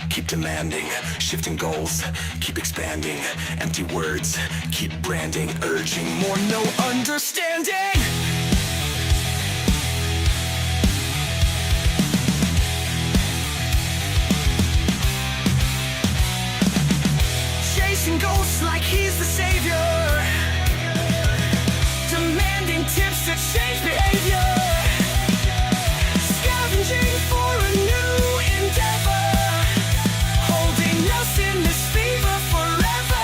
keep demanding. Shifting goals, keep expanding. Empty words, keep branding. Urging more, no understanding. Chasing ghosts like he's the savior. Demanding tips to change behavior. Scavenging for a new endeavor. Holding us in this fever forever.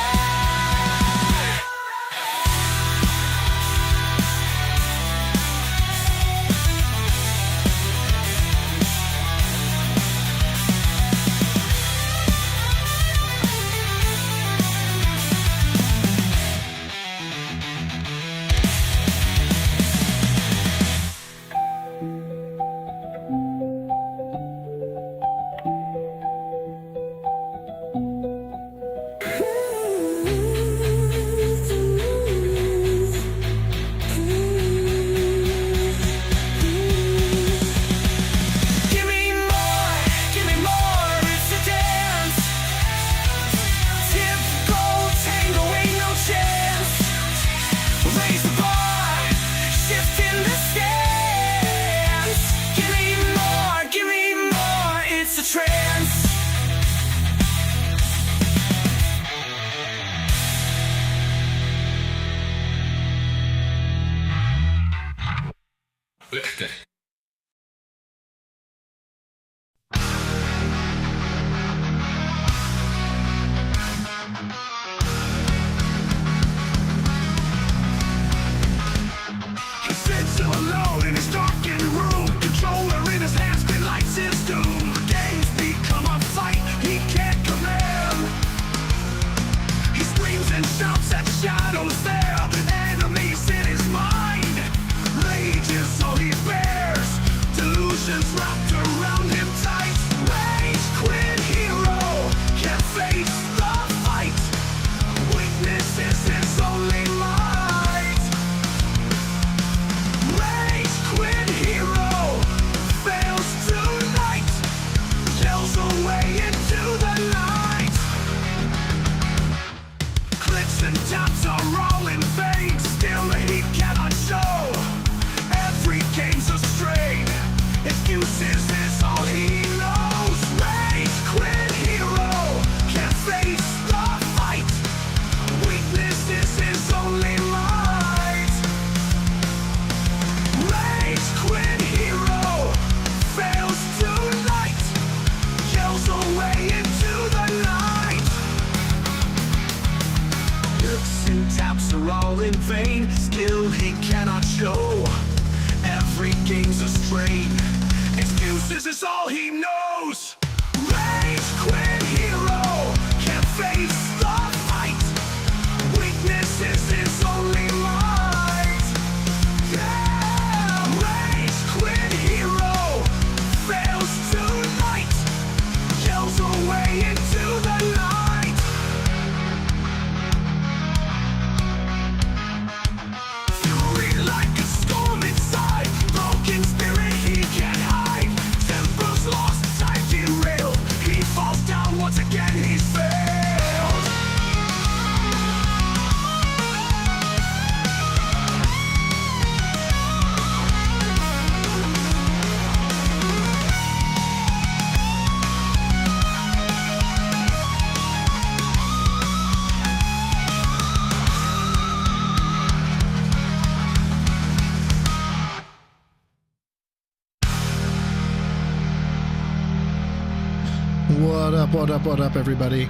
What up, everybody?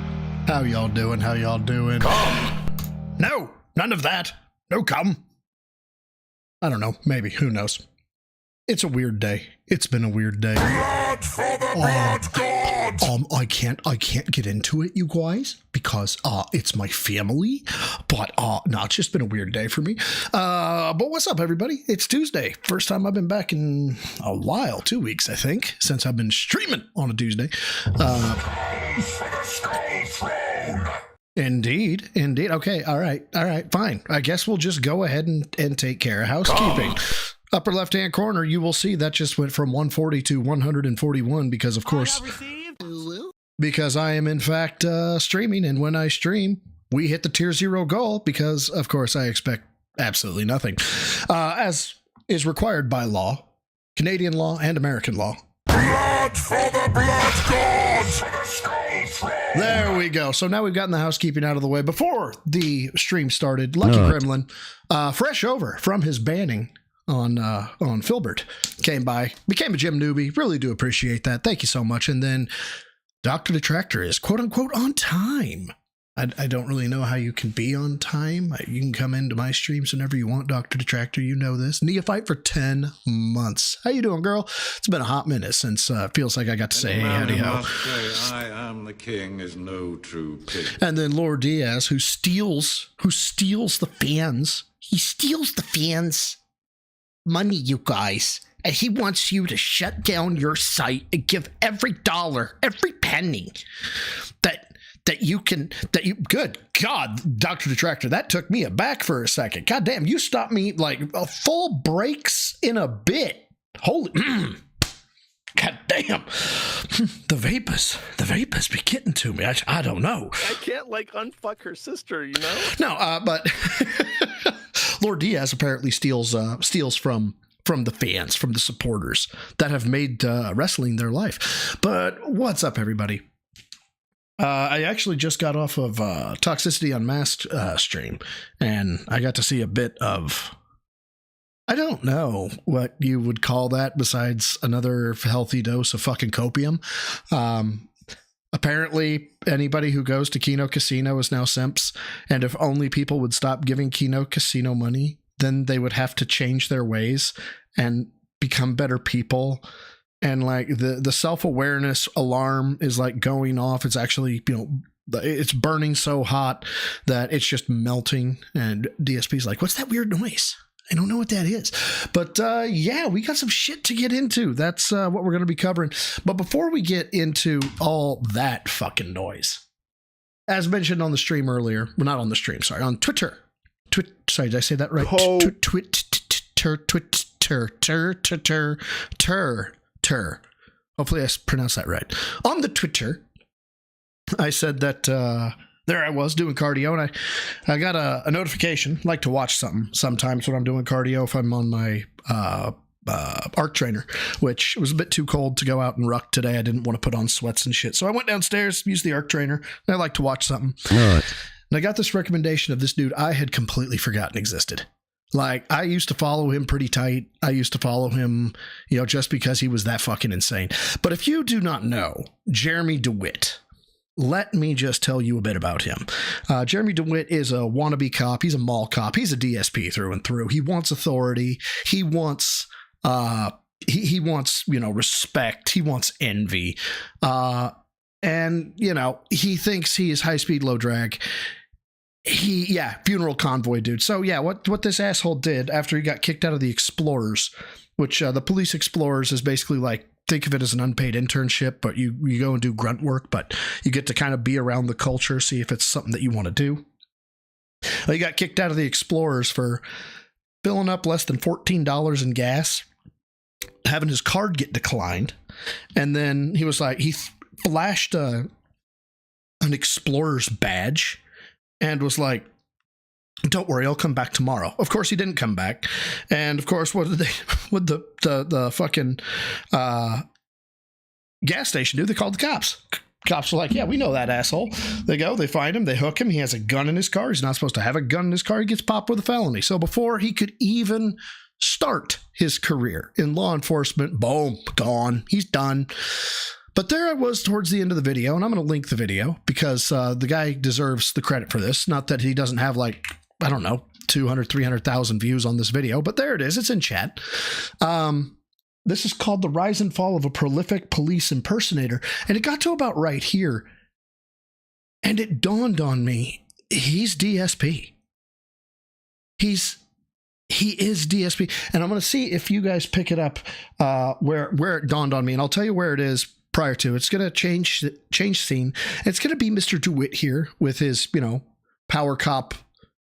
How y'all doing? Come! No, none of that. No come. I don't know. Maybe. Who knows? It's a weird day. It's been a weird day. Blood for the blood god! I can't get into it, you guys, because it's my family. But no, it's just been a weird day for me. But what's up, everybody? It's Tuesday. First time I've been back in a while, 2 weeks, I think, since I've been streaming on a Tuesday. Indeed. Okay, all right, fine. I guess we'll just go ahead and take care of housekeeping. Upper left-hand corner, you will see that just went from 140 to 141 because, of course, because I am in fact streaming, and when I stream, we hit the tier 0 goal because, of course, I expect absolutely nothing, as is required by law, Canadian law and American law. Blood for the blood gods! There we go. So now we've gotten the housekeeping out of the way. Before the stream started, Lucky Gremlin, fresh over from his banning on Filbert, came by, became a gym newbie. Really do appreciate that. Thank you so much. And then Dr. Detractor is quote unquote on time. I don't really know how you can be on time. You can come into my streams whenever you want, Dr. Detractor. You know this. Neophyte for 10 months. How you doing, girl? It's been a hot minute since it feels like I got to say hey, howdy ho. I am the king is no true king. And then Lord Diaz, who steals the fans. He steals the fans' money, you guys. And he wants you to shut down your site and give every dollar, every penny good God, Dr. Detractor, that took me aback for a second. God damn, you stopped me like a full breaks in a bit. Holy, God damn. The vapors be getting to me. I don't know. I can't like unfuck her sister, you know? No, but Lord Diaz apparently steals from the fans, from the supporters that have made wrestling their life. But what's up, everybody? I actually just got off of Toxicity Unmasked stream, and I got to see a bit of, I don't know what you would call that besides another healthy dose of fucking copium. Apparently, anybody who goes to Kino Casino is now simps, and if only people would stop giving Kino Casino money, then they would have to change their ways and become better people. And like the self-awareness alarm is like going off. It's actually, it's burning so hot that it's just melting. And DSP's like, what's that weird noise? I don't know what that is. But yeah, we got some shit to get into. That's what we're going to be covering. But before we get into all that fucking noise, as mentioned on the stream earlier, well, not on the stream, sorry, on Twitter. Sorry, did I say that right? Twitter. Hopefully I pronounced that right. On the Twitter, I said that there I was doing cardio, and I got a notification. I like to watch something sometimes when I'm doing cardio if I'm on my arc trainer, which was a bit too cold to go out and ruck today. I didn't want to put on sweats and shit. So I went downstairs, used the arc trainer, and I like to watch something. All right. And I got this recommendation of this dude I had completely forgotten existed. Like, I used to follow him pretty tight. I used to follow him, just because he was that fucking insane. But if you do not know Jeremy DeWitt, let me just tell you a bit about him. Jeremy DeWitt is a wannabe cop. He's a mall cop. He's a DSP through and through. He wants authority. He wants, he wants, respect. He wants envy. And, he thinks he is high speed, low drag. Funeral convoy dude. So yeah, what this asshole did after he got kicked out of the Explorers, which the police Explorers is basically like, think of it as an unpaid internship, but you go and do grunt work, but you get to kind of be around the culture, see if it's something that you want to do. He got kicked out of the Explorers for filling up less than $14 in gas, having his card get declined, and then he was like, he flashed an Explorer's badge and was like, don't worry, I'll come back tomorrow. Of course, he didn't come back. And of course, what did the fucking gas station do? They called the cops. Cops were like, yeah, we know that asshole. They go, they find him, they hook him. He has a gun in his car. He's not supposed to have a gun in his car. He gets popped with a felony. So before he could even start his career in law enforcement, boom, gone. He's done. But there I was towards the end of the video, and I'm going to link the video because the guy deserves the credit for this. Not that he doesn't have 200, 300,000 views on this video, but there it is. It's in chat. This is called The Rise and Fall of a Prolific Police Impersonator. And it got to about right here. And it dawned on me, he's DSP. He is DSP. And I'm going to see if you guys pick it up where it dawned on me. And I'll tell you where it is prior to. It's going to change scene. It's going to be Mr. DeWitt here with his, power cop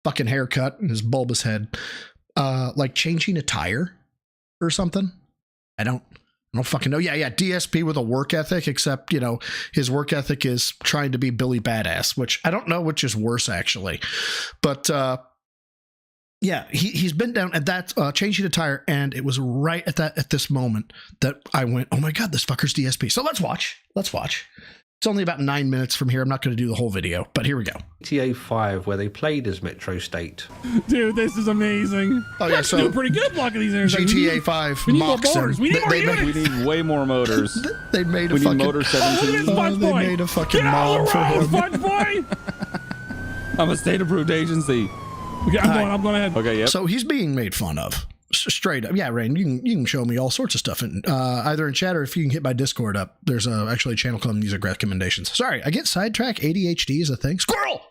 fucking haircut and his bulbous head, like changing a tire or something. I'm don't fucking know. Yeah, DSP with a work ethic, except, you know, his work ethic is trying to be Billy Badass, which I don't know which is worse, actually. But yeah, he's been down at that, changing a tire, and it was right at this moment that I went, oh my God, this fucker's DSP. So let's watch. It's only about 9 minutes from here. I'm not going to do the whole video, but here we go. GTA 5, where they played as Metro State. Dude, this is amazing. Oh yeah, so doing pretty good blocking these areas. GTA 5 we need more mocks motors. him. We need more They units. We need way more motors. They made a We need fucking motor Oh, look at 17. this Fudge they Boy. made a fucking Get out mod of for the road, him. Fudge Boy. I'm a state-approved agency. Okay, I'm going ahead. Okay, yep. So he's being made fun of. Straight up. Yeah, Rain, you can show me all sorts of stuff, in, either in chat or if you can hit my Discord up. There's actually a channel called Music Recommendations. Sorry, I get sidetracked. ADHD is a thing. Squirrel!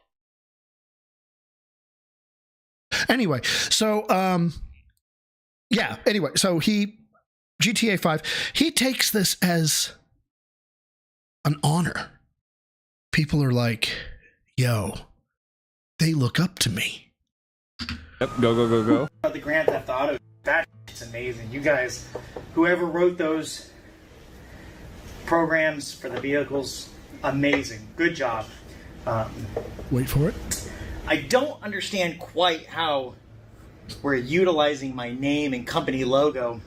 Anyway, so, so GTA 5, he takes this as an honor. People are like, yo, they look up to me. Yep, go. The Grand Theft Auto, that's amazing. You guys, whoever wrote those programs for the vehicles, amazing. Good job. Wait for it. I don't understand quite how we're utilizing my name and company logo,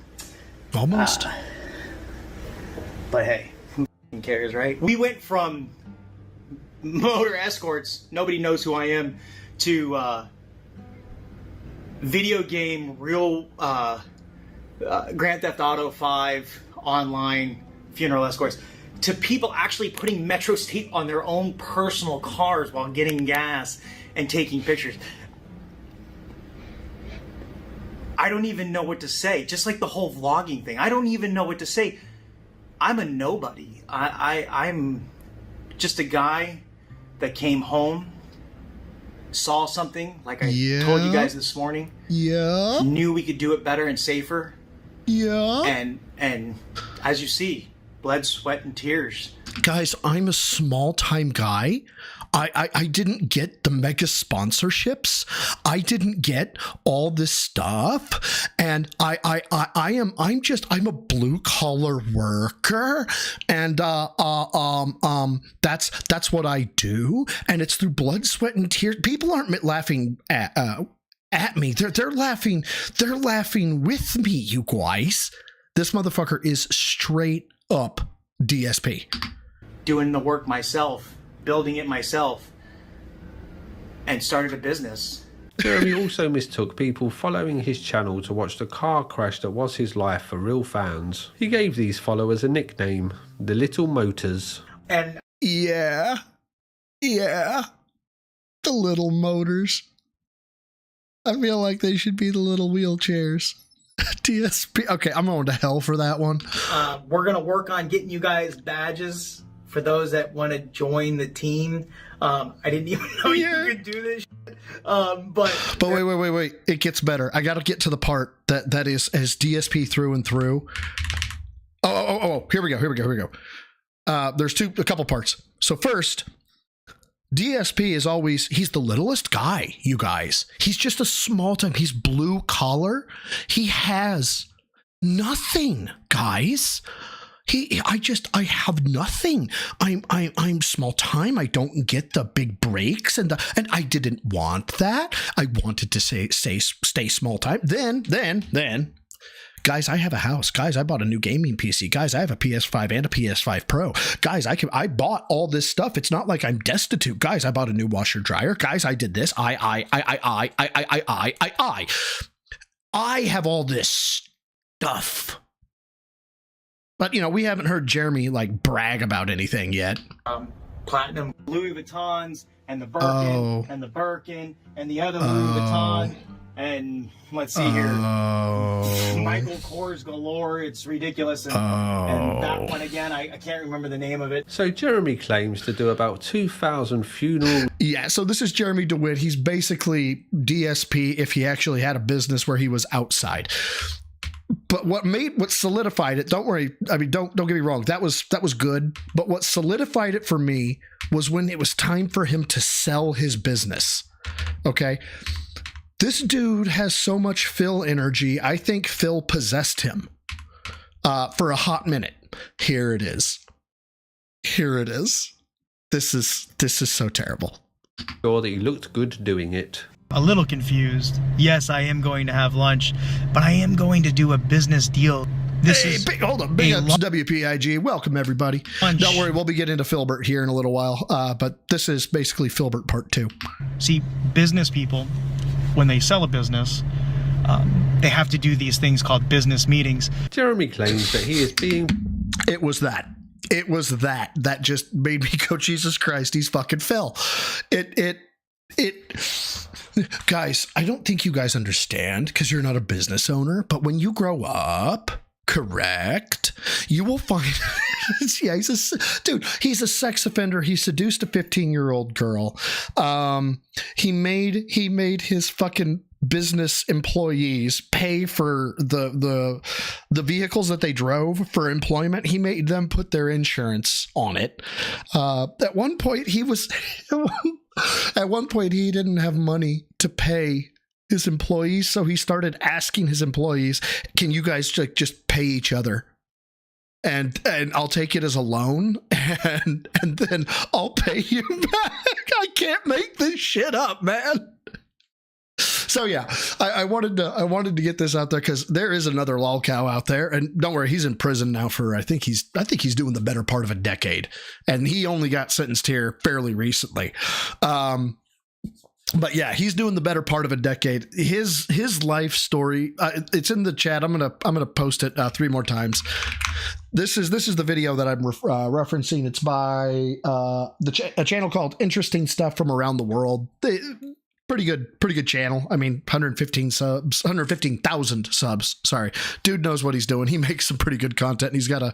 Almost. but hey, who f***ing cares, right? We went from motor escorts, nobody knows who I am, to video game, real Grand Theft Auto 5 online funeral escorts, to people actually putting Metro State on their own personal cars while getting gas and taking pictures. I don't even know what to say. Just like the whole vlogging thing, I don't even know what to say. I'm a nobody. I'm just a guy that came home, saw something, like I told you guys this morning. Yeah. Knew we could do it better and safer. Yeah. And as you see, blood, sweat, and tears. Guys, I'm a small time guy. I didn't get the mega sponsorships. I didn't get all this stuff. And I'm a blue collar worker. And that's what I do. And it's through blood, sweat, and tears. People aren't laughing at me. They're laughing with me, you guys. This motherfucker is straight up DSP. Doing the work myself, building it myself, and started a business. Jeremy also mistook people following his channel to watch the car crash that was his life for real fans. He gave these followers a nickname, the Little Motors. And Yeah. The little motors. I feel like they should be the little wheelchairs. DSP. Okay, I'm going to hell for that one. we're going to work on getting you guys badges for those that want to join the team. I didn't even know you could do this shit. But wait. It gets better. I got to get to the part that is as DSP through and through. Oh. Here we go. There's a couple parts. So first, DSP is always, he's the littlest guy, you guys. He's just a small time. He's blue collar. He has nothing, guys. I have nothing. I'm small time. I don't get the big breaks and I didn't want that. I wanted to stay small time. Then, guys, I have a house. Guys, I bought a new gaming PC. Guys, I have a PS5 and a PS5 Pro. Guys, I bought all this stuff. It's not like I'm destitute. Guys, I bought a new washer dryer. Guys, I did this. I have all this stuff. But, we haven't heard Jeremy, brag about anything yet. platinum Louis Vuittons and the Birkin and the Birkin and the other Louis Vuitton. And let's see here. Michael Kors galore. It's ridiculous. And that one again, I can't remember the name of it. So Jeremy claims to do about 2,000 funerals. Yeah, so this is Jeremy DeWitt. He's basically DSP if he actually had a business where he was outside. But what solidified it, don't worry, I mean, don't get me wrong, that was good. But what solidified it for me was when it was time for him to sell his business. Okay? This dude has so much Phil energy, I think Phil possessed him. for a hot minute. Here it is. Here it is. This is so terrible. Sure that he looked good doing it. A little confused. Yes, I am going to have lunch, but I am going to do a business deal. Hold on. Big ups WPIG. Welcome, everybody. Lunch. Don't worry, we'll be getting into Filbert here in a little while. But this is basically Filbert Part 2. See, business people, when they sell a business, they have to do these things called business meetings. Jeremy claims that he is being... It was that. It was that just made me go, Jesus Christ, he's fucking Phil. Guys, I don't think you guys understand because you're not a business owner, but when you grow up, correct, you will find, yeah, he's a sex offender. He seduced a 15-year-old girl. He made his fucking business employees pay for the vehicles that they drove for employment. He made them put their insurance on it. At one point he didn't have money to pay his employees, so he started asking his employees, can you guys just pay each other? And I'll take it as a loan, and then I'll pay you back. I can't make this shit up, man. So yeah, I wanted to get this out there because there is another lolcow out there, and don't worry, he's in prison now for I think he's doing the better part of a decade, and he only got sentenced here fairly recently. But yeah, he's doing the better part of a decade. His life story, it's in the chat. I'm gonna post it 3 more times. This is the video that I'm referencing. It's by a channel called Interesting Stuff from Around the World. Pretty good channel. I mean, 115,000 subs. Sorry, dude knows what he's doing. He makes some pretty good content, and he's got a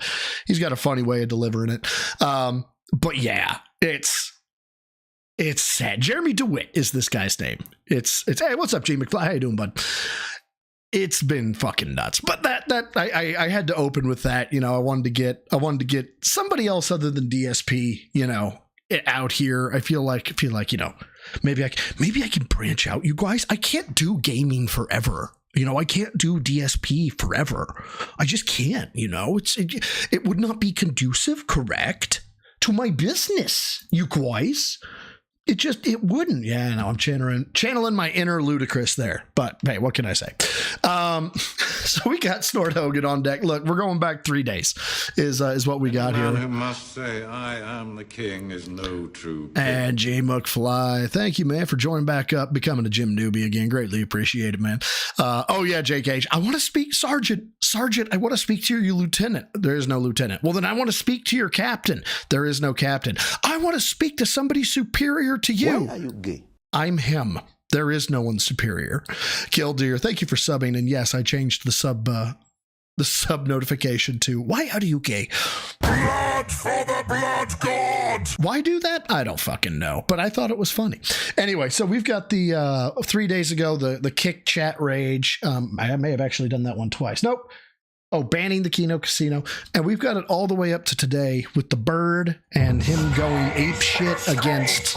funny way of delivering it. But yeah, it's sad. Jeremy DeWitt is this guy's name. It's hey, what's up, G McFly? How you doing, bud? It's been fucking nuts. But that I had to open with that. You know, I wanted to get somebody else other than DSP, you know, out here. I feel like, you know, maybe I can branch out, you guys. I can't do gaming forever. You know, I can't do DSP forever. I just can't, you know. It would not be conducive, correct, to my business, you guys. It wouldn't. Yeah, no, I'm channeling my inner ludicrous there. But hey, what can I say? So we got Snort Hogan on deck. Look, we're going back 3 days is what we got here. Man who must say, I am the king, is no true king. And J McFly, thank you, man, for joining back up, becoming a gym newbie again. Greatly appreciated, man. Oh yeah, JK, I want to speak, Sergeant, I want to speak to your lieutenant. There is no lieutenant. Well, then I want to speak to your captain. There is no captain. I want to speak to somebody superior to you. Why are you gay? I'm him. There is no one superior. Killdeer, thank you for subbing. And yes, I changed the sub notification to why are you gay? Blood for the blood god! Why do that? I don't fucking know, but I thought it was funny. Anyway, so we've got the 3 days ago, the kick chat rage. I may have actually done that one twice. Nope. Oh, banning the Kino Casino. And we've got it all the way up to today with the bird and him going ape shit against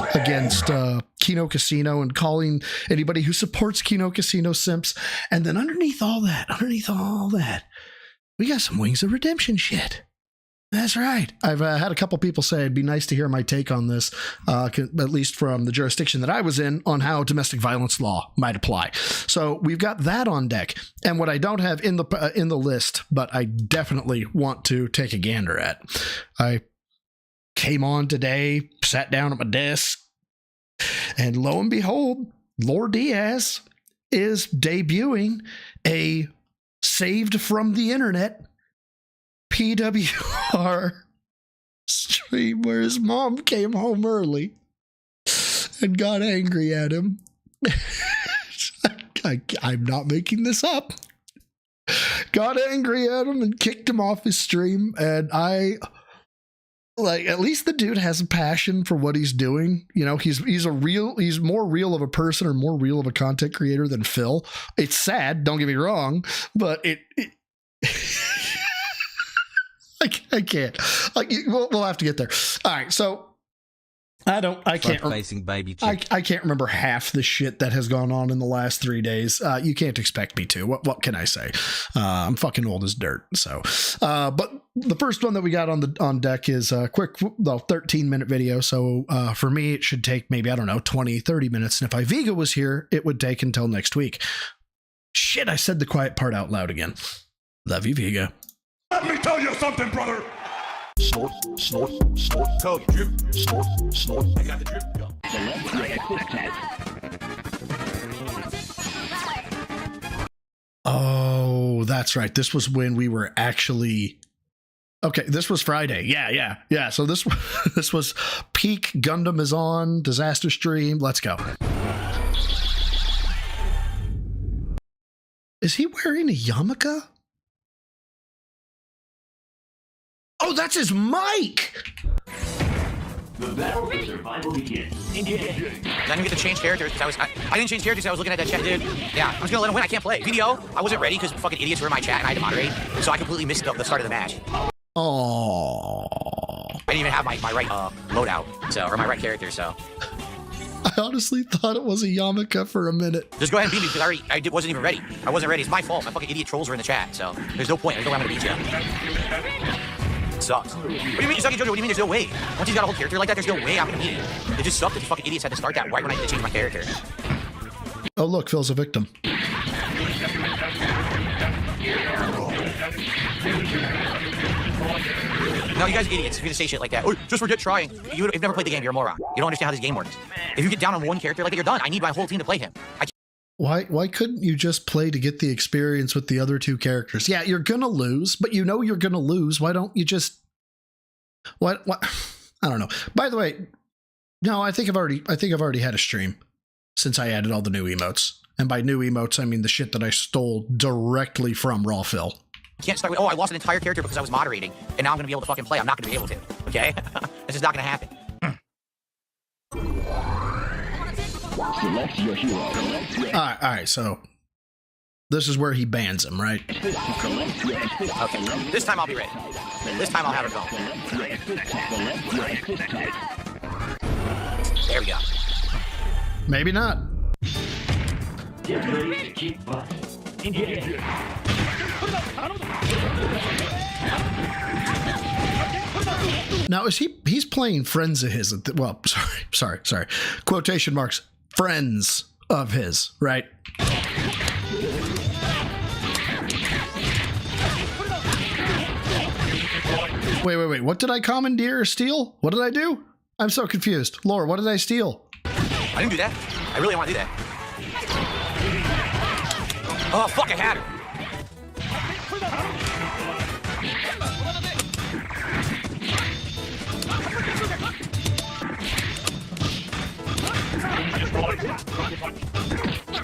Kino Casino and calling anybody who supports Kino Casino simps. And then underneath all that, we got some Wings of Redemption shit. That's right. I've had a couple people say it'd be nice to hear my take on this, at least from the jurisdiction that I was in, on how domestic violence law might apply. So we've got that on deck. And what I don't have in the list, but I definitely want to take a gander at. I came on today, sat down at my desk, and lo and behold, Lord Diaz is debuting a saved from the internet PWR stream where his mom came home early and got angry at him. I'm not making this up. Got angry at him and kicked him off his stream. And at least the dude has a passion for what he's doing. You know, he's more real of a person or more real of a content creator than Phil. It's sad, don't get me wrong, but it I can't. We'll have to get there. All right. So I can't facing baby I chick. can't remember half the shit that has gone on in the last 3 days. You can't expect me to. What can I say? I'm fucking old as dirt. So, but the first one that we got on deck is a quick, 13-minute video. So for me, it should take maybe, I don't know, 20, 30 minutes. And if Iviga was here, it would take until next week. Shit, I said the quiet part out loud again. Love you, Viga. Let me tell you something, brother. Snort, snort, snort. Code drip, snort, snort. I got the drip. Go. Oh, that's right. This was when we were actually... Okay, this was Friday. Yeah. So this was peak Gundam is on, disaster stream. Let's go. Is he wearing a yarmulke? Oh, that's his mic! The battle for survival begins. I didn't get to change characters because I didn't change characters because I was looking at that chat, dude. Yeah, I'm just gonna let him win. I can't play. Video, I wasn't ready because fucking idiots were in my chat and I had to moderate. So I completely missed the start of the match. Oh. I didn't even have my right loadout, or my right character, so. I honestly thought it was a yarmulke for a minute. Just go ahead and beat me because I wasn't even ready. I wasn't ready. It's my fault. My fucking idiot trolls were in the chat, so there's no point. There's no way I'm gonna beat you. It sucks. What do you mean you suck at JoJo? What do you mean there's no way? Once he's got a whole character like that, there's no way I'm gonna beat him. It just sucked that you fucking idiots had to start that right when I had to change my character. Oh, look, Phil's a victim. No, you guys are idiots if you're gonna say shit like that. Or just forget trying. You've never played the game, you're a moron. You don't understand how this game works. If you get down on one character like that, you're done. I need my whole team to play him. Why couldn't you just play to get the experience with the other two characters? Yeah, you're gonna lose, but you know you're gonna lose. Why don't you just... What? I don't know. By the way, no, I think I've already had a stream since I added all the new emotes. And by new emotes, I mean the shit that I stole directly from Raw Phil. You can't start with, oh, I lost an entire character because I was moderating, and now I'm gonna be able to fucking play. I'm not gonna be able to, okay? It's just not gonna happen. Select your hero. All right, so this is where he bans him, right? Okay, this time I'll be ready. This time I'll have it go. There we go. Maybe not. Get ready to keep butt. Engage. Now, he's playing friends of his? Well, sorry. Quotation marks. Friends of his, right? Wait. What did I commandeer or steal? What did I do? I'm so confused. Laura, what did I steal? I didn't do that. I really want to do that. Oh, fuck, I had her.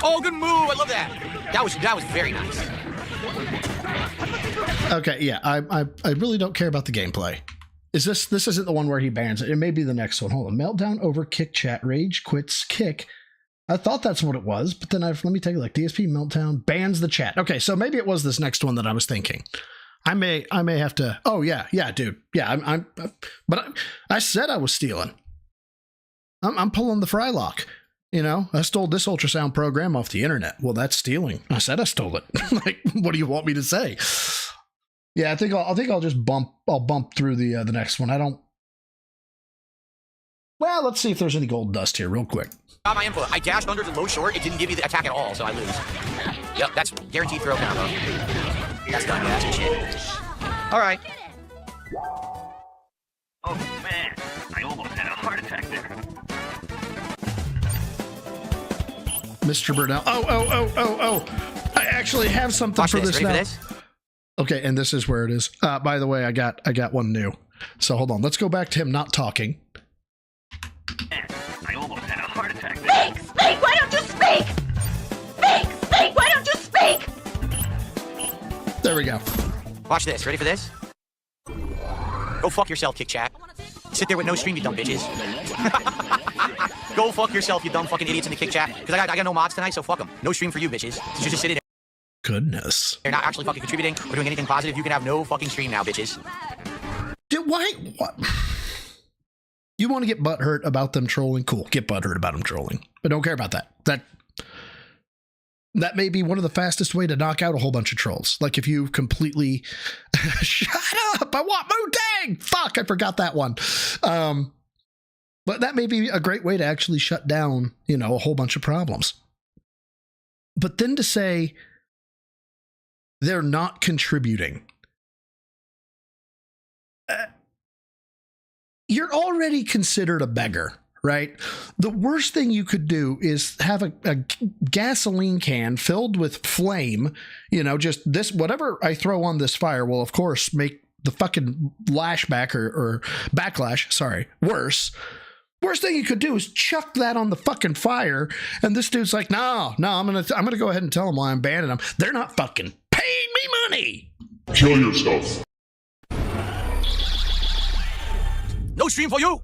Oh, good move. I love that. That was very nice. Okay, yeah, I really don't care about the gameplay. This isn't the one where he bans it. It may be the next one. Hold on. Meltdown over kick chat. Rage quits kick. I thought that's what it was, but then let me take a look. DSP Meltdown bans the chat. Okay, so maybe it was this next one that I was thinking. I may have to. Oh yeah, dude. Yeah, but I said I was stealing. I'm pulling the Frylock. You know, I stole this ultrasound program off the internet. Well, that's stealing. I said I stole it. Like, what do you want me to say? Yeah, I think I'll just bump through the next one. I don't. Well, let's see if there's any gold dust here real quick. Got my input. I dashed under the low short. It didn't give me the attack at all, so I lose. Yep, that's guaranteed throw combo. That's done. Yeah, that's good shit. All right. Oh man, I almost had a heart attack there. Mr. Burnell. Oh. I actually have something Watch for this Ready now. for this? Okay, and this is where it is. By the way, I got one new. So hold on. Let's go back to him not talking. Man, I almost had a heart attack there. Speak! Why don't you speak? Speak! Why don't you speak? There we go. Watch this. Ready for this? Go fuck yourself, kick chat. Sit there with no stream, you dumb bitches. Go fuck yourself, you dumb fucking idiots in the kick chat. Because I got no mods tonight, so fuck them. No stream for you, bitches. So you're just sitting there. Goodness. They're not actually fucking contributing or doing anything positive. You can have no fucking stream now, bitches. Dude, why? What? You want to get butthurt about them trolling? Cool, get butthurt about them trolling. But don't care about that. That may be one of the fastest way to knock out a whole bunch of trolls. Like if you completely shut up, I want Wu-Tang. Fuck, I forgot that one. But that may be a great way to actually shut down, you know, a whole bunch of problems. But then to say they're not contributing, you're already considered a beggar, right? The worst thing you could do is have a gasoline can filled with flame, you know, just this, whatever I throw on this fire will, of course, make the fucking lashback or backlash, sorry, worse. Worst thing you could do is chuck that on the fucking fire, and this dude's like, no, I'm gonna go ahead and tell them why I'm banning them. They're not fucking paying me money. Kill yourself. No stream for you.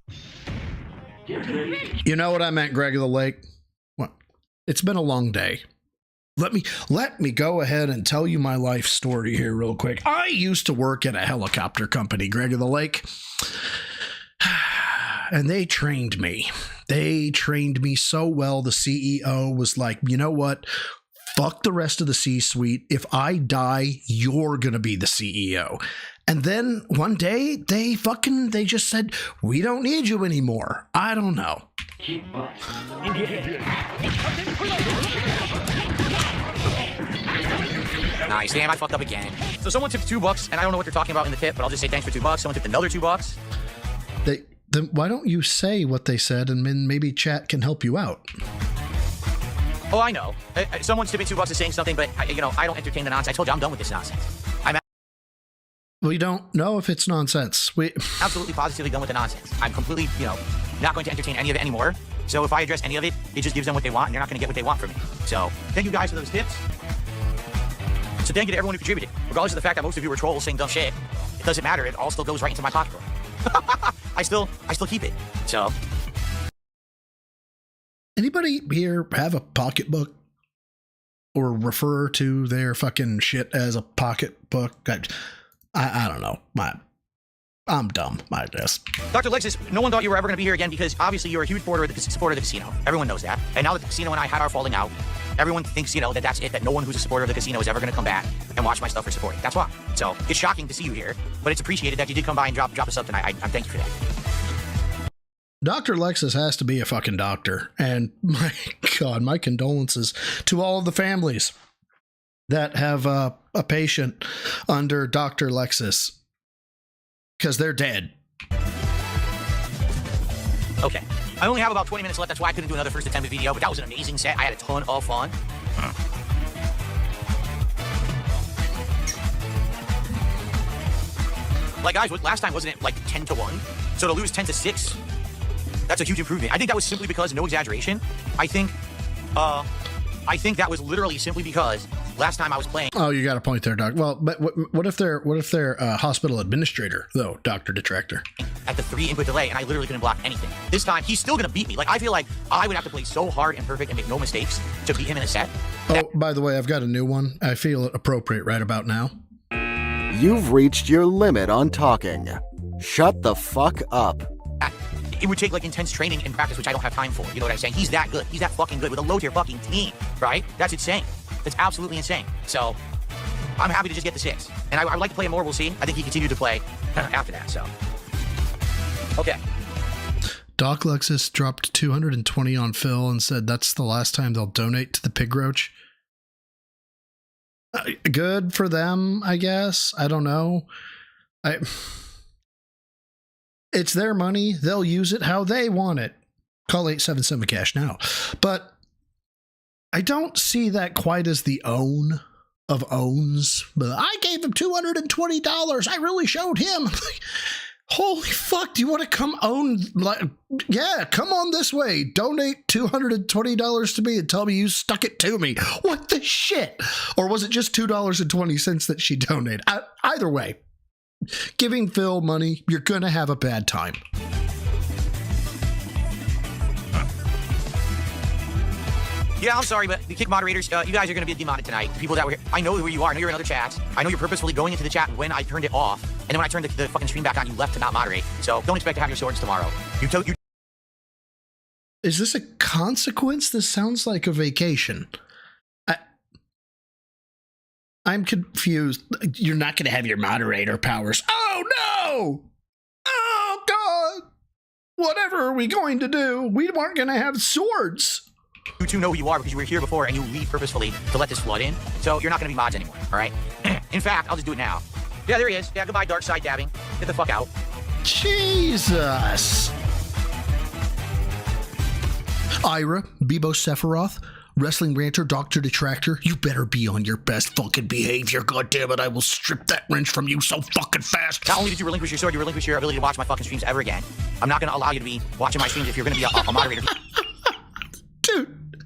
You know what I meant, Greg of the Lake? What? It's been a long day. Let me go ahead and tell you my life story here real quick. I used to work at a helicopter company, Greg of the Lake. And they trained me. They trained me so well. The CEO was like, you know what? Fuck the rest of the C-suite. If I die, you're going to be the CEO. And then one day they just said, we don't need you anymore. I don't know. Nice. Damn, I fucked up again. So someone tipped $2, and I don't know what they're talking about in the tip, but I'll just say thanks for $2. Someone tipped another $2. Then why don't you say what they said, and then maybe chat can help you out? Oh, I know. Someone's tipping $2 is saying something, but I don't entertain the nonsense. I told you I'm done with this nonsense. We don't know if it's nonsense. We absolutely positively done with the nonsense. I'm completely, not going to entertain any of it anymore. So if I address any of it, it just gives them what they want, and they're not going to get what they want from me. So thank you guys for those tips. So thank you to everyone who contributed. Regardless of the fact that most of you were trolls saying dumb shit, it doesn't matter. It all still goes right into my pocketbook. I still keep it. So anybody here have a pocketbook or refer to their fucking shit as a pocketbook? I don't know. I'm dumb, I guess. Dr. Lexus, no one thought you were ever going to be here again because obviously you're a huge supporter of the casino. Everyone knows that. And now that the casino and I had our falling out, everyone thinks, that that's it, that no one who's a supporter of the casino is ever going to come back and watch my stuff for supporting. That's why. So it's shocking to see you here, but it's appreciated that you did come by and drop a sub tonight. I'm thank you for that. Dr. Lexus has to be a fucking doctor. And my God, my condolences to all of the families that have a patient under Dr. Lexus. Because they're dead. Okay. I only have about 20 minutes left. That's why I couldn't do another first attempt video, but that was an amazing set. I had a ton of fun. Like, guys, last time wasn't it like 10-1? So to lose 10-6, that's a huge improvement. I think that was simply because, no exaggeration, I think that was literally simply because last time I was playing. Oh, you got a point there, Doc. Well, but what if they're hospital administrator though, Dr. Detractor? At the 3 input delay, and I literally couldn't block anything. This time, he's still gonna beat me. Like, I feel like I would have to play so hard and perfect and make no mistakes to beat him in a set. Oh, by the way, I've got a new one. I feel it appropriate right about now. You've reached your limit on talking. Shut the fuck up. It would take like intense training and practice, which I don't have time for. You know what I'm saying? He's that good. He's that fucking good with a low tier fucking team, right? That's insane. That's absolutely insane. So I'm happy to just get the 6. And I would like to play him more. We'll see. I think he continued to play after that. So, okay. Doc Lexus dropped 220 on Phil and said that's the last time they'll donate to the pig roach. Good for them, I guess. I don't know. It's their money. They'll use it how they want it. Call 877 cash now. But I don't see that quite as the own of owns. But I gave him $220. I really showed him. Like, holy fuck, do you want to come own? Like, yeah, come on this way. Donate $220 to me and tell me you stuck it to me. What the shit? Or was it just $2.20 that she donated? Either way. Giving Phil money, you're going to have a bad time. Yeah, I'm sorry, but the kick moderators, you guys are going to be demoted tonight. The people that were here, I know who you are. I know you're in other chats. I know you're purposefully going into the chat when I turned it off then when I turned the fucking stream back on, you left to not moderate. So don't expect to have your swords tomorrow. You Is this a consequence? This sounds like a vacation. I'm confused. You're not going to have your moderator powers. Oh, no! Oh, God! Whatever are we going to do? We weren't going to have swords. You two know who you are because you were here before and you leave purposefully to let this flood in. So you're not going to be mods anymore, all right? In fact, I'll just do it now. Yeah, there he is. Yeah, goodbye, dark side dabbing. Get the fuck out. Jesus! Ira, Bebo Sephiroth, Wrestling Ranter, Dr. Detractor, you better be on your best fucking behavior. God damn it, I will strip that wrench from you so fucking fast. Not only did you relinquish your sword, you relinquish your ability to watch my fucking streams ever again. I'm not going to allow you to be watching my streams if you're going to be a moderator. Dude,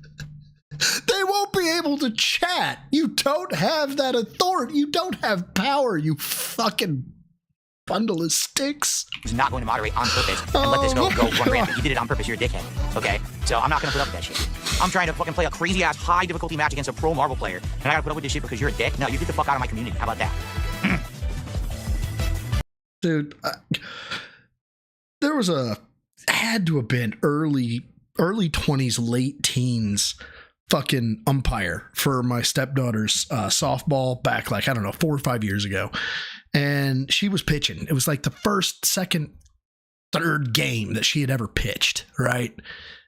they won't be able to chat. You don't have that authority. You don't have power, you fucking bundle of sticks. He's not going to moderate on purpose and let this go run rampant. You did it on purpose. You're a dickhead. Okay? So I'm not going to put up with that shit. I'm trying to fucking play a crazy ass high difficulty match against a pro Marvel player, and I got to put up with this shit because you're a dick? No, you get the fuck out of my community. How about that? Dude, there was had to have been early 20s, late teens fucking umpire for my stepdaughter's softball back like, I don't know, 4 or 5 years ago. And she was pitching. It was like the first, second, third game that she had ever pitched, right?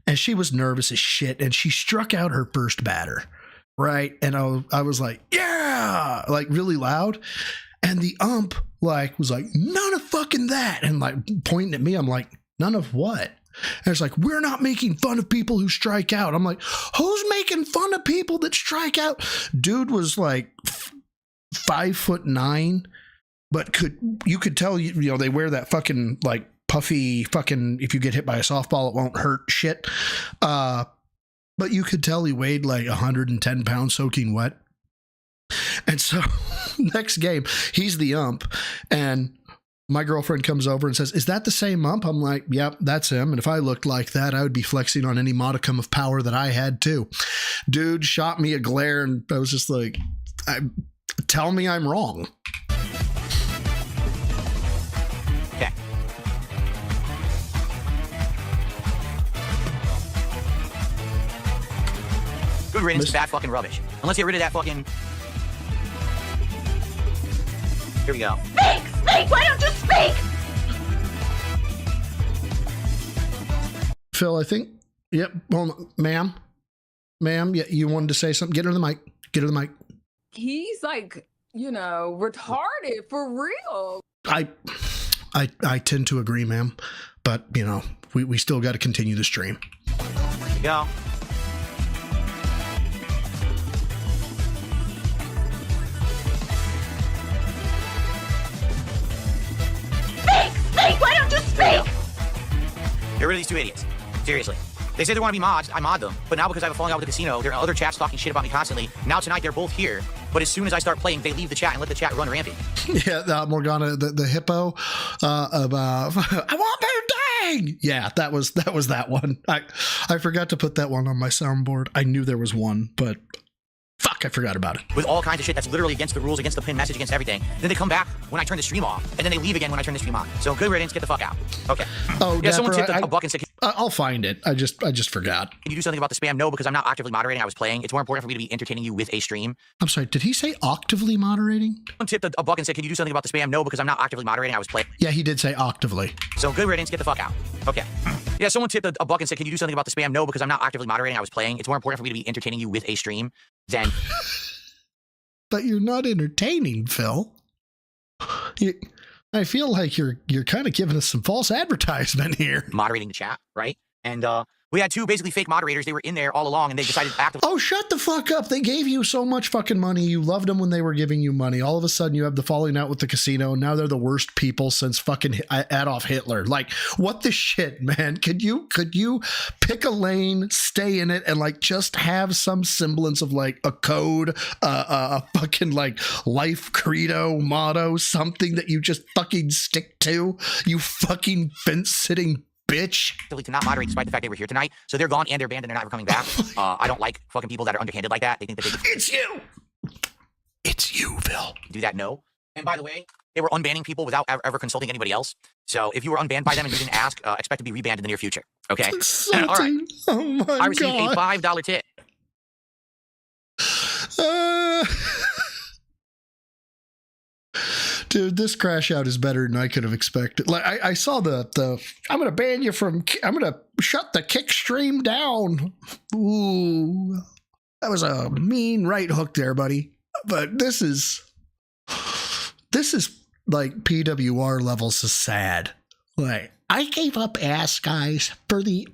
And she was nervous as shit, and she struck out her first batter, right? And I was like, yeah, like really loud. And the ump like was like, none of fucking that. And like pointing at me, I'm like, none of what? And it's like, we're not making fun of people who strike out. I'm like, who's making fun of people that strike out? Dude was like 5'9", but you could tell, you know, they wear that fucking like puffy fucking, if you get hit by a softball, it won't hurt shit. But you could tell he weighed like 110 pounds soaking wet. And so next game, he's the ump, and my girlfriend comes over and says, is that the same ump? I'm like, yep, that's him. And if I looked like that, I would be flexing on any modicum of power that I had too. Dude shot me a glare, and I was just like, tell me I'm wrong. Okay. Good riddance, bad fucking rubbish. And let's get rid of that fucking... Here we go. Speak! Speak! Why don't you speak? Phil, I think, yep, hold on. Ma'am, yeah, you wanted to say something? Get her the mic. Get her the mic. He's like, you know, retarded for real. I tend to agree, ma'am, but you know, we still got to continue the stream. Here we go. Speak! Why don't you speak? Get rid of these two idiots. Seriously. They say they want to be mods. I mod them. But now because I have a falling out with the casino, there are other chats talking shit about me constantly. Now tonight they're both here. But as soon as I start playing, they leave the chat and let the chat run rampant. Yeah, Morgana, the hippo of I want their dang. Yeah, that was that one. I forgot to put that one on my soundboard. I knew there was one, but fuck, I forgot about it. With all kinds of shit that's literally against the rules, against the pin message, against everything. Then they come back when I turn the stream off, and then they leave again when I turn the stream on. So good riddance, get the fuck out. Okay. Oh, yeah, Dapper, someone tipped a buck and said, I'll find it. I just forgot. Can you do something about the spam? No, because I'm not actively moderating. I was playing. It's more important for me to be entertaining you with a stream. I'm sorry, did he say octavely moderating? Someone tipped a buck and said, can you do something about the spam? No, because I'm not actively moderating. I was playing. Yeah, he did say octavely. So good riddance, get the fuck out. Okay. Yeah, someone tipped a buck and said, can you do something about the spam? No, because I'm not actively moderating. I was playing. It's more important for me to be entertaining you with a stream than... But you're not entertaining, Phil. I feel like you're kind of giving us some false advertisement here. Moderating the chat, right? And we had two basically fake moderators. They were in there all along, and they decided to act. Oh, shut the fuck up. They gave you so much fucking money. You loved them when they were giving you money. All of a sudden, you have the falling out with the casino, and now they're the worst people since fucking Adolf Hitler. Like, what the shit, man? Could you pick a lane, stay in it, and like just have some semblance of like a code, a fucking like life credo, motto, something that you just fucking stick to? You fucking fence-sitting bitch. To not moderate despite the fact they were here tonight. So they're gone and they're banned and they're never coming back. I don't like fucking people that are underhanded like that. They think that they can... It's you! It's you, Phil. Do that, no. And by the way, they were unbanning people without ever consulting anybody else. So if you were unbanned by them and you didn't ask, expect to be rebanned in the near future. Okay. All right. Oh my I received God. a $5 tip. Dude, this crash out is better than I could have expected. Like I saw the I'm gonna ban you from. I'm gonna shut the kick stream down. Ooh, that was a mean right hook there, buddy. But this is like PWR levels of sad. Like I gave up ass, guys, for the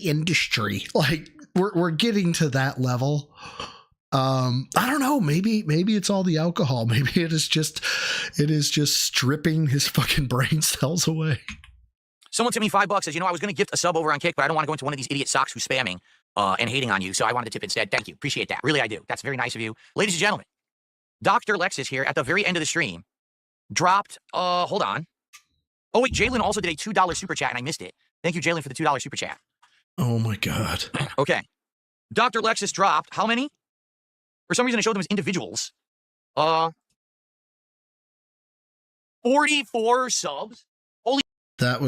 industry. Like we're getting to that level. I don't know. Maybe it's all the alcohol. Maybe it is just stripping his fucking brain cells away. Someone tipped me $5. Says, you know, I was going to gift a sub over on Kick, but I don't want to go into one of these idiot socks who's spamming and hating on you. So I wanted to tip instead. Thank you. Appreciate that. Really, I do. That's very nice of you. Ladies and gentlemen, Dr. Lexus here at the very end of the stream dropped, hold on. Oh, wait, Jalen also did a $2 super chat and I missed it. Thank you, Jalen, for the $2 super chat. Oh my God. Okay. Dr. Lexus dropped how many? For some reason, I showed them as individuals. 44 subs. Holy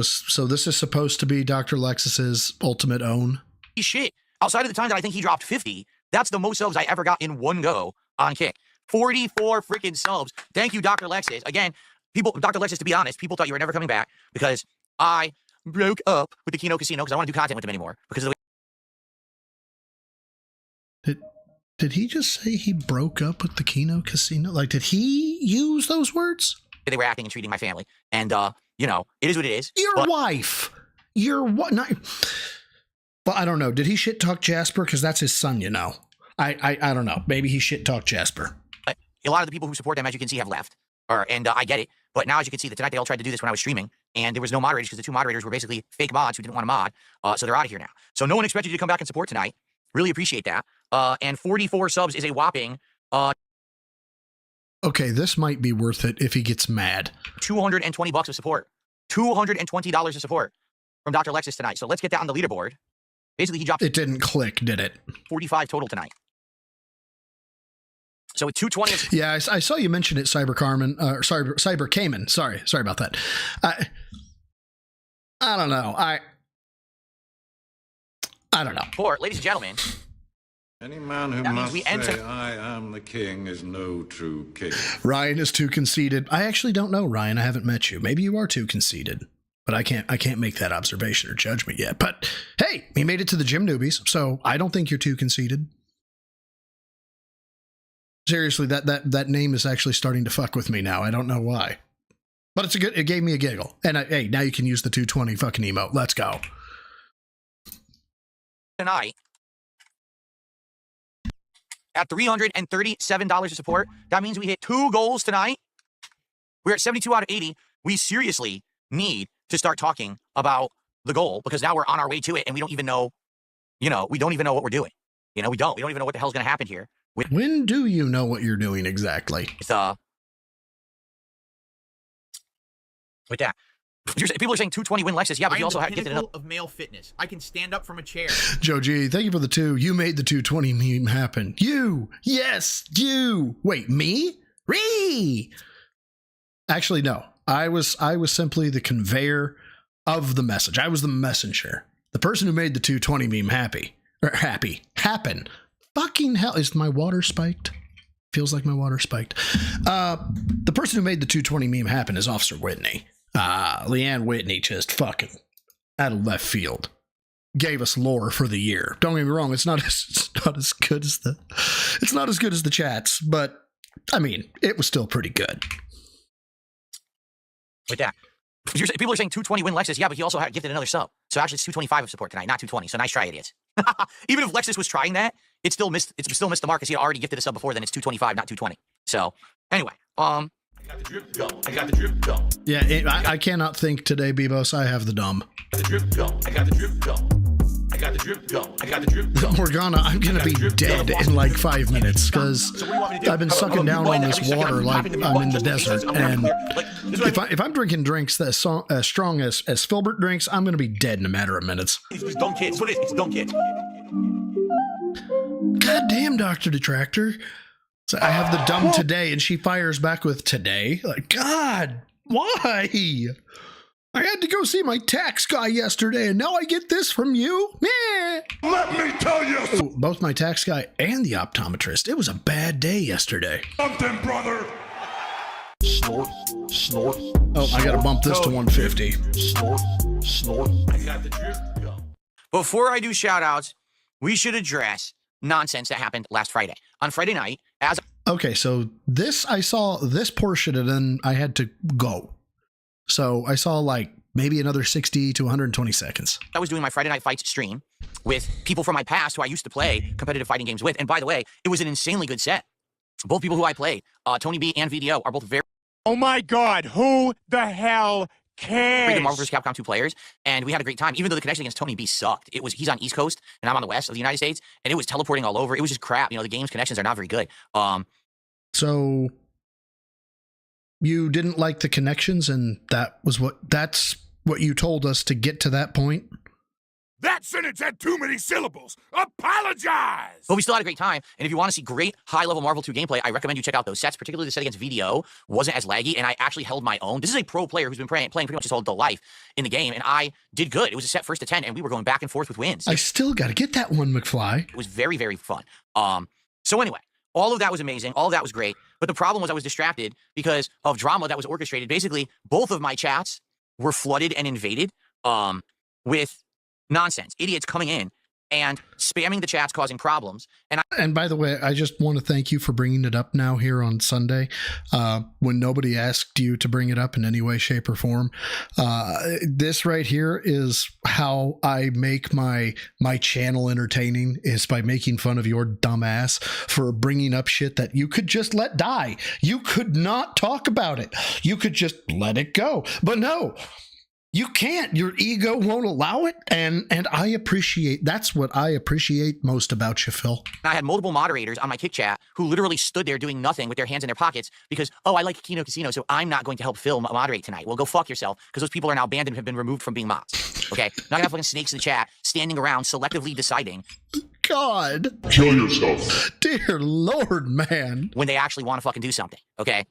So this is supposed to be Dr. Lexus's ultimate own. shit. Outside of the time that I think he dropped 50, that's the most subs I ever got in one go on Kick. 44 freaking subs. Thank you, Dr. Lexus. Again, Dr. Lexus, to be honest, people thought you were never coming back because I broke up with the Kino Casino because I don't want to do content with them anymore because of the way Did he just say he broke up with the Kino Casino? Like, did he use those words? they were acting and treating my family. And, you know, it is what it is. Your wife. Your what? Well, I don't know. Did he shit talk Jasper? Because that's his son, you know. I don't know. Maybe he shit talked Jasper. A lot of the people who support them, as you can see, have left. And I get it. But now, as you can see, tonight they all tried to do this when I was streaming. And there was no moderators because the two moderators were basically fake mods who didn't want to mod. So they're out of here now. So no one expected you to come back and support tonight. Really appreciate that. And 44 subs is a whopping... okay, this might be worth it if he gets mad. $220 of support. $220 of support from Dr. Lexus tonight. So let's get that on the leaderboard. Basically, he dropped... It didn't click, did it? 45 total tonight. So with 220... Yeah, I saw you mention it, Cyber Cayman. Sorry about that. I don't know. I don't know. For, ladies and gentlemen... Any man who must say, I am the king, is no true king. Ryan is too conceited. I actually don't know, Ryan. I haven't met you. Maybe you are too conceited. But I can't make that observation or judgment yet. But hey, he made it to the gym newbies, so I don't think you're too conceited. Seriously, that name is actually starting to fuck with me now. I don't know why. But it gave me a giggle. And hey, now you can use the 220 fucking emote. Let's go. Tonight, at $337 of support, that means we hit 2 goals tonight. We're at 72 out of 80. We seriously need to start talking about the goal because now we're on our way to it and we don't even know, we don't even know what we're doing. We don't even know what the hell's going to happen here. When do you know what you're doing exactly? With that. People are saying 220 win Lexus. Yeah, but you also have gifted another of male fitness. I can stand up from a chair. Joe G, thank you for the 2. You made the 220 meme happen. You. Yes, you. Wait, me? Ree. Actually, no. I was simply the conveyor of the message. I was the messenger. The person who made the 220 meme happen. Fucking hell. Is my water spiked? Feels like my water spiked. The person who made the 220 meme happen is Officer Whitney. Leanne Whitney just fucking out of left field gave us lore for the year. Don't get me wrong, it's not as good as the chats, but I mean, it was still pretty good. With that. People are saying 220 win Lexus. Yeah, but he also gifted another sub. So actually it's 225 of support tonight, not 220. So nice try, idiots. Even if Lexus was trying that, it still missed the mark because he had already gifted a sub before, then it's 225, not 220. So anyway, I got the drip go. I got the drip go. Yeah, I cannot think today, Bebos. I have the dumb. I got the drip go. I got the drip go. I got the drip go. I got the drip go. Morgana, I'm gonna be dead in like 5 minutes because I've been sucking down on this water like I'm in the desert. And if I'm drinking drinks as strong as Filbert drinks, I'm gonna be dead in a matter of minutes. It's dumb kids. What is it? It's dumb kids. God damn, Dr. Detractor. So I have the dumb today, and she fires back with today. Like, God, why? I had to go see my tax guy yesterday, and now I get this from you? Meh. Let me tell you Both my tax guy and the optometrist. It was a bad day yesterday. something, brother. Snort, snort. Oh, I gotta bump this to 150. Snort, snort. I got the drip gun. Before I do shout-outs, we should address nonsense that happened last Friday. On Friday night, as Okay, so I saw this portion, and then I had to go. So I saw like maybe another 60 to 120 seconds. I was doing my Friday Night Fights stream with people from my past who I used to play competitive fighting games with. And by the way, it was an insanely good set. Both people who I played, Tony B and VDO, are both very Oh my God, who the hell cares? good Marvel vs. Capcom 2 players, and we had a great time, even though the connection against Tony B sucked. He's on East Coast, and I'm on the West of the United States, and it was teleporting all over. It was just crap. You know, the game's connections are not very good. So you didn't like the connections, and that's what you told us to get to that point? That sentence had too many syllables. Apologize! But we still had a great time, and if you want to see great high-level Marvel 2 gameplay, I recommend you check out those sets, particularly the set against VDO. Wasn't as laggy, and I actually held my own. This is a pro player who's been playing pretty much his whole adult life in the game, and I did good. It was a set first to 10, and we were going back and forth with wins. I still got to get that one, McFly. It was very, very fun. So anyway, all of that was amazing. All of that was great. But the problem was I was distracted because of drama that was orchestrated. Basically, both of my chats were flooded and invaded with nonsense. Idiots coming in and spamming the chats, causing problems. And by the way, I just want to thank you for bringing it up now here on Sunday, when nobody asked you to bring it up in any way, shape, or form. This right here is how I make my channel entertaining, is by making fun of your dumb ass for bringing up shit that you could just let die. You could not talk about it. You could just let it go. But no, you can't. Your ego won't allow it, and I appreciate. That's what I appreciate most about you, Phil. I had multiple moderators on my Kick chat who literally stood there doing nothing with their hands in their pockets because, oh, I like Kino Casino, so I'm not going to help Phil moderate tonight. Well, go fuck yourself, because those people are now banned and have been removed from being mods. Okay, not gonna have fucking snakes in the chat standing around selectively deciding. God, kill yourself, dear Lord, man. When they actually want to fucking do something. Okay,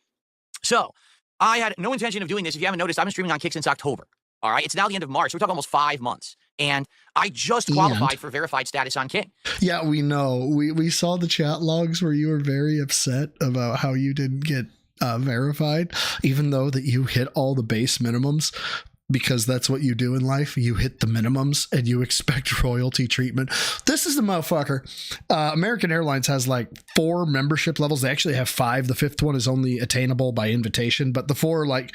so I had no intention of doing this. If you haven't noticed, I've been streaming on Kick since October. All right, it's now the end of March. So we're talking almost 5 months. And I just qualified for verified status on Kick. Yeah, we know. We saw the chat logs where you were very upset about how you didn't get verified, even though that you hit all the base minimums, because that's what you do in life. You hit the minimums and you expect royalty treatment. This is the motherfucker. American Airlines has like 4 membership levels. They actually have 5. The 5th one is only attainable by invitation, but the 4 like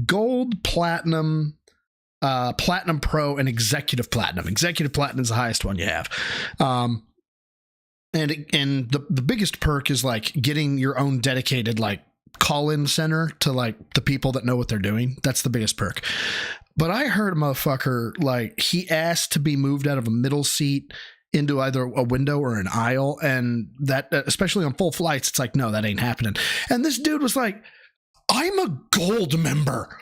gold, platinum, platinum pro, and executive platinum. Executive platinum is the highest one you have. And the biggest perk is like getting your own dedicated like call-in center to like the people that know what they're doing. That's the biggest perk. But I heard a motherfucker, like, he asked to be moved out of a middle seat into either a window or an aisle, and that, especially on full flights, it's like, no, that ain't happening. And this dude was like, I'm a gold member.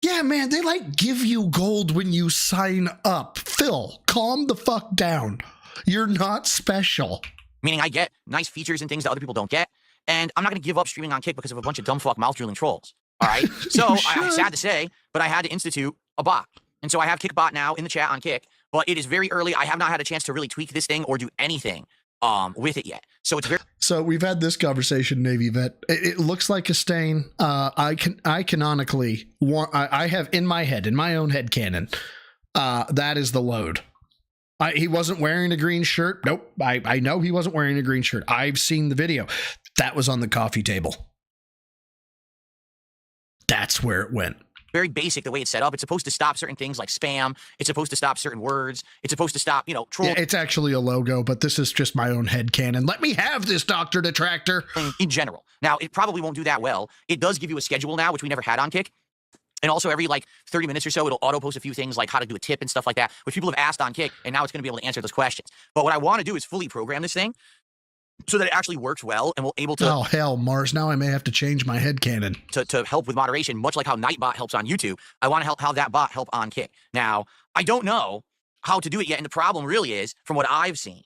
Yeah, man, they like give you gold when you sign up. Phil, calm the fuck down. You're not special. Meaning I get nice features and things that other people don't get. And I'm not going to give up streaming on Kick because of a bunch of dumb fuck mouth drooling trolls. All right. So I'm sad to say, but I had to institute a bot. And so I have Kickbot now in the chat on Kick, but it is very early. I have not had a chance to really tweak this thing or do anything with it yet. So it's very. So we've had this conversation, Navy vet. It looks like a stain. I canonically I have in my head, in my own head canon, that is the load. He wasn't wearing a green shirt. Nope. I know he wasn't wearing a green shirt. I've seen the video. That was on the coffee table. That's where it went. Very basic the way it's set up. It's supposed to stop certain things like spam. It's supposed to stop certain words. It's supposed to stop, troll. Yeah, it's actually a logo, but this is just my own head canon. Let me have this, Dr. Detractor. In general. Now, it probably won't do that well. It does give you a schedule now, which we never had on Kick. And also every 30 minutes or so, it'll auto-post a few things like how to do a tip and stuff like that, which people have asked on Kick, and now it's going to be able to answer those questions. But what I want to do is fully program this thing so that it actually works well and will able to... Oh, hell, Mars. Now I may have to change my headcanon. To help with moderation, much like how Nightbot helps on YouTube. I want to help how that bot help on Kick. Now, I don't know how to do it yet, and the problem really is, from what I've seen,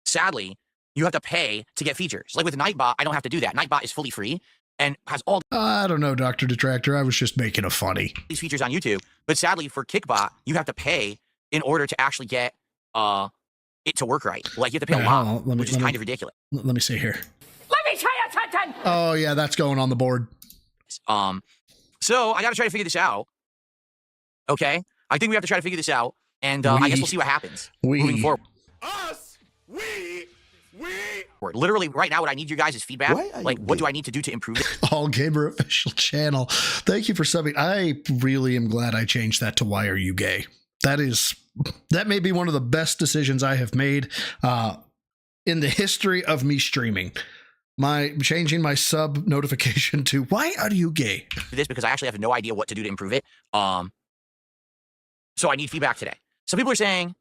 sadly, you have to pay to get features. Like with Nightbot, I don't have to do that. Nightbot is fully free and has all I don't know, Dr. Detractor. I was just making a funny. these features on YouTube. But sadly, for Kickbot, you have to pay in order to actually get it to work right. Like you have to pay a lot, which is kind of ridiculous. Let me see here. Let me tell you something. Oh yeah, that's going on the board. So I got to try to figure this out. Okay, I think we have to try to figure this out, and I guess we'll see what happens moving forward. Literally, right now, what I need you guys is feedback. Like, what do I need to do to improve it? All Gamer official channel. Thank you for subbing. I really am glad I changed that to Why Are You Gay? That may be one of the best decisions I have made in the history of me streaming. Changing my sub notification to Why Are You Gay? This because I actually have no idea what to do to improve it. So I need feedback today. Some people are saying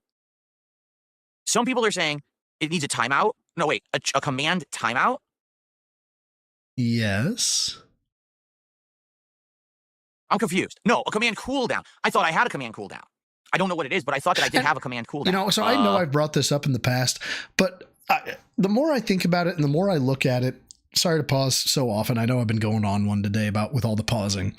it needs a timeout. No, wait, a command timeout? Yes. I'm confused. No, a command cooldown. I thought I had a command cooldown. I don't know what it is, but I thought that I did have a command cooldown. You know, so I know I've brought this up in the past, but the more I think about it and the more I look at it, sorry to pause so often. I know I've been going on one today with all the pausing.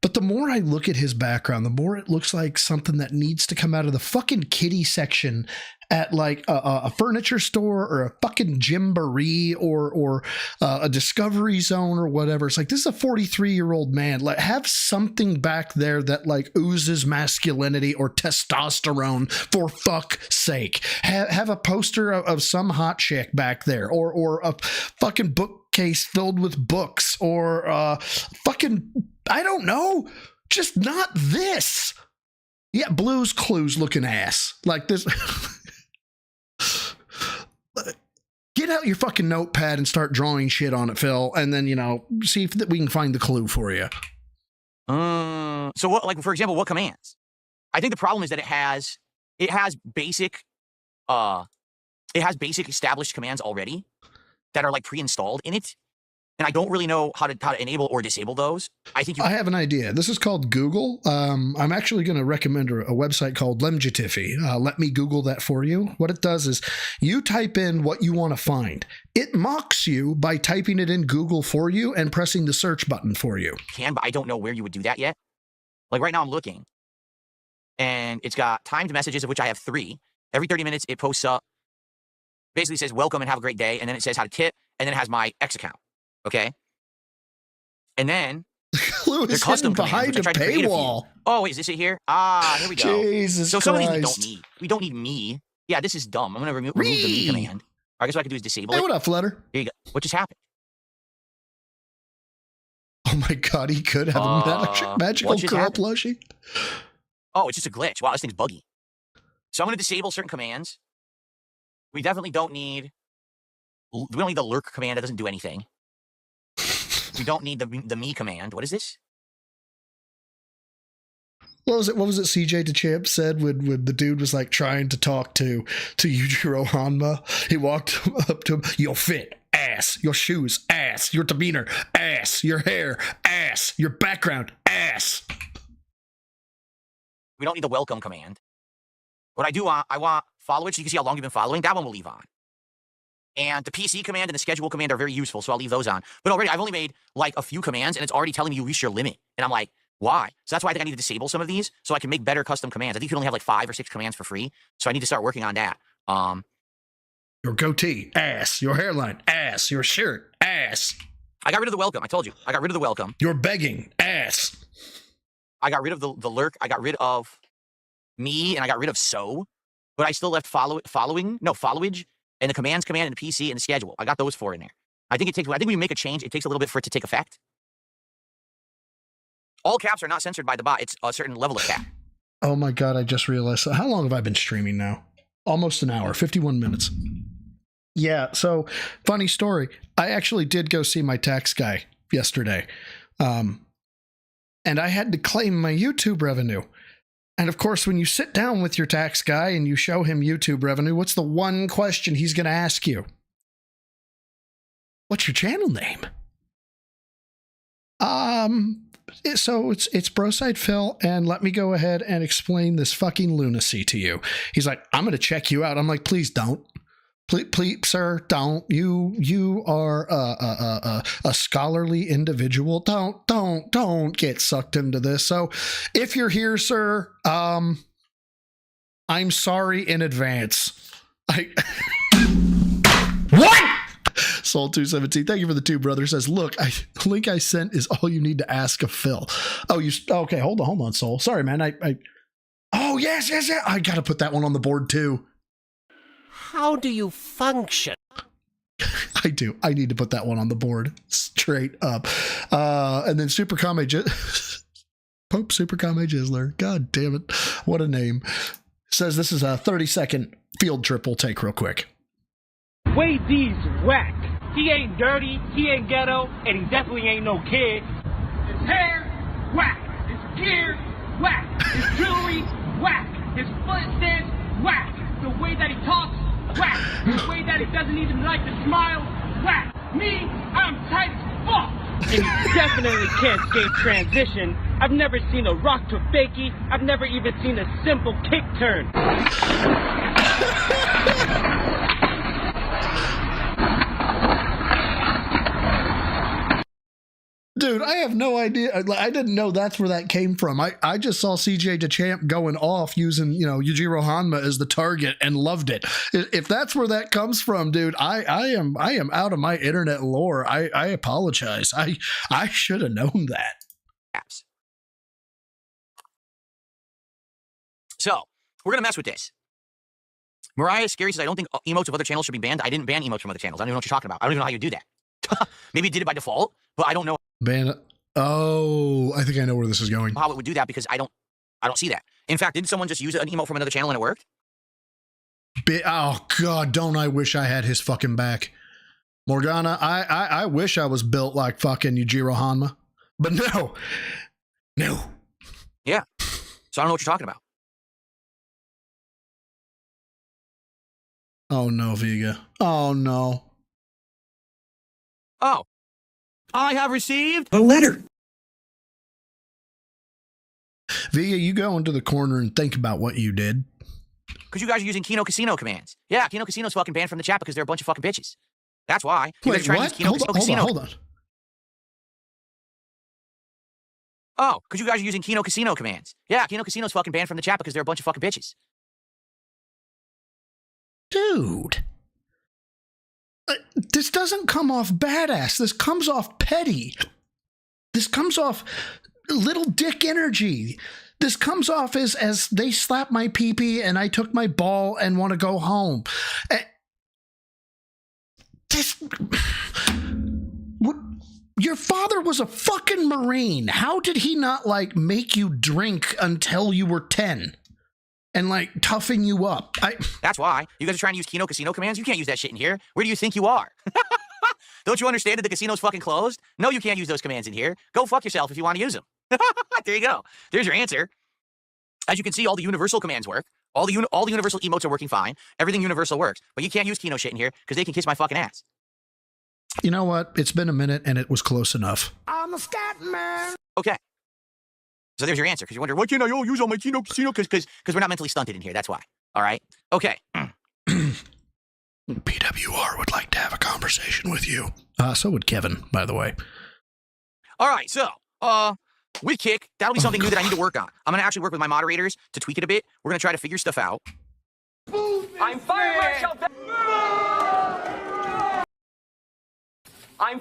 But the more I look at his background, the more it looks like something that needs to come out of the fucking kiddie section at like a furniture store or a fucking Gymboree or a Discovery Zone or whatever. It's like, this is a 43-year-old man. Like, have something back there that like oozes masculinity or testosterone, for fuck's sake. Have a poster of some hot chick back there or a fucking bookcase filled with books or fucking, I don't know, just not this. Yeah, Blue's Clues looking ass like this. Get out your fucking notepad and start drawing shit on it, Phil, and then, you know, see if we can find the clue for you. So what, like, for example, what commands? I think the problem is that it has basic established commands already that are like pre-installed in it. And I don't really know how to enable or disable those. I have an idea. This is called Google. I'm actually going to recommend a website called Lemjitiffy. Let me Google that for you. What it does is you type in what you want to find. It mocks you by typing it in Google for you and pressing the search button for you. But I don't know where you would do that yet. Like right now I'm looking and it's got timed messages, of which I have 3. Every 30 minutes it posts up, basically says welcome and have a great day. And then it says how to tip. And then it has my X account. Okay. And then Lewis custom behind a paywall. Oh, wait, is this it here? Here we go. Jesus so some Christ. of these we don't need. We don't need me. Yeah, this is dumb. I'm gonna remove the me command. I guess what I can do is disable it. What up, Flutter? Here you go. What just happened? Oh my God, he could have a magical girl plushie. Oh, it's just a glitch. Wow, this thing's buggy. So I'm gonna disable certain commands. We definitely don't need. We don't need the lurk command. That doesn't do anything. We don't need the me command. What is this? What was it? What was it? CJ DeChamp said when the dude was like trying to talk to Yujiro Hanma. He walked up to him. Your fit, ass. Your shoes, ass. Your demeanor, ass. Your hair, ass. Your background, ass. We don't need the welcome command. What I do want, I want followage. So you can see how long you've been following. That one we'll leave on. And the PC command and the schedule command are very useful, so I'll leave those on. But already, I've only made like a few commands, and it's already telling me you reached your limit. And I'm like, why? So that's why I think I need to disable some of these, so I can make better custom commands. I think you can only have like 5 or 6 commands for free, so I need to start working on that. Your goatee, ass. Your hairline, ass. Your shirt, ass. I got rid of the welcome. I told you. I got rid of the welcome. Your begging, ass. I got rid of the lurk. I got rid of me, and I got rid of so. But I still left followage. And the commands command and the PC and the schedule. I got those 4 in there. I think when we make a change, it takes a little bit for it to take effect. All caps are not censored by the bot. It's a certain level of cap. Oh my God, I just realized. How long have I been streaming now? Almost an hour, 51 minutes. Yeah, so funny story. I actually did go see my tax guy yesterday. And I had to claim my YouTube revenue. And of course, when you sit down with your tax guy and you show him YouTube revenue, what's the one question he's going to ask you? What's your channel name? So it's Broside Phil, and let me go ahead and explain this fucking lunacy to you. He's like, I'm going to check you out. I'm like, please don't. Please, sir, don't. You are a scholarly individual. Don't get sucked into this. So, if you're here, sir, I'm sorry in advance. What? Soul 217. Thank you for the 2, brother. Says, look, link I sent is all you need to ask of Phil. Oh, okay? Hold on, Soul. Sorry, man. Oh, yes. I gotta put that one on the board too. How do you function? I do. I need to put that one on the board straight up. And then Super Kame Pope Super Kame Jizzler. God damn it. What a name. Says this is a 30-second field trip we'll take real quick. Wade D's whack. He ain't dirty, he ain't ghetto, and he definitely ain't no kid. His hair, whack. His gear, whack. His jewelry, whack. His foot stance, whack. The way that he talks, whack. The way that he doesn't even like to smile, whack. Me, I'm tight as fuck. And he definitely can't skate transition. I've never seen a rock to fakie. I've never even seen a simple kick turn. Dude, I have no idea. I didn't know that's where that came from. I just saw CJ DeChamp going off using, Yujiro Hanma as the target and loved it. If that's where that comes from, dude, I am out of my internet lore. I apologize. I should have known that. Apps. So, we're going to mess with this. Mariah Scary says, I don't think emotes of other channels should be banned. I didn't ban emotes from other channels. I don't even know what you're talking about. I don't even know how you do that. Maybe it did it by default, but I don't know. Ban. Oh, I think I know where this is going. How it would do that because I don't see that. In fact, didn't someone just use an emote from another channel and it worked? Oh God, don't I wish I had his fucking back. Morgana, I wish I was built like fucking Yujiro Hanma. But no. Yeah. So I don't know what you're talking about. Oh no, Vega. Oh no. Oh. I have received a letter. Vega, you go into the corner and think about what you did. Because you guys are using Kino Casino commands. Yeah, Kino Casino's fucking banned from the chat because they're a bunch of fucking bitches. That's why. You guys are trying to use Kino Casino. Hold on. Oh, because you guys are using Kino Casino commands. Yeah, Kino Casino's fucking banned from the chat because they're a bunch of fucking bitches. Dude. This doesn't come off badass. This comes off petty. This comes off little dick energy. This comes off as they slapped my pee-pee and I took my ball and want to go home. Your father was a fucking Marine. How did he not make you drink until you were 10? And toughen you up. That's why. You guys are trying to use Kino Casino commands? You can't use that shit in here. Where do you think you are? Don't you understand that the casino's fucking closed? No, you can't use those commands in here. Go fuck yourself if you want to use them. There you go. There's your answer. As you can see, all the universal commands work. All the universal emotes are working fine. Everything universal works. But you can't use Kino shit in here because they can kiss my fucking ass. You know what? It's been a minute and it was close enough. I'm a scat man. Okay. So there's your answer, because you're wondering, why can't I use all my Kino Casino? Because we're not mentally stunted in here, that's why. All right? Okay. PWR would like to have a conversation with you. So would Kevin, by the way. All right, so, with Kick, that'll be something new that I need to work on. I'm going to actually work with my moderators to tweak it a bit. We're going to try to figure stuff out. I'm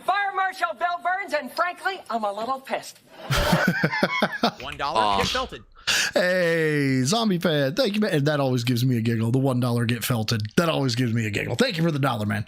Fire Marshal Bell Burns, and frankly, I'm a little pissed. $1 get felted. Hey, zombie fan, thank you, man. And that always gives me a giggle. The $1 get felted. That always gives me a giggle. Thank you for the $1, man.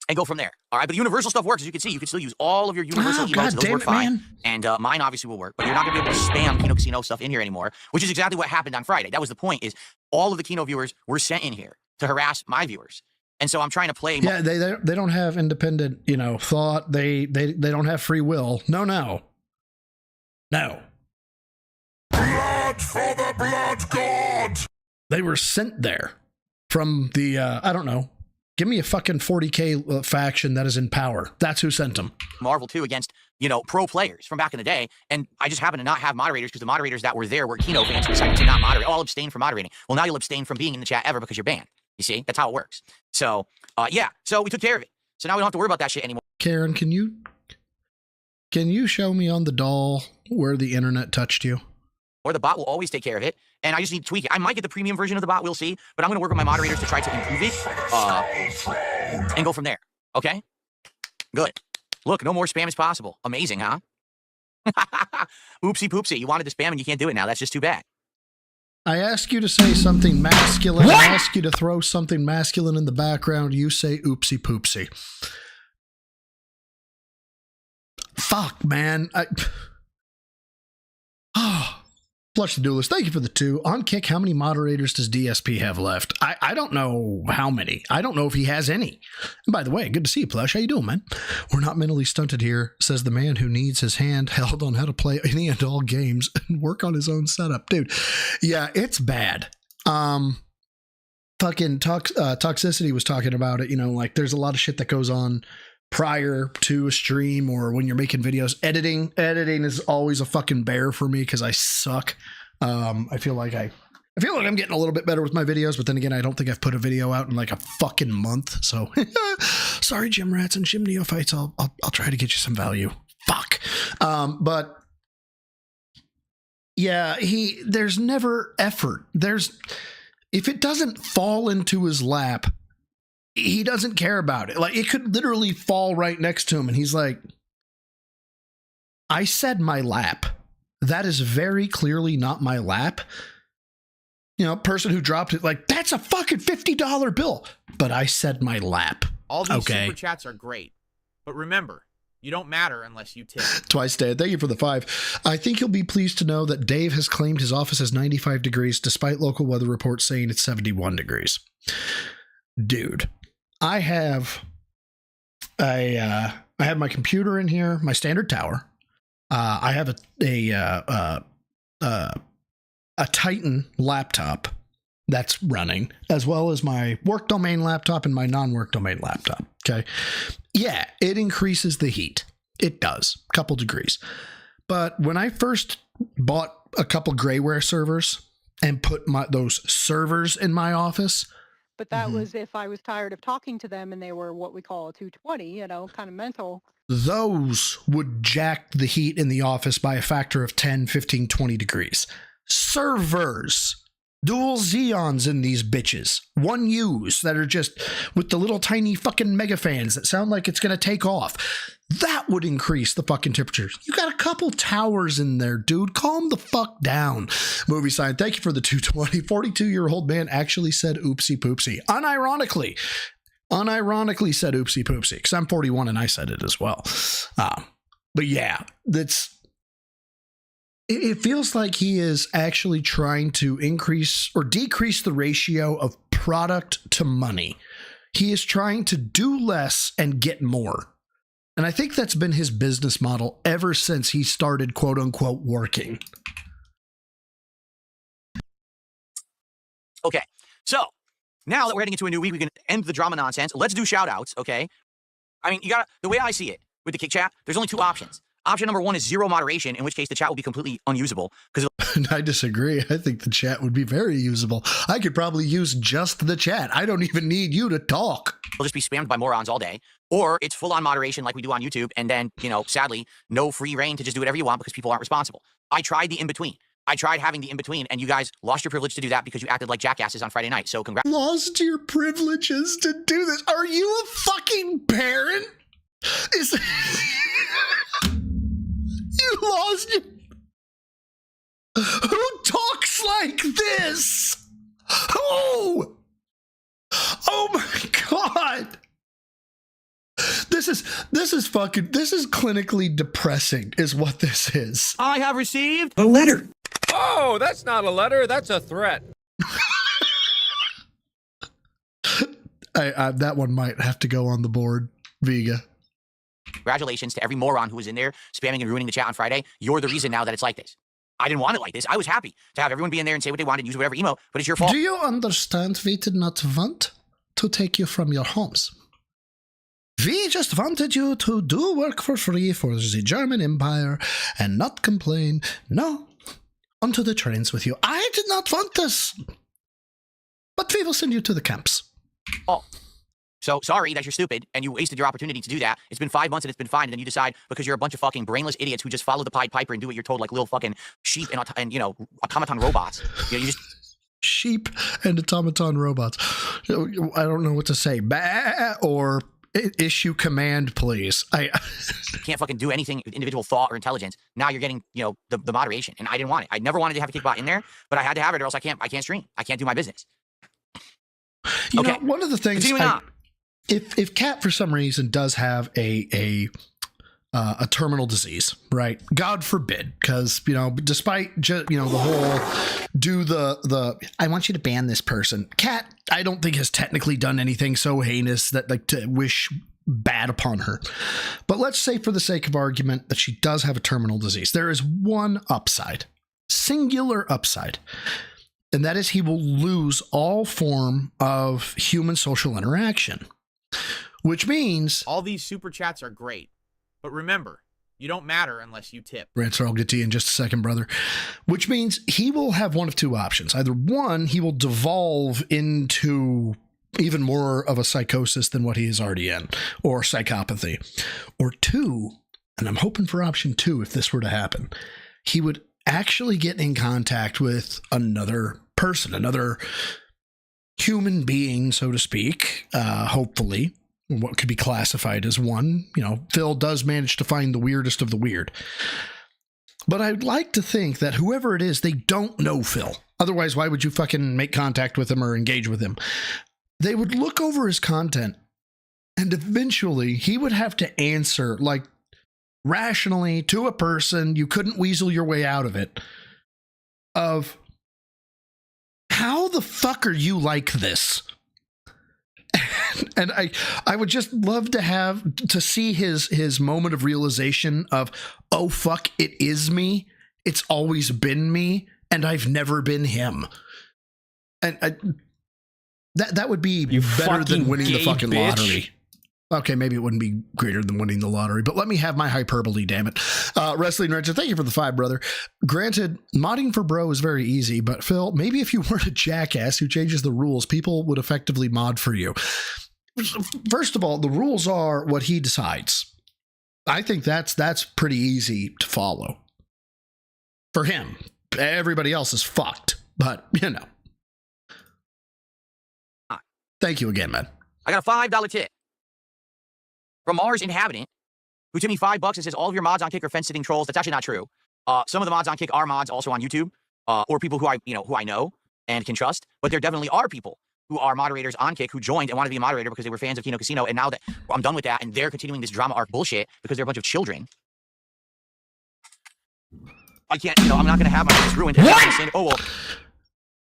And go from there. All right, but the universal stuff works. As you can see, you can still use all of your universal emotes. Those work fine. Man. And mine obviously will work, but you're not going to be able to spam Kino Casino stuff in here anymore, which is exactly what happened on Friday. That was the point, is all of the Kino viewers were sent in here to harass my viewers. And so I'm trying to play. Yeah, they don't have independent, thought. They don't have free will. No. Blood for the blood god. They were sent there from the I don't know. Give me a fucking 40K faction that is in power. That's who sent them. Marvel 2 against, pro players from back in the day. And I just happen to not have moderators because the moderators that were there were Kino fans who decided to not moderate. All abstain from moderating. Well, now you'll abstain from being in the chat ever because you're banned. You see, that's how it works. So, yeah, so we took care of it. So now we don't have to worry about that shit anymore. Karen, can you show me on the doll where the internet touched you? Or the bot will always take care of it, and I just need to tweak it. I might get the premium version of the bot, we'll see, but I'm going to work with my moderators to try to improve it and go from there, okay? Good. Look, no more spam is possible. Amazing, huh? Oopsie poopsie, you wanted to spam and you can't do it now. That's just too bad. I ask you to say something masculine. I ask you to throw something masculine in the background. You say oopsie poopsie. Fuck, man. Flush the Duelist, thank you for the 2. On Kick, how many moderators does DSP have left? I don't know how many. I don't know if he has any. And by the way, good to see you, Plush. How you doing, man? We're not mentally stunted here, says the man who needs his hand held on how to play any and all games and work on his own setup. Dude, yeah, it's bad. Fucking Toxicity was talking about it, you know, like there's a lot of shit that goes on prior to a stream or when you're making videos. Editing is always a fucking bear for me because I suck. I feel like I'm getting a little bit better with my videos, but then again, I don't think I've put a video out in like a fucking month. So sorry, Gym Rats and Gym Neophytes. I'll try to get you some value. Fuck. But yeah, there's never effort. If it doesn't fall into his lap, he doesn't care about it. Like, it could literally fall right next to him, and he's like, I said my lap. That is very clearly not my lap. You know, person who dropped it, like, that's a fucking $50 bill. But I said my lap. All these super chats are great. But remember, you don't matter unless you tip. Twice Dad, thank you for the 5. I think you'll be pleased to know that Dave has claimed his office is 95 degrees, despite local weather reports saying it's 71 degrees. Dude. I have my computer in here, my standard tower. I have a Titan laptop that's running, as well as my work domain laptop and my non-work domain laptop. Okay. Yeah, it increases the heat. It does, a couple degrees. But when I first bought a couple grayware servers and put those servers in my office, but that was if I was tired of talking to them and they were what we call a 220, you know, kind of mental. Those would jack the heat in the office by a factor of 10, 15, 20 degrees. Servers, dual Xeons in these bitches, 1Us that are just with the little tiny fucking mega fans that sound like it's going to take off. That would increase the fucking temperatures. You got a couple towers in there, dude. Calm the fuck down. Movie sign, thank you for the 220. 42-year-old man actually said oopsie poopsie. Unironically said oopsie poopsie, because I'm 41 and I said it as well. But yeah, it feels like he is actually trying to increase or decrease the ratio of product to money. He is trying to do less and get more. And I think that's been his business model ever since he started, quote unquote, working. Okay, so now that we're heading into a new week, we can end the drama nonsense. Let's do shout outs, okay? I mean, the way I see it with the kick chat, there's only 2 options. Option number 1 is 0 moderation, in which case the chat will be completely unusable. I disagree. I think the chat would be very usable. I could probably use just the chat. I don't even need you to talk. It'll just be spammed by morons all day. Or it's full-on moderation like we do on YouTube, and then, you know, sadly, no free reign to just do whatever you want because people aren't responsible. I tried the in-between. I tried having the in-between, and you guys lost your privilege to do that because you acted like jackasses on Friday night. So congrats. Lost your privileges to do this? Are you a fucking parent? You lost your... Who talks like this? Who? Oh my God. This is clinically depressing is what this is. I have received a letter. Oh, that's not a letter. That's a threat. That one might have to go on the board, Vega. Congratulations to every moron who was in there spamming and ruining the chat on Friday. You're the reason now that it's like this. I didn't want it like this. I was happy to have everyone be in there and say what they wanted and use whatever emo, but it's your fault. Do you understand we did not want to take you from your homes? We just wanted you to do work for free for the German Empire and not complain. No, onto the trains with you. I did not want this. But we will send you to the camps. Oh. So sorry that you're stupid and you wasted your opportunity to do that. It's been 5 months and it's been fine, and then you decide because you're a bunch of fucking brainless idiots who just follow the Pied Piper and do what you're told like little fucking sheep and you know, automaton robots. You know, you just sheep and automaton robots. I don't know what to say. Bah, or issue command, please. I can't fucking do anything with individual thought or intelligence. Now you're getting, you know, the moderation, and I didn't want it. I never wanted to have a kickbot in there, but I had to have it, or else I can't stream. I can't do my business. You know, one of the things if Cat for some reason does have a terminal disease, right? God forbid, because you know, despite you know the whole I want you to ban this person. Cat, I don't think has technically done anything so heinous that like to wish bad upon her. But let's say for the sake of argument that she does have a terminal disease. There is one upside, singular upside. And that is he will lose all form of human social interaction, which means all these super chats are great, but remember, you don't matter unless you tip. Rancer, I'll get to you in just a second, brother. Which means he will have one of two options. Either one, he will devolve into even more of a psychosis than what he is already in, or psychopathy. Or two, and I'm hoping for option two if this were to happen, he would actually get in contact with another person, another human being, so to speak, hopefully, what could be classified as one. You know, Phil does manage to find the weirdest of the weird. But I'd like to think that whoever it is, they don't know Phil. Otherwise, why would you fucking make contact with him or engage with him? They would look over his content, and eventually he would have to answer, like, rationally to a person, you couldn't weasel your way out of it, of how the fuck are you like this? And I would just love to see his moment of realization of, oh fuck, it is me. It's always been me, and I've never been him. And that would be better than winning the fucking lottery. Okay, maybe it wouldn't be greater than winning the lottery, but let me have my hyperbole, damn it. Wrestling Richard, thank you for the 5, brother. Granted, modding for bro is very easy, but Phil, maybe if you weren't a jackass who changes the rules, people would effectively mod for you. First of all, the rules are what he decides. I think that's pretty easy to follow. For him. Everybody else is fucked, but, you know. Thank you again, man. I got a $5 tip from Mars Inhabitant, who tipped me $5 and says all of your mods on Kick are fence-sitting trolls. That's actually not true. Some of the mods on Kick are mods also on YouTube, or people who I know and can trust. But there definitely are people who are moderators on Kick who joined and wanted to be a moderator because they were fans of Kino Casino, and now that I'm done with that, and they're continuing this drama arc bullshit because they're a bunch of children. I can't, I'm not going to have my face ruined. What? Oh, well.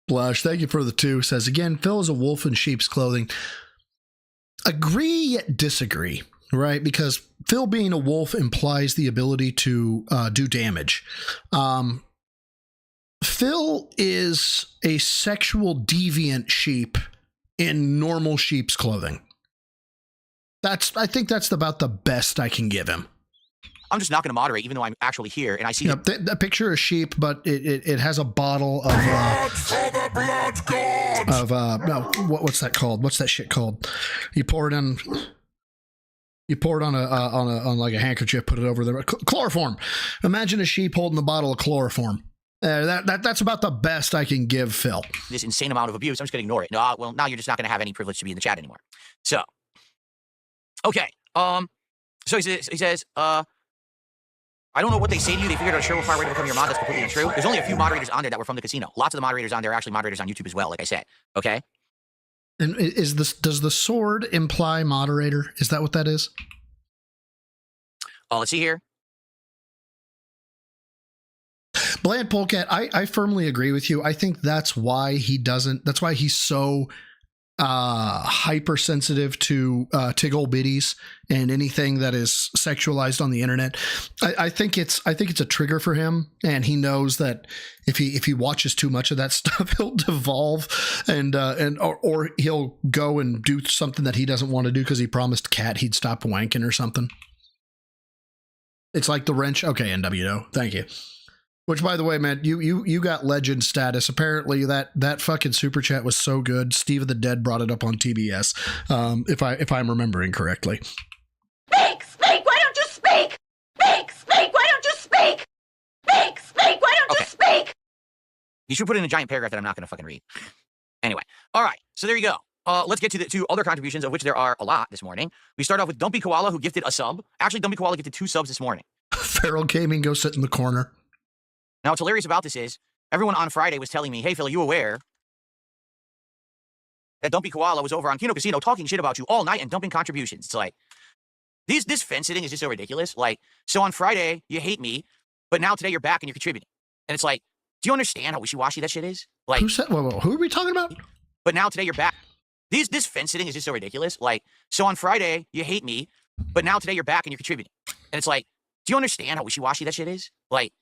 Blush, thank you for the 2. Says, again, Phil is a wolf in sheep's clothing. Agree yet disagree, right? Because Phil being a wolf implies the ability to do damage. Phil is a sexual deviant sheep in normal sheep's clothing. I think that's about the best I can give him. I'm just not going to moderate, even though I'm actually here, and I see the picture of sheep, but it has a bottle of what's that called? What's that shit called? You pour it on like a handkerchief, put it over there. Chloroform. Imagine a sheep holding a bottle of chloroform. That's about the best I can give Phil. This insane amount of abuse. I'm just going to ignore it. No, well, now you're just not going to have any privilege to be in the chat anymore. So, okay. So he says, I don't know what they say to you. They figured out a sure will fire way to become your mod. That's completely untrue. There's only a few moderators on there that were from the casino. Lots of the moderators on there are actually moderators on YouTube as well, like I said. Okay? And does the sword imply moderator? Is that what that is? Let's see here. Bland Polecat, I firmly agree with you. I think that's why he's so hypersensitive to tiggle bitties and anything that is sexualized on the internet. I think it's a trigger for him, and he knows that if he watches too much of that stuff, he'll devolve or he'll go and do something that he doesn't want to do because he promised Cat he'd stop wanking or something. It's like the wrench. Okay, NWO, thank you. Which, by the way, man, you got legend status. Apparently, that fucking super chat was so good. Steve of the Dead brought it up on TBS. If I'm remembering correctly. Speak! Speak! Why don't you speak? Speak! Speak! Why don't you speak? Speak! Speak! Why don't you speak? You should put in a giant paragraph that I'm not going to fucking read. Anyway, all right. So there you go. Let's get to the two other contributions, of which there are a lot this morning. We start off with Dumpy Koala, who gifted a sub. Actually, Dumpy Koala gifted 2 subs this morning. Feral Gaming, go sit in the corner. Now, what's hilarious about this is everyone on Friday was telling me, hey, Phil, are you aware that Dumpy Koala was over on Kino Casino talking shit about you all night and dumping contributions? It's like, this fence sitting is just so ridiculous. Like, so on Friday, you hate me, but now today you're back and you're contributing. And it's like, do you understand how wishy-washy that shit is? Like, who said, who are we talking about? But now today you're back. This fence sitting is just so ridiculous. Like, so on Friday, you hate me, but now today you're back and you're contributing. And it's like, do you understand how wishy-washy that shit is? Like,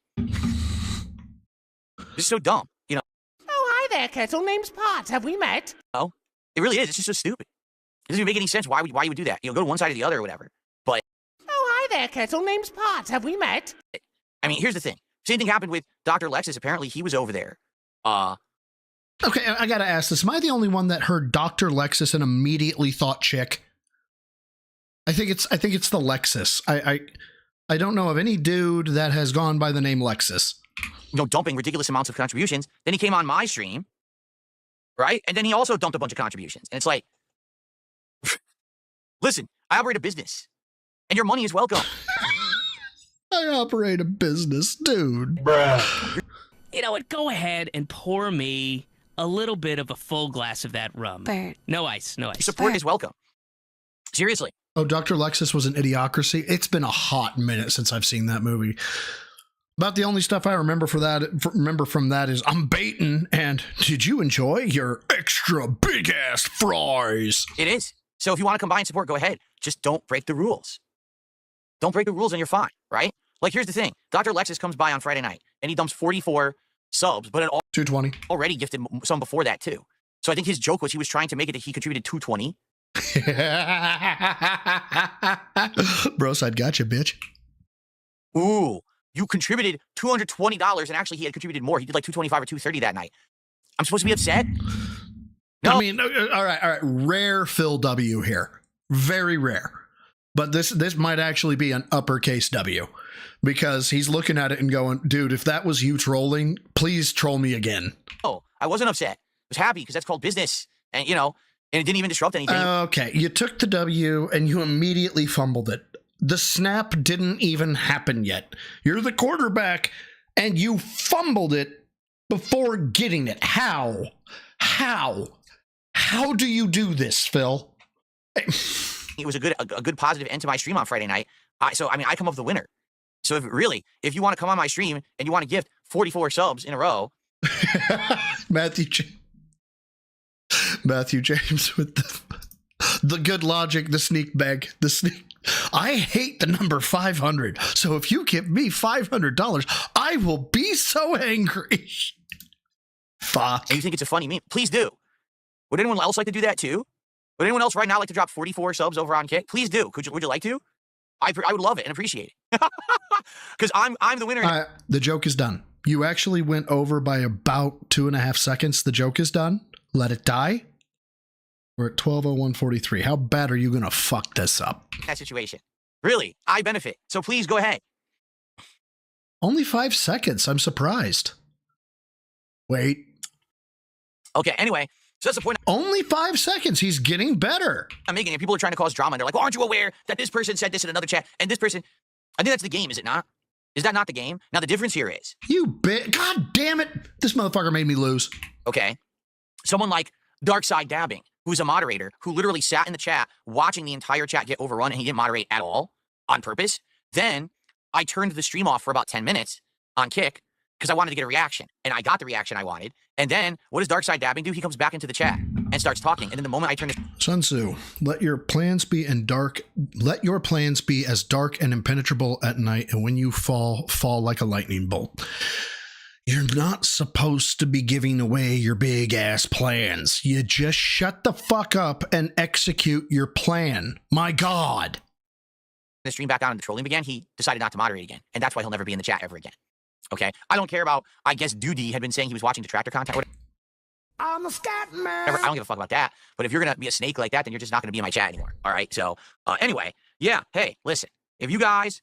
it's so dumb, you know? Oh, hi there, Kettle. Name's Potts. Have we met? Oh, it really is. It's just so stupid. It doesn't even make any sense why you would do that. You know, go to one side or the other or whatever. But Oh, hi there, Kettle. Name's Potts. Have we met? I mean, here's the thing. Same thing happened with Dr. Lexus. Apparently, he was over there. Okay, I gotta ask this. Am I the only one that heard Dr. Lexus and immediately thought chick? I think it's the Lexus. I don't know of any dude that has gone by the name Lexus. You know, dumping ridiculous amounts of contributions. Then he came on my stream, right? And then he also dumped a bunch of contributions. And it's like, listen, I operate a business, and your money is welcome. I operate a business, dude. Bruh. You know what? Go ahead and pour me a little bit of a full glass of that rum. Bert. No ice, no ice. Support is welcome. Seriously. Oh, Dr. Lexus was an Idiocracy. It's been a hot minute since I've seen that movie. About the only stuff I remember from that is I'm baiting and did you enjoy your extra big ass fries? It is. So if you want to combine support, go ahead. Just don't break the rules. Don't break the rules and you're fine, right? Like, here's the thing. Dr. Lexus comes by on Friday night and he dumps 44 subs, but it 220 already gifted some before that too. So I think his joke was he was trying to make it that he contributed 220. Bros, I'd got you, bitch. Ooh, you contributed $220 and actually he had contributed more. He did like 225 or 230 that night. I'm supposed to be upset? No. I mean, all right. Rare Phil W here. Very rare. But this might actually be an uppercase W because he's looking at it and going, dude, if that was you trolling, please troll me again. Oh, I wasn't upset. I was happy because that's called business. And, you know, and it didn't even disrupt anything. Okay, you took the W and you immediately fumbled it. The snap didn't even happen yet. You're the quarterback and you fumbled it before getting it. How? How do you do this, Phil? It was a good positive end to my stream on Friday night. I come up the winner. So if you want to come on my stream and you want to gift 44 subs in a row. Matthew James with the good logic, the sneak bag, I hate the number 500. So if you give me $500, I will be so angry. Fuck. And you think it's a funny meme? Please do. Would anyone else like to do that too? Would anyone else right now like to drop 44 subs over on Kick? Please do. Would you like to? I would love it and appreciate it. Because I'm the winner. The joke is done. You actually went over by about 2.5 seconds. The joke is done. Let it die. We're at 12:01:43. How bad are you going to fuck this up? That situation. Really, I benefit. So please go ahead. Only 5 seconds. I'm surprised. Wait. Okay, anyway. So that's the point. Only 5 seconds. He's getting better. I'm making it. People are trying to cause drama. And they're like, well, aren't you aware that this person said this in another chat? And this person... I think that's the game, is it not? Is that not the game? Now, the difference here is... God damn it. This motherfucker made me lose. Okay. Someone like Darkside Dabbing, who's a moderator, who literally sat in the chat watching the entire chat get overrun, and he didn't moderate at all on purpose. Then I turned the stream off for about 10 minutes on Kick because I wanted to get a reaction. And I got the reaction I wanted. And then what does Darkside Dabbing do? He comes back into the chat and starts talking. And then the moment I turn this... Sun Tzu, let your plans be as dark and impenetrable at night, and when you fall like a lightning bolt. You're not supposed to be giving away your big ass plans. You just shut the fuck up and execute your plan. My God. The stream back on and the trolling began, he decided not to moderate again. And that's why he'll never be in the chat ever again. Okay? I don't care about, I guess Doody had been saying he was watching detractor content or whatever. I'm a scat man. I don't give a fuck about that. But if you're going to be a snake like that, then you're just not going to be in my chat anymore. All right? So, anyway, yeah, hey, listen. If you guys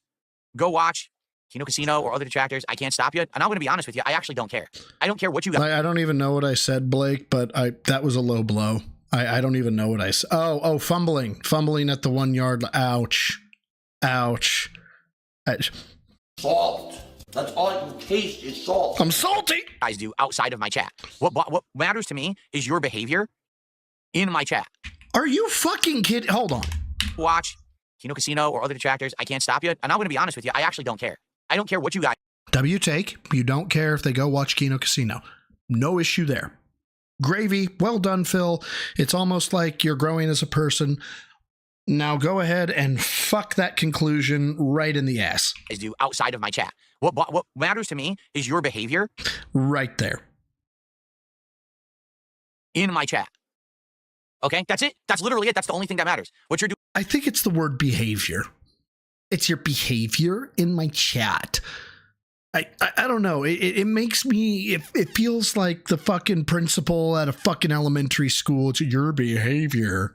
go watch Kino Casino or other detractors, I can't stop you. And I'm going to be honest with you, I actually don't care. I don't care what you guys... I don't even know what I said, Blake, but that was a low blow. I don't even know what I said. Oh, fumbling at the 1 yard. Ouch. Salt. That's all I can taste is salt. I'm salty. Guys do outside of my chat. What matters to me is your behavior in my chat. Are you fucking kidding? Hold on. Watch Kino Casino or other detractors, I can't stop you. And I'm going to be honest with you, I actually don't care. I don't care what you guys... W take. You don't care if they go watch Kino Casino. No issue there. Gravy. Well done, Phil. It's almost like you're growing as a person. Now go ahead and fuck that conclusion right in the ass. Guys do outside of my chat. What matters to me is your behavior. Right there. In my chat. Okay? That's it. That's literally it. That's the only thing that matters. What you're doing... I think it's the word behavior. It's your behavior in my chat. I don't know. It makes me, it feels like the fucking principal at a fucking elementary school. It's your behavior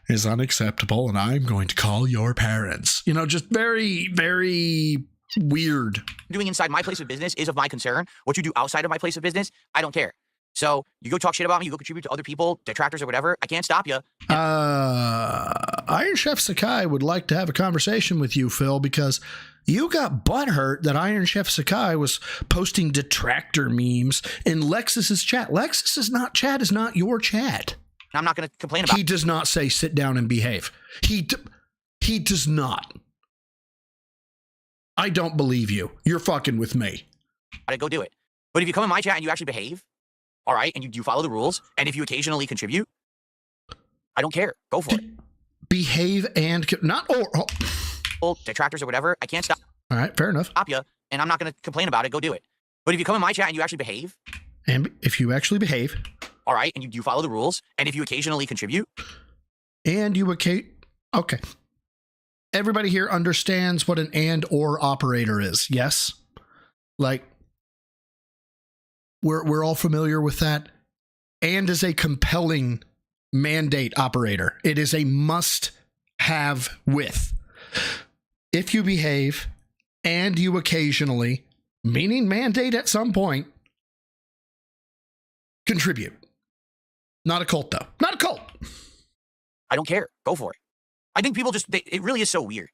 is unacceptable and I'm going to call your parents. You know, just very, very weird. Doing inside my place of business is of my concern. What you do outside of my place of business, I don't care. So you go talk shit about me, you go contribute to other people, detractors or whatever. I can't stop you. Iron Chef Sakai would like to have a conversation with you, Phil, because you got butthurt that Iron Chef Sakai was posting detractor memes in Lexus's chat. Lexus's chat is not your chat. I'm not going to complain about it. He does not say sit down and behave. He does not. I don't believe you. You're fucking with me. Go do it. But if you come in my chat and you actually behave, all right, and you follow the rules, and if you occasionally contribute, I don't care. Go for it. Behave and not detractors or whatever. I can't stop. All right, fair enough. Stop you, and I'm not going to complain about it. Go do it. But if you come in my chat and you actually behave, and if you actually behave, all right, and you follow the rules, and if you occasionally contribute, and you okay. Everybody here understands what an and or operator is. Yes, like. We're all familiar with that. And is a compelling mandate operator. It is a must have with. If you behave and you occasionally, meaning mandate at some point, contribute. Not a cult though. Not a cult. I don't care. Go for it. I think people it really is so weird.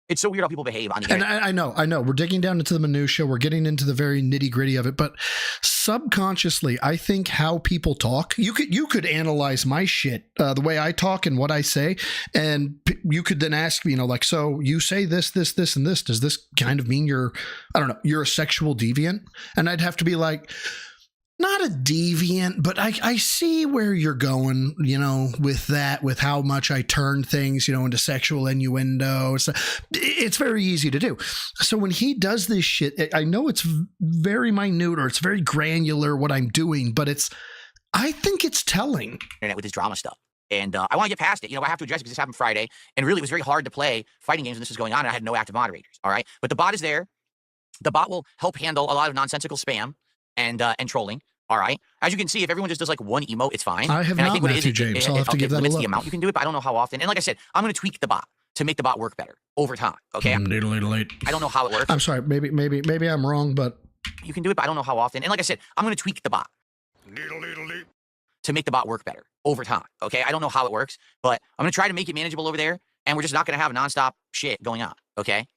It's so weird how people behave on the internet. And I know. We're digging down into the minutia. We're getting into the very nitty gritty of it. But subconsciously, I think how people talk, you could analyze my shit, the way I talk and what I say. And you could then ask me, like, so you say this, and this. Does this kind of mean you're a sexual deviant? And I'd have to be like, not a deviant, but I see where you're going, with that, with how much I turn things, into sexual innuendo. It's very easy to do. So when he does this shit, I know it's very minute or it's very granular what I'm doing, but I think it's telling. With his drama stuff. And I want to get past it. I have to address it because this happened Friday. And really, it was very hard to play fighting games when this was going on. And I had no active moderators. All right. But the bot is there. The bot will help handle a lot of nonsensical spam and trolling. All right. As you can see, if everyone just does like one emote, it's fine. I have and not, I think what Matthew James. I'll have to give that a limits look. The amount you can do it, but I don't know how often. And like I said, I'm going to tweak the bot to make the bot work better over time. Okay. I don't know how it works. I'm sorry. Maybe I'm wrong, but you can do it, but I don't know how often. And like I said, I'm going to tweak the bot to make the bot work better over time. Okay. I don't know how it works, but I'm going to try to make it manageable over there. And we're just not going to have nonstop shit going on. Okay.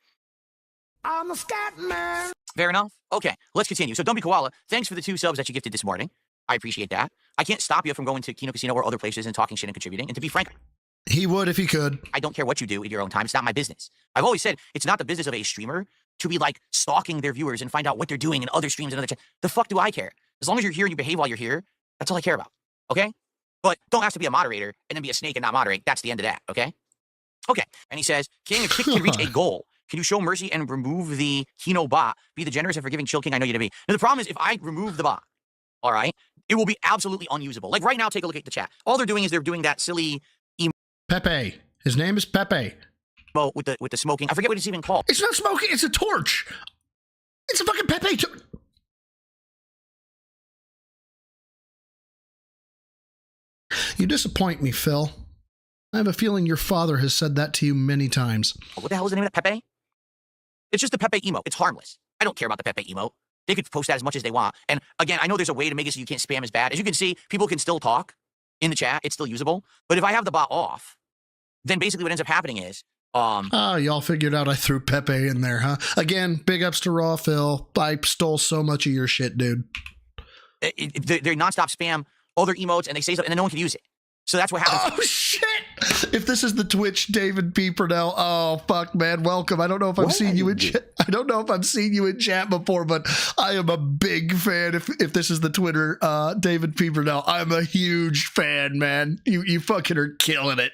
I'm a scat man. Fair enough. Okay, let's continue. So, Dumpy Koala, thanks for the 2 subs that you gifted this morning. I appreciate that. I can't stop you from going to Kino Casino or other places and talking shit and contributing. And to be frank, he would if he could. I don't care what you do in your own time. It's not my business. I've always said it's not the business of a streamer to be like stalking their viewers and find out what they're doing in other streams and other channels. The fuck do I care? As long as you're here and you behave while you're here, that's all I care about. Okay? But don't ask to be a moderator and then be a snake and not moderate. That's the end of that. Okay? Okay. And he says, King, if Kick can reach a goal, can you show mercy and remove the Kino bot? Be the generous and forgiving Chill King I know you to be. Now, the problem is if I remove the bot, all right, it will be absolutely unusable. Like right now, take a look at the chat. All they're doing is they're doing that silly Pepe. His name is Pepe. With the smoking. I forget what it's even called. It's not smoking. It's a torch. It's a fucking Pepe. You disappoint me, Phil. I have a feeling your father has said that to you many times. What the hell is the name of that Pepe? It's just the Pepe emote. It's harmless. I don't care about the Pepe emote. They could post that as much as they want. And again, I know there's a way to make it so you can't spam as bad. As you can see, people can still talk in the chat. It's still usable. But if I have the bot off, then basically what ends up happening is... y'all figured out I threw Pepe in there, huh? Again, big ups to Raw Phil. I stole so much of your shit, dude. They nonstop spam other emotes, and they say something, and then no one can use it. So that's what happens. Oh, shit! If this is the Twitch David P. Purnell, oh, fuck, man, welcome. I don't know if I've seen you in chat. I don't know if I've seen you in chat before, but I am a big fan. If this is the Twitter David P. Purnell, I'm a huge fan, man. You fucking are killing it.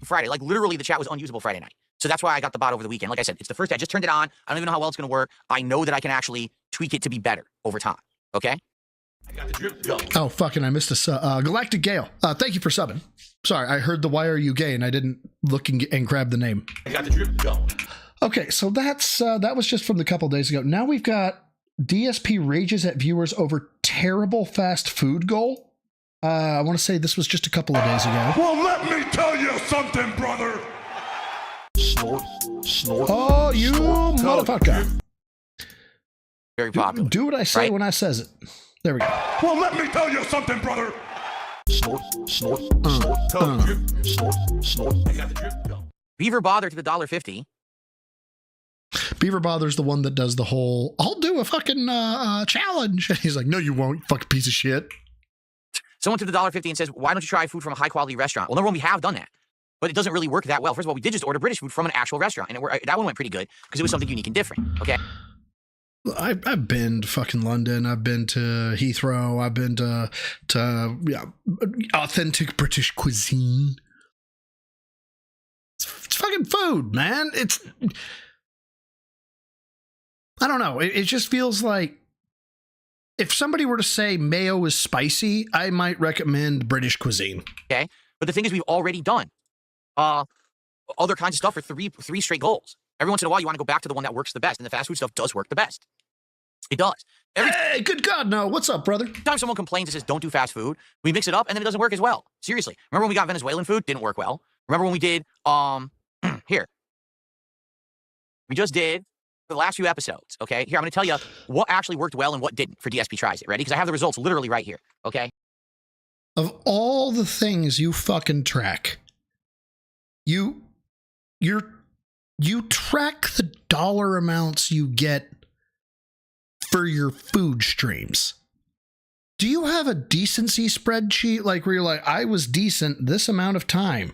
Friday, like literally the chat was unusable Friday night. So that's why I got the bot over the weekend. Like I said, it's the first day. I just turned it on. I don't even know how well it's going to work. I know that I can actually tweak it to be better over time. Okay? Oh, fucking, I missed a Galactic Gale. Thank you for subbing. Sorry, I heard the why are you gay and I didn't look and grab the name. I got the drip going. Okay, so that was just from the couple days ago. Now we've got DSP rages at viewers over terrible fast food goal. I want to say this was just a couple of days ago. Well, let me tell you something, brother. Snort, snort. Oh, you motherfucker. Very popular. Do what I say when I says it. There we go. Well, let me tell you something, brother. Snort, snort, snort. Snort, snort. I got the drip going. Beaver Bother to the $1.50. Beaver Bother's the one that does the whole, I'll do a fucking challenge. And he's like, no, you won't, you fucking piece of shit. Someone to the $1.50 and says, why don't you try food from a high-quality restaurant? Well, number one, we have done that. But it doesn't really work that well. First of all, we did just order British food from an actual restaurant. And that one went pretty good because it was something unique and different. Okay? I've been to fucking London. I've been to Heathrow. I've been to authentic British cuisine. It's fucking food, man. I don't know. It just feels like if somebody were to say mayo is spicy, I might recommend British cuisine. Okay? But the thing is, we've already done other kinds of stuff for three straight goals. Every once in a while, you want to go back to the one that works the best, and the fast food stuff does work the best. It does. Hey, good God, no. What's up, brother? Every time someone complains and says, don't do fast food, we mix it up, and then it doesn't work as well. Seriously. Remember when we got Venezuelan food? Didn't work well. Remember when we did, here. We just did the last few episodes, okay? Here, I'm going to tell you what actually worked well and what didn't for DSP Tries It. Ready? Because I have the results literally right here, okay? Of all the things you fucking track, you track the dollar amounts you get for your food streams. Do you have a decency spreadsheet like where you're like, I was decent this amount of time?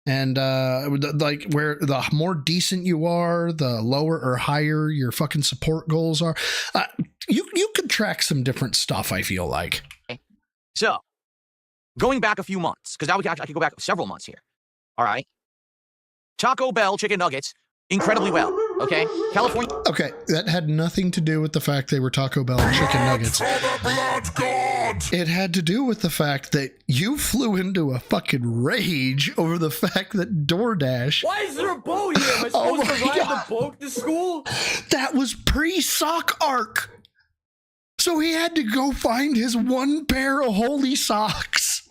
And like where the more decent you are, the lower or higher your fucking support goals are. You could track some different stuff, I feel like. So, going back a few months, because now I could go back several months here. All right. Taco Bell chicken nuggets, incredibly well. Okay. California. Okay. That had nothing to do with the fact they were Taco Bell and chicken nuggets. It had to do with the fact that you flew into a fucking rage over the fact that DoorDash. Why is there a boat here? Am I supposed to ride the boat to school? That was pre-sock arc. So he had to go find his one pair of holy socks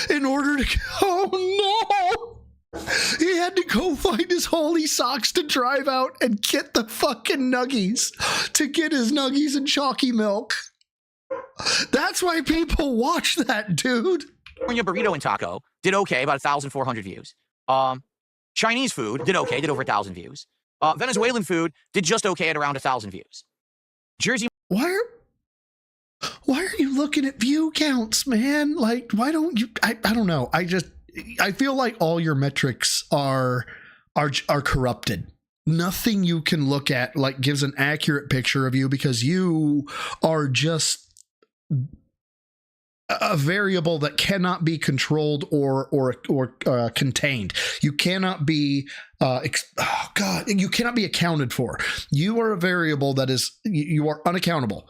in order to. Oh no! He had to go find his holy socks to drive out and get the fucking nuggies, to get his nuggies and chalky milk. That's why people watch that, dude. California burrito and taco did okay, about 1,400 views. Chinese food did okay, did over 1,000 views. Venezuelan food did just okay at around 1,000 views. Jersey. Why are you looking at view counts, man? Like, why don't you? I don't know. I feel like all your metrics are corrupted. Nothing you can look at like gives an accurate picture of you because you are just a variable that cannot be controlled or contained. You cannot be you cannot be accounted for. You are a variable that is you are unaccountable.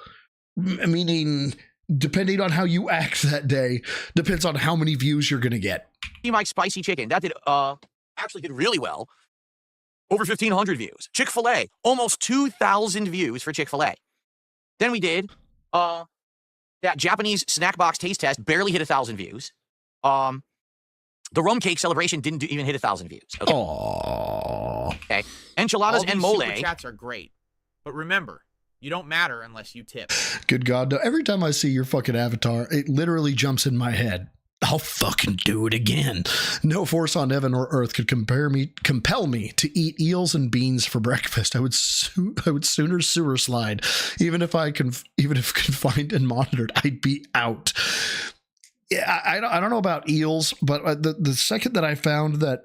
Meaning, depending on how you act that day, depends on how many views you're going to get. My spicy chicken, that did actually did really well. over 1,500 views. Chick-fil-A, almost 2,000 views for Chick-fil-A. Then we did that Japanese snack box taste test, barely hit 1,000 views. The rum cake celebration didn't even hit 1,000 views. Okay. Aww. Okay. Enchiladas and mole. Super chats are great, but remember, you don't matter unless you tip. Good God, no. Every time I see your fucking avatar, it literally jumps in my head. I'll fucking do it again. No force on heaven or earth could compel me to eat eels and beans for breakfast. I would sooner sewer slide, even if confined and monitored. I'd be out. Yeah, I don't know about eels, but the second that I found that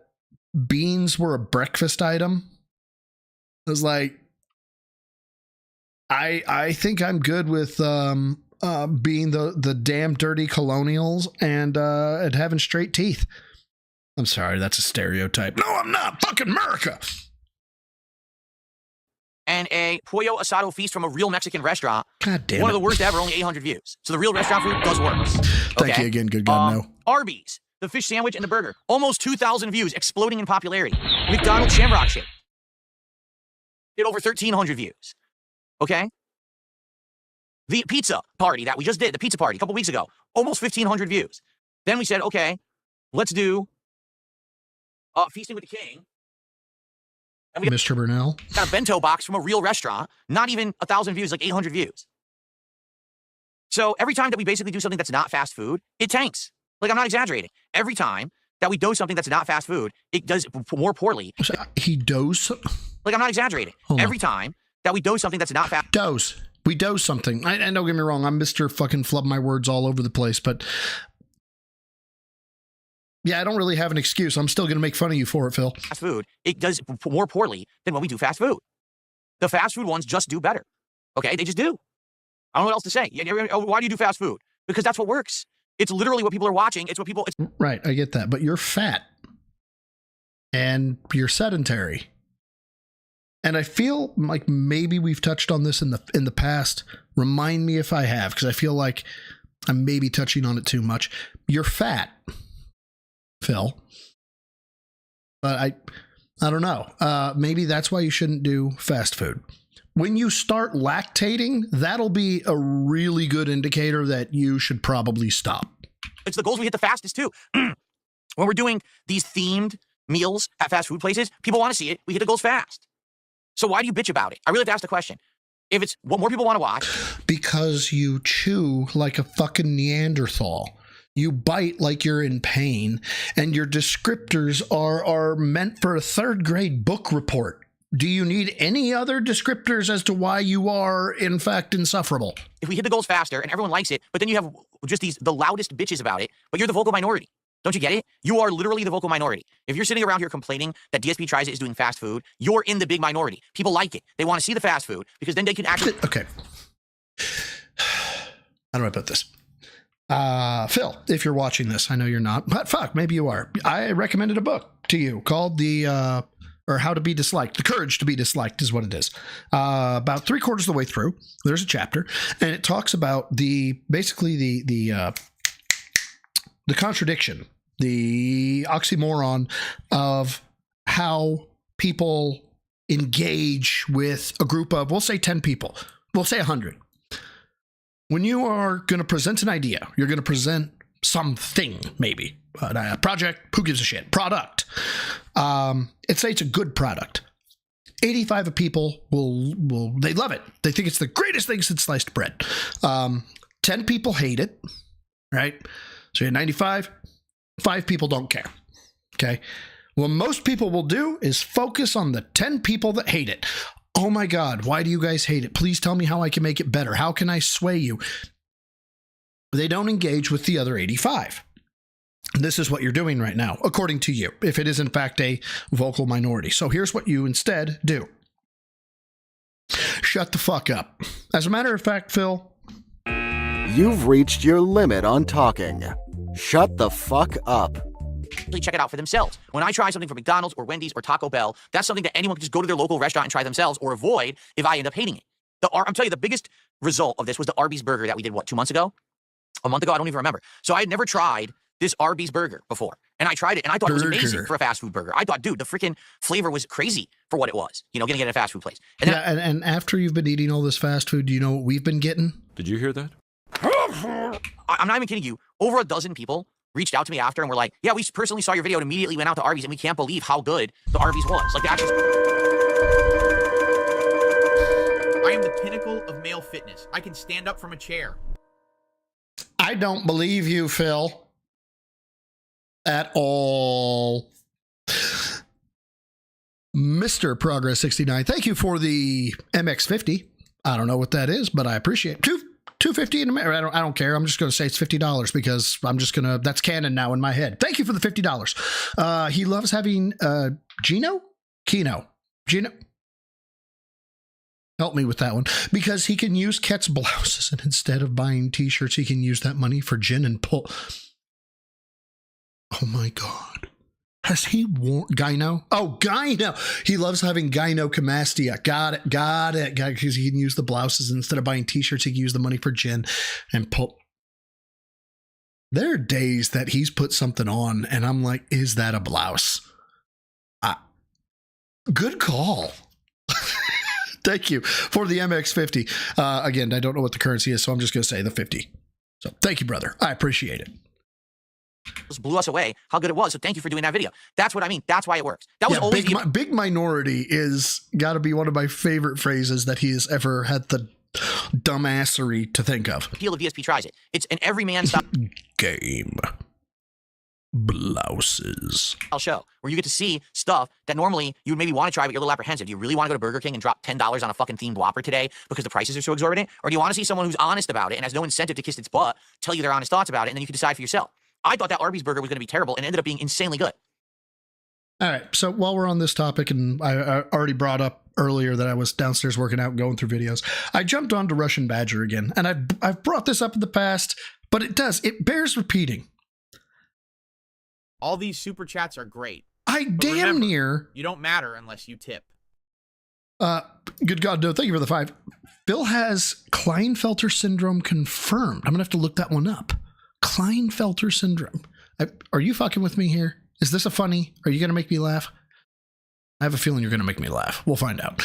beans were a breakfast item, I was like, I think I'm good with being the damn dirty colonials and having straight teeth. I'm sorry, that's a stereotype. No, I'm not. Fucking America. And a pollo asado feast from a real Mexican restaurant. God damn One it. of the worst ever, only 800 views. So the real restaurant food does work. Thank you again, good God, no. Arby's, the fish sandwich and the burger, almost 2,000 views, exploding in popularity. McDonald's Shamrock Shake did over 1,300 views. Okay? The pizza party that we just did, the pizza party a couple weeks ago, almost 1,500 views. Then we said, okay, let's do Feasting with the King. And we Mr. Burnell got a bento box from a real restaurant, not even 1,000 views, like 800 views. So every time that we basically do something that's not fast food, it tanks. Like, I'm not exaggerating. Every time that we do something that's not fast food, it does more poorly. He does? Like, I'm not exaggerating. Every time that we do something that's not fast. We dose something. And don't get me wrong, I'm Mr. fucking flub my words all over the place, but yeah, I don't really have an excuse. I'm still going to make fun of you for it, Phil. Fast food, it does more poorly than when we do fast food. The fast food ones just do better. Okay? They just do. I don't know what else to say. Why do you do fast food? Because that's what works. It's literally what people are watching. It's what people... Right, I get that. But you're fat. And you're sedentary. And I feel like maybe we've touched on this in the past. Remind me if I have, because I feel like I'm maybe touching on it too much. You're fat, Phil. But I don't know. Maybe that's why you shouldn't do fast food. When you start lactating, that'll be a really good indicator that you should probably stop. It's the goals we hit the fastest, too. When we're doing these themed meals at fast food places, people want to see it. We hit the goals fast. So why do you bitch about it? I really have to ask the question. If it's what more people want to watch. Because you chew like a fucking Neanderthal. You bite like you're in pain. And your descriptors are meant for a third grade book report. Do you need any other descriptors as to why you are, in fact, insufferable? If we hit the goals faster and everyone likes it, but then you have just the loudest bitches about it, but you're the vocal minority. Don't you get it? You are literally the vocal minority. If you're sitting around here complaining that DSP Tries It is doing fast food, you're in the big minority. People like it. They want to see the fast food because then they can actually... Okay. How do I put this? Phil, if you're watching this, I know you're not, but fuck, maybe you are. I recommended a book to you called or How to Be Disliked. The Courage to Be Disliked is what it is. About 3/4 of the way through, there's a chapter, and it talks about the contradiction, the oxymoron of how people engage with a group of, we'll say 10 people, we'll say 100. When you are going to present an idea, you're going to present something, maybe a project, who gives a shit, product. Say it's a good product. 85 of people they love it. They think it's the greatest thing since sliced bread. 10 people hate it, right? So you have 95, 5 people don't care. Okay. What most people will do is focus on the 10 people that hate it. Oh my God, why do you guys hate it? Please tell me how I can make it better. How can I sway you? They don't engage with the other 85. This is what you're doing right now, according to you, if it is in fact a vocal minority. So here's what you instead do. Shut the fuck up. As a matter of fact, Phil, you've reached your limit on talking. Shut the fuck up. Check it out for themselves. When I try something from McDonald's or Wendy's or Taco Bell, that's something that anyone can just go to their local restaurant and try themselves or avoid if I end up hating it. I'm telling you, the biggest result of this was the Arby's burger that we did, 2 months ago? A month ago? I don't even remember. So I had never tried this Arby's burger before. And I tried it, and I thought it was amazing Burger. for a fast food burger. I thought, dude, the freaking flavor was crazy for what it was. You know, getting it at a fast food place. And Yeah, and after you've been eating all this fast food, do you know what we've been getting? Did you hear that? I'm not even kidding you. Over a dozen people reached out to me after and were like, yeah, we personally saw your video and immediately went out to Arby's, and we can't believe how good the Arby's was. Like, that's just... I am the pinnacle of male fitness. I can stand up from a chair. I don't believe you, Phil. At all. Mr. Progress 69, thank you for the MX50. I don't know what that is, but I appreciate it. $250 in America. I don't care. I'm just going to say it's $50 because I'm just going to, that's canon now in my head. Thank you for the $50. He loves having Gino. Help me with that one, because he can use Ket's blouses, and instead of buying t-shirts, he can use that money for gin and pull. Oh my God. Has he worn gyno? Oh, gyno. He loves having gynecomastia. Got it. Because he can use the blouses. Instead of buying t-shirts, he can use the money for gin and pull. There are days that he's put something on and I'm like, is that a blouse? Good call. Thank you for the MX50. Again, I don't know what the currency is, so I'm just going to say the 50. So thank you, brother. I appreciate it. blew us away how good it was. So thank you for doing that video. That's what I mean. That's why it works. That was always big minority is got to be one of my favorite phrases that he has ever had the dumbassery to think of. appeal of VSP tries it. It's an everyman style game. Blouses. show where you get to see stuff that normally you would maybe want to try, but you're a little apprehensive. Do you really want to go to Burger King and drop $10 on a fucking themed Whopper today because the prices are so exorbitant? Or do you want to see someone who's honest about it and has no incentive to kiss its butt, tell you their honest thoughts about it, and then you can decide for yourself? I thought that Arby's burger was going to be terrible and it ended up being insanely good. All right. So while we're on this topic, and I already brought up earlier that I was downstairs working out and going through videos, I jumped onto Russian Badger again. And I've brought this up in the past, but it bears repeating. All these super chats are great. Near. You don't matter unless you tip. Good God, no. Thank you for the 5. Phil has Klinefelter syndrome confirmed. I'm going to have to look that one up. Klinefelter syndrome. Are you fucking with me here? Is this a funny? Are you going to make me laugh? I have a feeling you're going to make me laugh. We'll find out.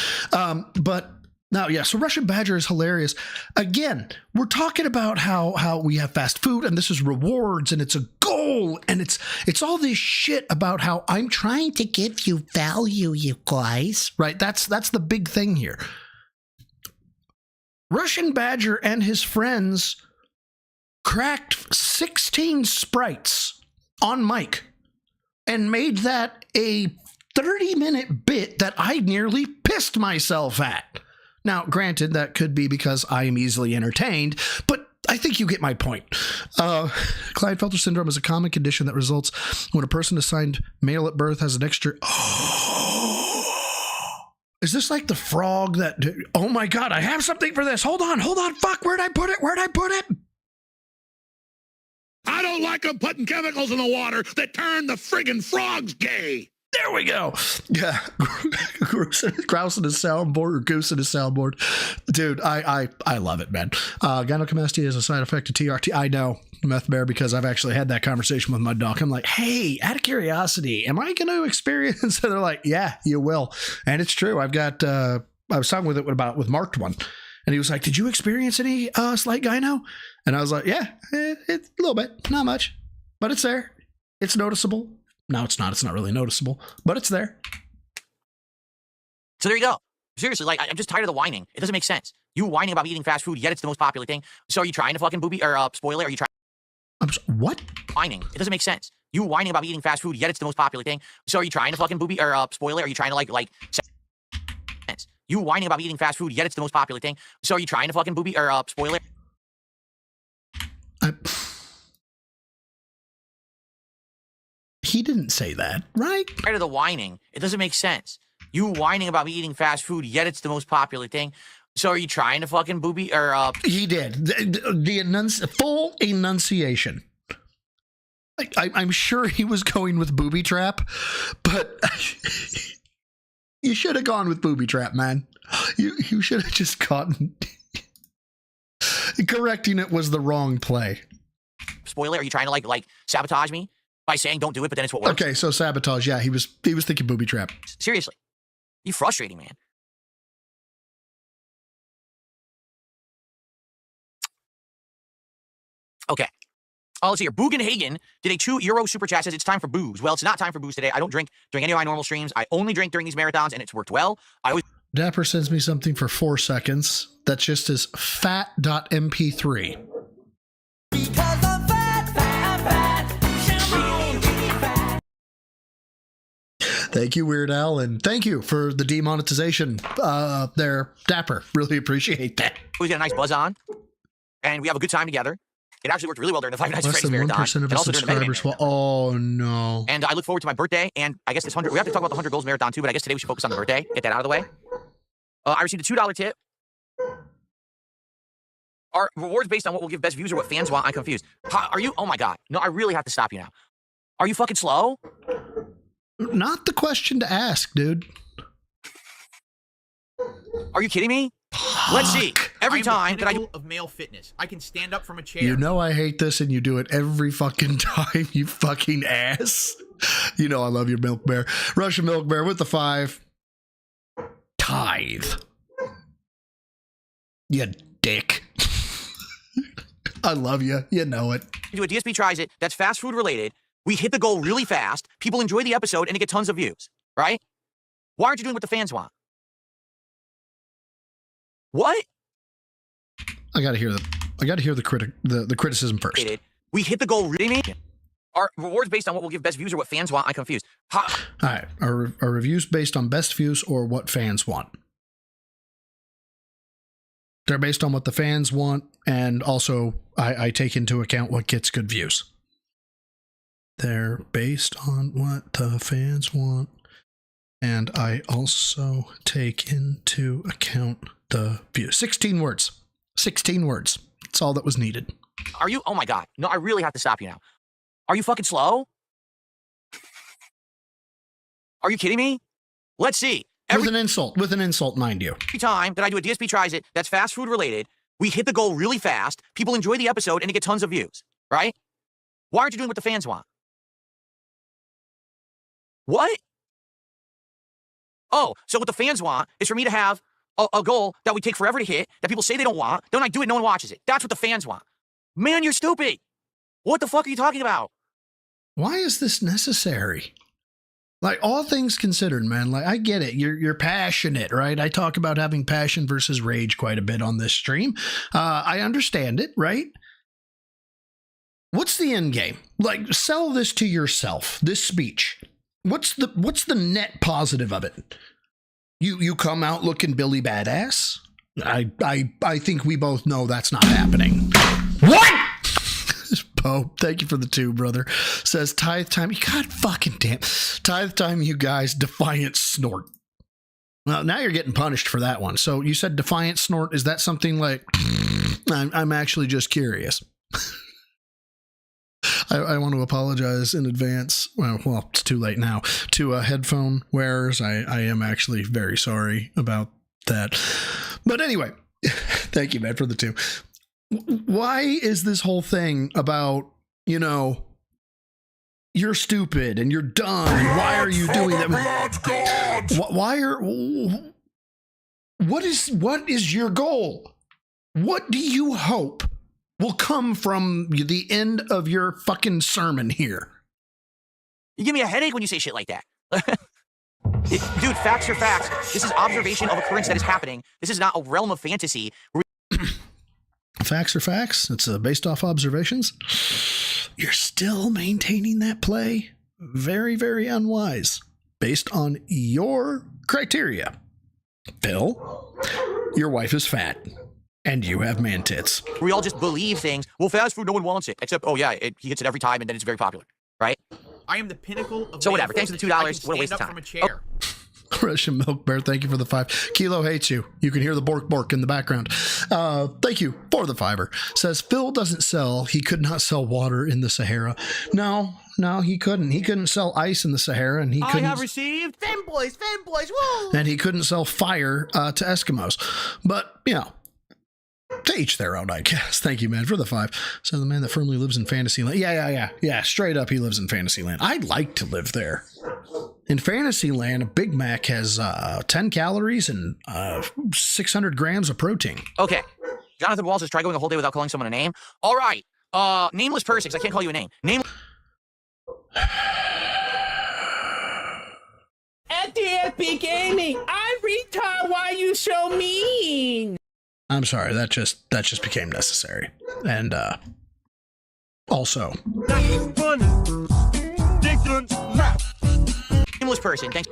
But now, yeah, so Russian Badger is hilarious. Again, we're talking about how we have fast food and this is rewards and it's a goal and it's all this shit about how I'm trying to give you value, you guys. Right? That's the big thing here. Russian Badger and his friends cracked 16 sprites on mic and made that a 30-minute bit that I nearly pissed myself at. Now, granted, that could be because I am easily entertained, but I think you get my point. Klinefelter syndrome is a common condition that results when a person assigned male at birth has an extra... Is this like the frog that... Oh my God, I have something for this. Hold on. Fuck, where'd I put it? I don't like them putting chemicals in the water that turn the friggin' frogs gay. There we go. Yeah. Grouse in his soundboard, or Goose in his soundboard. Dude, I love it, man. Gynecomastia is a side effect of TRT. I know, Meth Bear, because I've actually had that conversation with my doc. I'm like, hey, out of curiosity, am I going to experience? And they're like, yeah, you will. And it's true. I've got, I was talking with Marked One. And he was like, did you experience any slight gyno? And I was like, yeah, it's a little bit, not much, but it's there. It's noticeable. No, it's not. It's not really noticeable, but it's there. So there you go. Seriously, like, I'm just tired of the whining. It doesn't make sense. You whining about eating fast food, yet it's the most popular thing. So are you trying to fucking spoil it? Are you trying? What? Whining. It doesn't make sense. You whining about eating fast food, yet it's the most popular thing. So are you trying to fucking spoil it? Are you trying to like? You whining about eating fast food, yet it's the most popular thing. So are you trying to fucking spoil it? He didn't say that, right? Tired of the whining. It doesn't make sense. You whining about eating fast food, yet it's the most popular thing. So are you trying to fucking He did. The full enunciation. I'm sure he was going with booby trap, but you should have gone with booby trap, man. You should have just gotten... Correcting it was the wrong play. Spoiler, are you trying to like sabotage me? by saying don't do it, but then it's what works. Okay, so sabotage. Yeah, he was thinking booby trap. Seriously. You frustrating, man. Okay. Let's see here. Bugenhagen did a €2 super chat, says it's time for booze. Well, it's not time for booze today. I don't drink during any of my normal streams. I only drink during these marathons, and it's worked well. I always... Dapper sends me something for 4 seconds. That's just his fat.mp3. Thank you, Weird Al, and thank you for the demonetization there, Dapper. Really appreciate that. We get a nice buzz on, and we have a good time together. It actually worked really well during the Five Nights at Less Freddy's than marathon. 1% of his subscribers will. Oh, no. And I look forward to my birthday, and I guess this 100... We have to talk about the 100 Goals Marathon, too, but I guess today we should focus on the birthday. Get that out of the way. I received a $2 tip. Are rewards based on what will give best views or what fans want? I'm confused. Are you... Oh, my God. No, I really have to stop you now. Are you fucking slow? Not the question to ask, dude. Are you kidding me? Let's see. Every time that I do... of male fitness. I can stand up from a chair. You know I hate this, and you do it every fucking time, you fucking ass. You know I love your Milk Bear. Russian Milk Bear with the 5. Tithe. You dick. I love you. You know it. Do a DSP tries it. That's fast food related. We hit the goal really fast. People enjoy the episode, and it get tons of views. Right? Why aren't you doing what the fans want? What? I gotta hear the criticism first. We hit the goal really. Are rewards based on what will give best views or what fans want? I'm confused. All right. Are reviews based on best views or what fans want? They're based on what the fans want, and also I take into account what gets good views. They're based on what the fans want, and I also take into account the views. 16 words. 16 words. That's all that was needed. Are you... Oh, my God. No, I really have to stop you now. Are you fucking slow? Are you kidding me? Let's see. With an insult, mind you. Every time that I do a DSP tries it, that's fast food related. We hit the goal really fast. People enjoy the episode, and it get tons of views. Right? Why aren't you doing what the fans want? What? Oh, so what the fans want is for me to have a goal that we take forever to hit, that people say they don't want. Then I do it, no one watches it. That's what the fans want. Man, you're stupid. What the fuck are you talking about? Why is this necessary? Like, all things considered, man, like, I get it. You're passionate, right? I talk about having passion versus rage quite a bit on this stream. I understand it, right? What's the end game? Like, sell this to yourself, this speech. What's the net positive of it? You come out looking Billy Badass? I think we both know that's not happening. What? Pope, thank you for the 2, brother. Says tithe time. God fucking damn. Tithe time, you guys. Defiant snort. Well, now you're getting punished for that one. So you said defiant snort. Is that something like... I'm actually just curious. I want to apologize in advance. Well, it's too late now. To headphone wearers, I am actually very sorry about that. But anyway, thank you, man, for the 2. Why is this whole thing about, you know, you're stupid and you're dumb? And why are you doing that? What is your goal? What do you hope will come from the end of your fucking sermon here? You give me a headache when you say shit like that. Dude, facts are facts. This is observation of occurrence that is happening. This is not a realm of fantasy. Facts are facts. It's based off observations. You're still maintaining that play. Very, very unwise. Based on your criteria. Phil, your wife is fat. And you have man tits. We all just believe things. Well, fast food, no one wants it. Except, oh yeah, he gets it every time, and then it's very popular. Right? I am the pinnacle of... So whatever. Thanks for the $2. What a waste of time. From a chair. Russian Milk Bear, thank you for the 5. Kilo hates you. You can hear the bork bork in the background. Thank you for the 5. Says Phil doesn't sell. He could not sell water in the Sahara. No, he couldn't. He couldn't sell ice in the Sahara, and he couldn't. I have received fanboys, woo! And he couldn't sell fire to Eskimos. But you know, To each their own, I guess. Thank you, man, for the 5. So the man that firmly lives in Fantasyland. Yeah. Straight up, he lives in Fantasyland. I'd like to live there. In Fantasyland, a Big Mac has 10 calories and 600 grams of protein. Okay. Jonathan Walls has tried going a whole day without calling someone a name. All right. Nameless person, 'cause I can't call you a name. At the Epic Gaming, I'm retard. Why you so mean? I'm sorry, that just became necessary. And also Nameless person, thanks.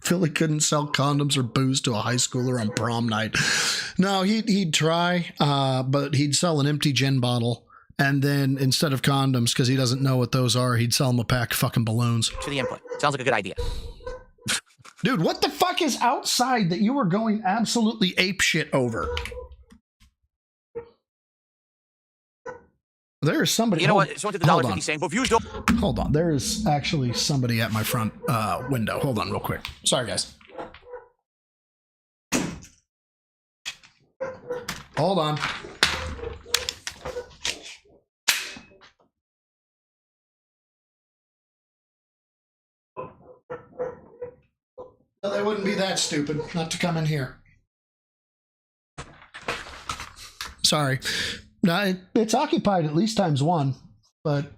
Philly couldn't sell condoms or booze to a high schooler on prom night. No, he'd try, but he'd sell an empty gin bottle, and then instead of condoms, because he doesn't know what those are, he'd sell them a pack of fucking balloons. For the input. Sounds like a good idea. Dude, what the fuck is outside that you were going absolutely apeshit over? There is somebody. You know what? Someone did the $1.50 saying, but views don't. Hold on. There is actually somebody at my front window. Hold on real quick. Sorry, guys. Hold on. Well, they wouldn't be that stupid not to come in here. Sorry. No, it's occupied at least times 1, but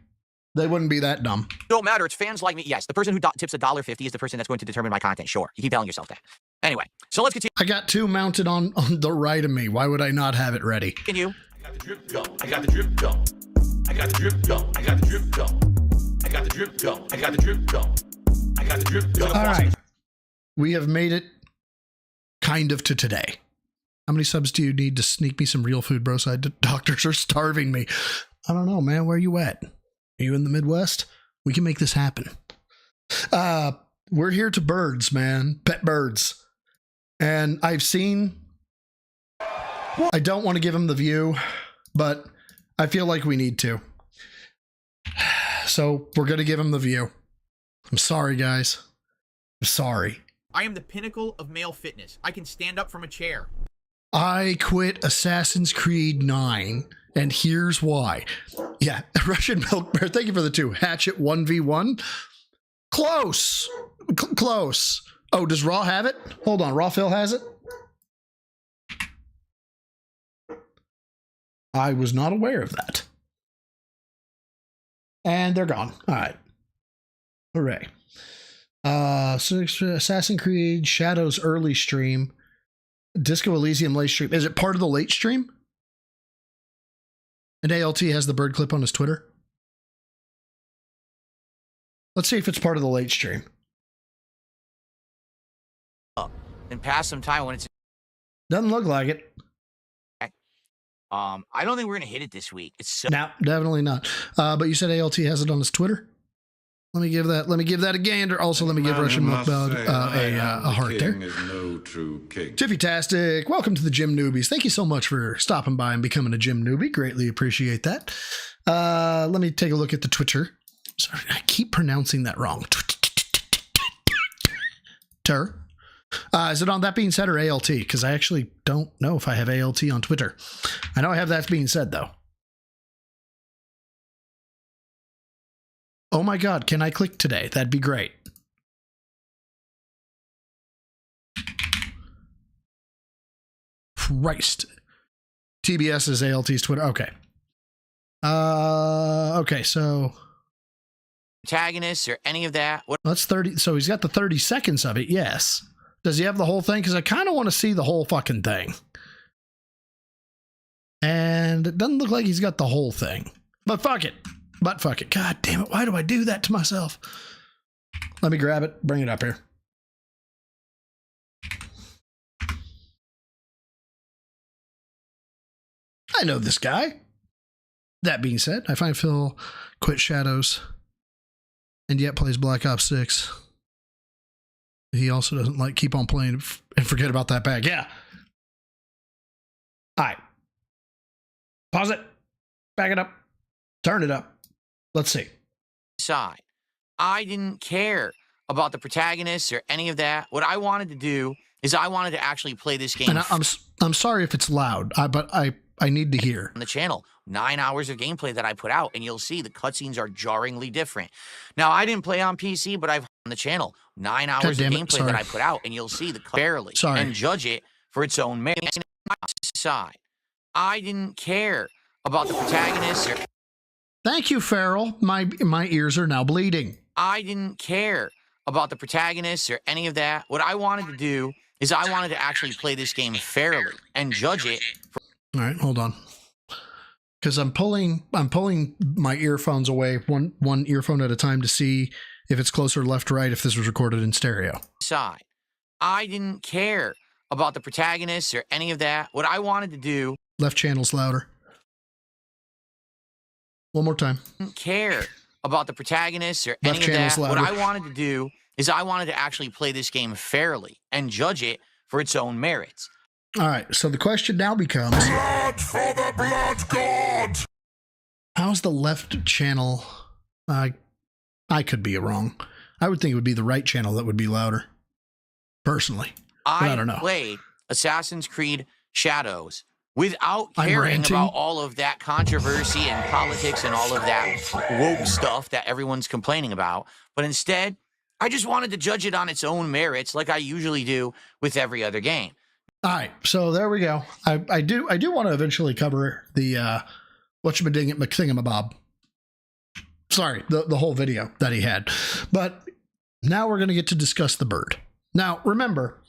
they wouldn't be that dumb. Don't matter. It's fans like me. Yes, the person who tips $1.50 is the person that's going to determine my content. Sure. You keep telling yourself that. Anyway, so let's continue. I got 2 mounted on the right of me. Why would I not have it ready? Continue. I got the drip go. I got the drip go. I got the drip go. I got the drip go. I got the drip go. I got the drip go. I got the drip go. All right. We have made it kind of to today. How many subs do you need to sneak me some real food, bro? Side doctors are starving me. I don't know, man. Where are you at? Are you in the Midwest? We can make this happen. We're here to birds, man. Pet birds. And I've seen... I don't want to give them the view, but I feel like we need to. So we're going to give them the view. I'm sorry, guys. I'm sorry. I am the pinnacle of male fitness. I can stand up from a chair. I quit Assassin's Creed 9, and here's why. Yeah, Russian Milk Bear, thank you for the 2. Hatchet 1v1. Close. Close. Oh, does Raw have it? Hold on, Raw Phil has it? I was not aware of that. And they're gone. All right. Hooray. So Assassin's Creed Shadows early stream. Disco Elysium late stream. Is it part of the late stream? And ALT has the bird clip on his Twitter. Let's see if it's part of the late stream. And pass some time when it's... Doesn't look like it. I don't think we're going to hit it this week. It's so... No, definitely not. But you said ALT has it on his Twitter? Let me give that a gander. Also, let me give Russian Milkbud a heart there. No true king. Tiffy-tastic. Welcome to the Gym Newbies. Thank you so much for stopping by and becoming a Gym Newbie. Greatly appreciate that. Let me take a look at the Twitter. Sorry, I keep pronouncing that wrong. Is it on That Being Said or ALT? Because I actually don't know if I have ALT on Twitter. I know I have That Being Said, though. Oh my God, can I click today? That'd be great. Christ. TBS is ALT's Twitter. Okay. Okay, so... Protagonists or any of that? What? That's 30. So he's got the 30 seconds of it, yes. Does he have the whole thing? Because I kind of want to see the whole fucking thing. And it doesn't look like he's got the whole thing. But fuck it. God damn it. Why do I do that to myself? Let me grab it. Bring it up here. I know this guy. That being said, I find Phil quit Shadows and yet plays Black Ops 6. He also doesn't like keep on playing and forget about that bag. Yeah. All right. Pause it. Back it up. Turn it up. Let's see. Side. I didn't care about the protagonists or any of that. What I wanted to do is I wanted to actually play this game. And I'm sorry if it's loud, but I need to hear. On the channel, 9 hours of gameplay that I put out, and you'll see the cutscenes are jarringly different. Now, I didn't play on PC, but I've on the channel 9 hours of gameplay that I put out, and you'll see the barely and judge it for its own merit. Side, I didn't care about the protagonist. Thank you, Farrell. My ears are now bleeding. I didn't care about the protagonists or any of that. What I wanted to do is I wanted to actually play this game fairly and judge it. All right, hold on. Because I'm pulling my earphones away one earphone at a time to see if it's closer left or right if this was recorded in stereo. Side, I didn't care about the protagonists or any of that. What I wanted to do. Left channel's louder. One more time. Didn't care about the protagonists or any of that. What I wanted to do is I wanted to actually play this game fairly and judge it for its own merits. All right, so the question now becomes... Blood for the blood god! How's the left channel... I could be wrong. I would think it would be the right channel that would be louder. Personally. I don't know. Played Assassin's Creed Shadows without caring about all of that controversy and politics and all of that woke stuff that everyone's complaining about. But instead, I just wanted to judge it on its own merits like I usually do with every other game. All right, so there we go. I do want to eventually cover the whatchamadiggit McThingamabob. Sorry, the whole video that he had. But now we're going to get to discuss the bird. Now, remember,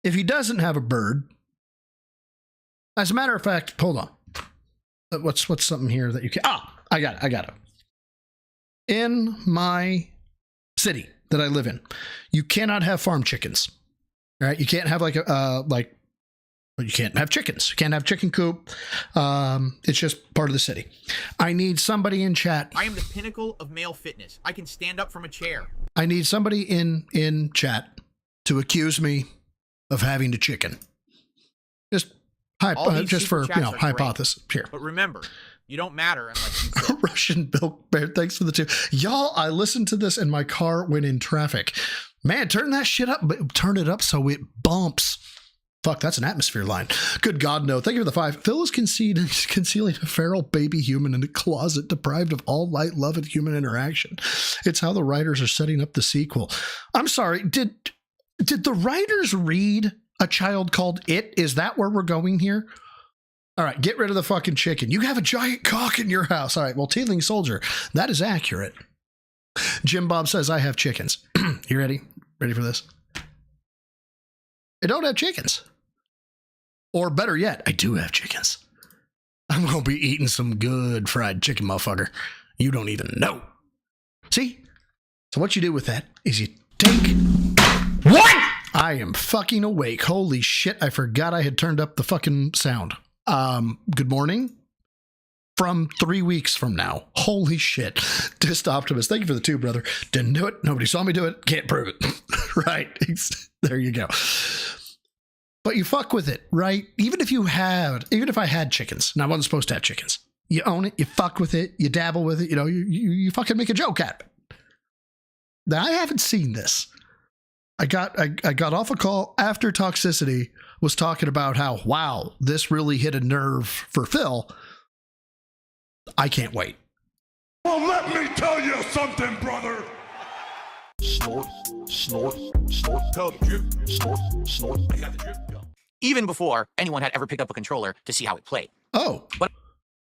if he doesn't have a bird, as a matter of fact, hold on. What's something here that you can... I got it. In my city that I live in, you cannot have farm chickens. Right? You can't have you can't have chickens. You can't have chicken coop. It's just part of the city. I need somebody in chat. I am the pinnacle of male fitness. I can stand up from a chair. I need somebody in chat to accuse me of having a chicken. Just for hypothesis here. But remember, you don't matter unless you Russian Milk Bear, thanks for the 2. Y'all, I listened to this and my car went in traffic. Man, turn that shit up, but turn it up so it bumps. Fuck, that's an atmosphere line. Good God, no. Thank you for the 5. Phil is concealing a feral baby human in a closet, deprived of all light, love, and human interaction. It's how the writers are setting up the sequel. I'm sorry, did the writers read A Child Called It? Is that where we're going here? All right, get rid of the fucking chicken. You have a giant cock in your house. All right, well, Teething Soldier, that is accurate. Jim Bob says, I have chickens. You ready? Ready for this? I don't have chickens. Or better yet, I do have chickens. I'm going to be eating some good fried chicken, motherfucker. You don't even know. See? So what you do with that is you take... What? I am fucking awake. Holy shit, I forgot I had turned up the fucking sound. Good morning. From 3 weeks from now. Holy shit. Dist Optimus, thank you for the 2, brother. Didn't do it. Nobody saw me do it. Can't prove it. Right. There you go. But you fuck with it, right? Even if I had chickens, and I wasn't supposed to have chickens, you own it, you fuck with it, you dabble with it, you fucking make a joke at it. Now, I haven't seen this. I got off a call after Toxicity was talking about how, wow, this really hit a nerve for Phil. I can't wait. Well, let me tell you something, brother. Snort, snort, snort, drip, snort, snort. I got the drip. Even before anyone had ever picked up a controller to see how it played. Oh. But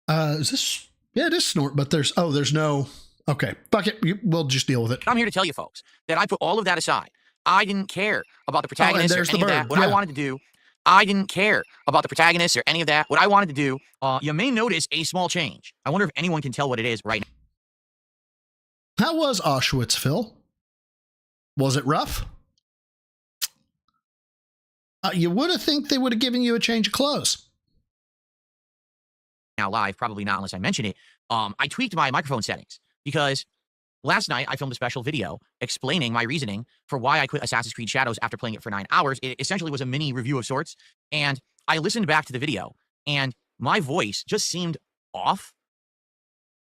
is this... Yeah, it is snort, but there's no... Okay, fuck it. We'll just deal with it. I'm here to tell you folks that I put all of that aside. I didn't care about the protagonist or any of that. What I wanted to do... I didn't care about the protagonist or any of that. What I wanted to do... you may notice a small change. I wonder if anyone can tell what it is right now. How was Auschwitz, Phil? Was it rough? You would have think they would have given you a change of clothes. Now live, probably not unless I mention it. I tweaked my microphone settings because last night I filmed a special video explaining my reasoning for why I quit Assassin's Creed Shadows after playing it for 9 hours. It essentially was a mini review of sorts. And I listened back to the video and my voice just seemed off.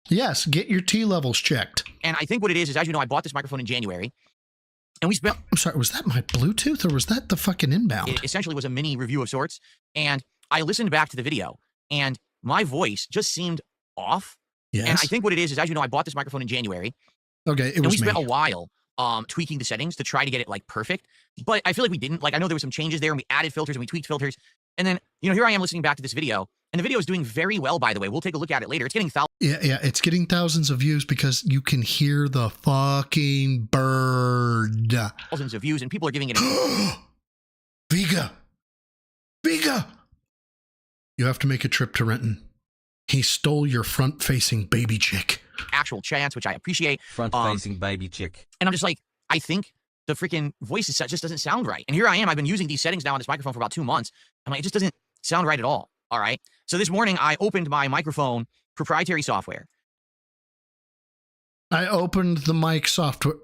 Yes, get your T levels checked. And I think what it is, as you know, I bought this microphone in January. And we spent... I'm sorry, was that my Bluetooth or was that the fucking inbound? It essentially was a mini review of sorts. And I listened back to the video, and my voice just seemed off. Yes. And I think what it is, as you know, I bought this microphone in January. Okay, it and was we spent me. a while tweaking the settings to try to get it, like, perfect. But I feel like we didn't. Like, I know there were some changes there, and we added filters, and we tweaked filters. And then, you know, here I am listening back to this video, and the video is doing very well, by the way. We'll take a look at it later. It's getting thousands. Yeah, it's getting thousands of views because you can hear the fucking bird. Thousands of views, and people are giving it Vega! You have to make a trip to Renton. He stole your front-facing baby chick. Actual chance, which I appreciate. Front-facing baby chick. And I'm just like, I think the freaking voice just doesn't sound right. And here I am. I've been using these settings now on this microphone for about 2 months. I'm like, it just doesn't sound right at all. All right. So this morning, I opened my microphone proprietary software. I opened the mic software.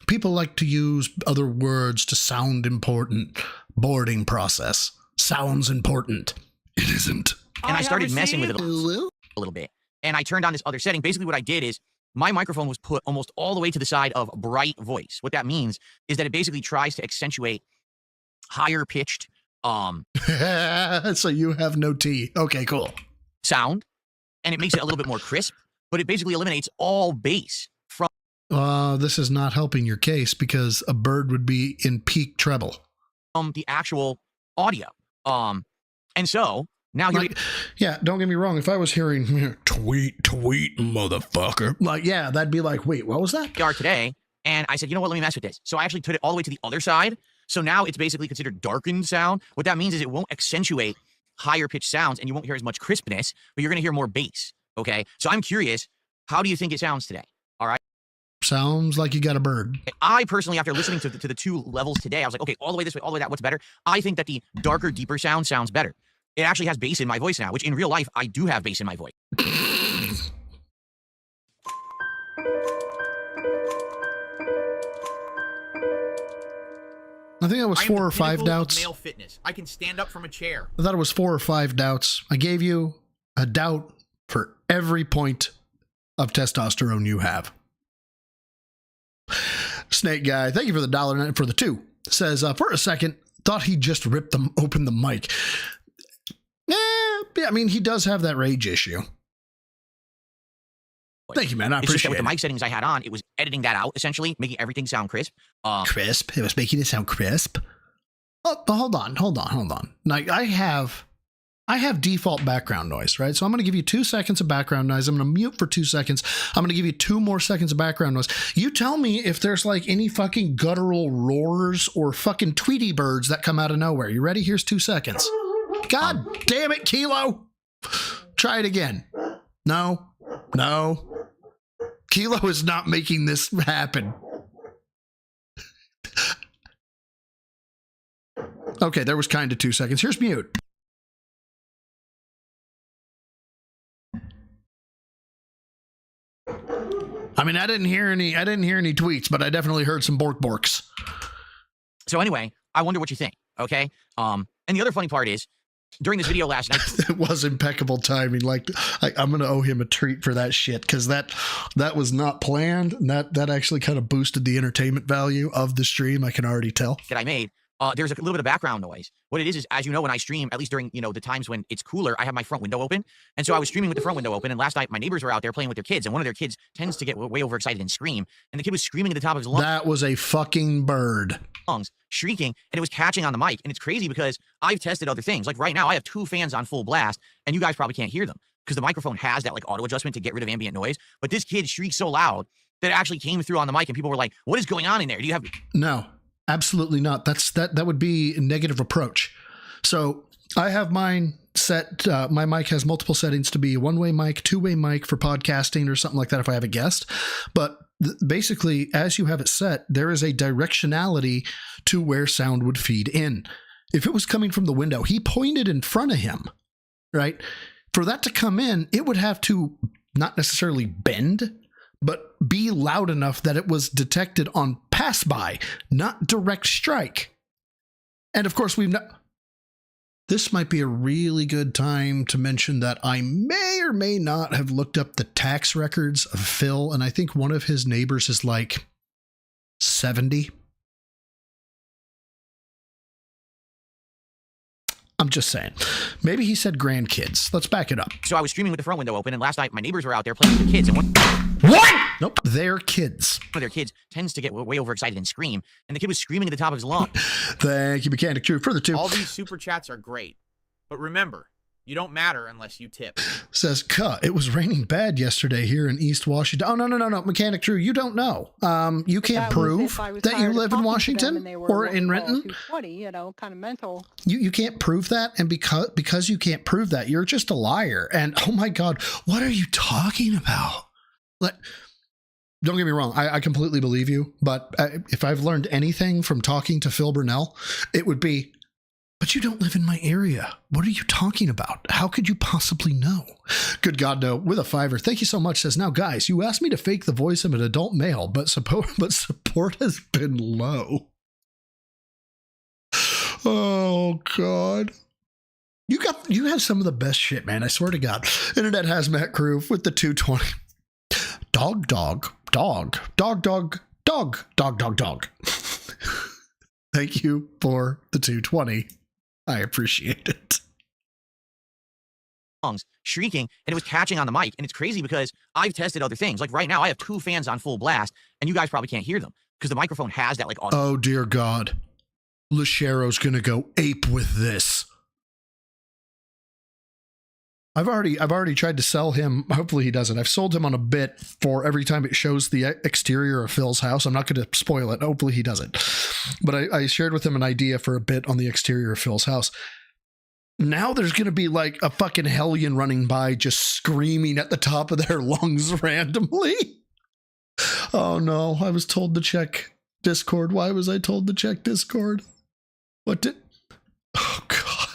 People like to use other words to sound important. Boarding process. Sounds important. It isn't. And I started messing with it a little bit. And I turned on this other setting. Basically what I did is my microphone was put almost all the way to the side of bright voice. What that means is that it basically tries to accentuate higher pitched so you have no T. Okay, cool. Sound. And it makes it a little bit more crisp, but it basically eliminates all bass from this is not helping your case because a bird would be in peak treble. The actual audio. And so now you're yeah, don't get me wrong. If I was hearing tweet, motherfucker, like, yeah, that'd be like, wait, what was that? Today. And I said, you know what, let me mess with this. So I actually took it all the way to the other side. So now it's basically considered darkened sound. What that means is it won't accentuate higher pitched sounds and you won't hear as much crispness, but you're going to hear more bass. Okay. So I'm curious, how do you think it sounds today? All right. Sounds like you got a bird. I personally, after listening to the 2 levels today, I was like, okay, all the way this way, all the way that, what's better? I think that the darker, deeper sound sounds better. It actually has bass in my voice now, which in real life, I do have bass in my voice. I think it was 4 or 5 doubts. Male fitness. I can stand up from a chair. I thought it was 4 or 5 doubts. I gave you a doubt for every point of testosterone you have. Snake Guy, thank you for the $1 for the 2. Says, for a second, thought he just ripped them open the mic. Yeah, I mean, he does have that rage issue. Thank you, man. I appreciate it. With the mic settings I had on, it was editing that out, essentially, making everything sound crisp. Crisp? It was making it sound crisp? Oh, hold on. Like, I have default background noise, right? So I'm going to give you 2 seconds of background noise. I'm going to mute for 2 seconds. I'm going to give you 2 more seconds of background noise. You tell me if there's like any fucking guttural roars or fucking Tweety birds that come out of nowhere. You ready? Here's 2 seconds. God damn it, Kilo. Try it again. No. Kilo is not making this happen. Okay, there was kind of 2 seconds. Here's mute. I mean, I didn't hear any tweets, but I definitely heard some borks. So anyway, I wonder what you think. Okay. And the other funny part is, during this video last night, it was impeccable timing. Like I'm gonna owe him a treat for that shit because that was not planned. And that actually kind of boosted the entertainment value of the stream. I can already tell that I made. There's a little bit of background noise. What it is, as you know, when I stream, at least during, you know, the times when it's cooler, I have my front window open. And so I was streaming with the front window open. And last night, my neighbors were out there playing with their kids. And one of their kids tends to get way overexcited and scream. And the kid was screaming at the top of his lungs. That was a fucking bird. Shrieking, and it was catching on the mic. And it's crazy because I've tested other things. Like right now, I have 2 fans on full blast, and you guys probably can't hear them because the microphone has that like auto adjustment to get rid of ambient noise. But this kid shrieked so loud that it actually came through on the mic, and people were like, "What is going on in there? Do you have?" No. Absolutely not. That would be a negative approach. So I have mine set. My mic has multiple settings to be a 1-way mic, 2-way mic for podcasting or something like that if I have a guest. But basically, as you have it set, there is a directionality to where sound would feed in. If it was coming from the window, he pointed in front of him, right? For that to come in, it would have to not necessarily bend, but be loud enough that it was detected on pass-by, not direct strike. And of course, this might be a really good time to mention that I may or may not have looked up the tax records of Phil, and I think one of his neighbors is like 70. I'm just saying. Maybe he said grandkids. Let's back it up. So I was streaming with the front window open, and last night my neighbors were out there playing with their kids, and What? Nope. They're kids. one of their kids tends to get way overexcited and scream, and the kid was screaming at the top of his lungs. Thank you, Mechanic True. Further to All these super chats are great, but remember, you don't matter unless you tip. says, it was raining bad yesterday here in East Washington. Oh, no. Mechanic True, you don't know. You can't prove that you live in Washington or in Renton. 220, kind of mental. You can't prove that. And because you can't prove that, you're just a liar. And oh my God, what are you talking about? Don't get me wrong. I completely believe you. But if I've learned anything from talking to Phil Burnell, it would be, but you don't live in my area. What are you talking about? How could you possibly know? Good God, no. With a $5. Thank you so much. Says, now, guys, you asked me to fake the voice of an adult male, but support has been low. Oh, God. You have some of the best shit, man. I swear to God. Internet Hazmat Crew with the 220. Dog. Thank you for the 220. I appreciate it. Shrieking, and it was catching on the mic. And it's crazy because I've tested other things. Like right now, I have 2 fans on full blast, and you guys probably can't hear them because the microphone has that audio. Oh, dear God. Luchero's going to go ape with this. I've already tried to sell him. Hopefully he doesn't. I've sold him on a bit for every time it shows the exterior of Phil's house. I'm not going to spoil it. Hopefully he doesn't. But I shared with him an idea for a bit on the exterior of Phil's house. Now there's going to be like a fucking hellion running by just screaming at the top of their lungs randomly. Oh no, I was told to check Discord. Why was I told to check Discord? What did... Oh God.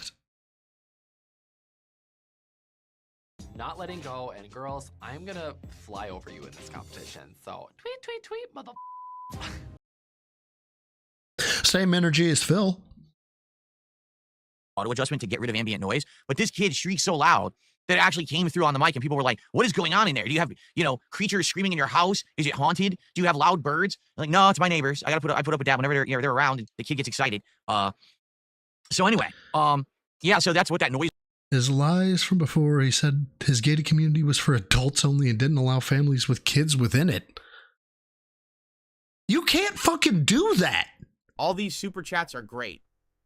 Not letting go, and girls, I'm gonna fly over you in this competition. So tweet, mother. Same energy as Phil. Auto adjustment to get rid of ambient noise, but this kid shrieked so loud that it actually came through on the mic, and people were like, "What is going on in there? Do you have, creatures screaming in your house? Is it haunted? Do you have loud birds?" I'm like, no, it's my neighbors. I put up with that whenever they're around. The kid gets excited. So anyway, yeah. So that's what that noise. His lies from before, he said his gated community was for adults only and didn't allow families with kids within it. You can't fucking do that. All these super chats are great,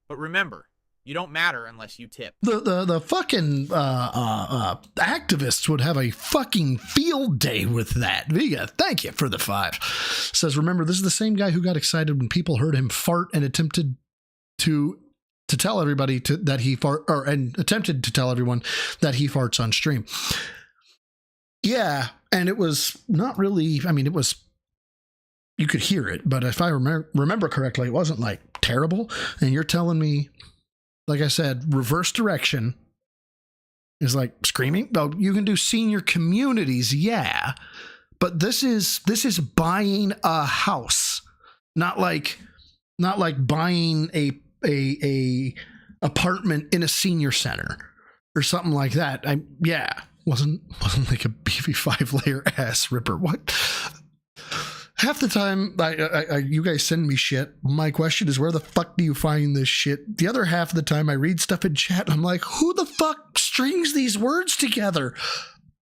but remember, you don't matter unless you tip. The fucking activists would have a fucking field day with that. Viga, thank you for the 5. Says, remember, this is the same guy who got excited when people heard him fart and attempted to tell everybody that he attempted to tell everyone that he farts on stream. Yeah, and it was not really, it was, you could hear it, but if I remember correctly, it wasn't like terrible. And you're telling me, like I said, reverse direction is like screaming. Oh, you can do senior communities, yeah, but this is buying a house, not like buying a apartment in a senior center or something like that. Wasn't like a BB5 layer ass ripper. What? Half the time, you guys send me shit. My question is, where the fuck do you find this shit? The other half of the time, I read stuff in chat, and I'm like, who the fuck strings these words together?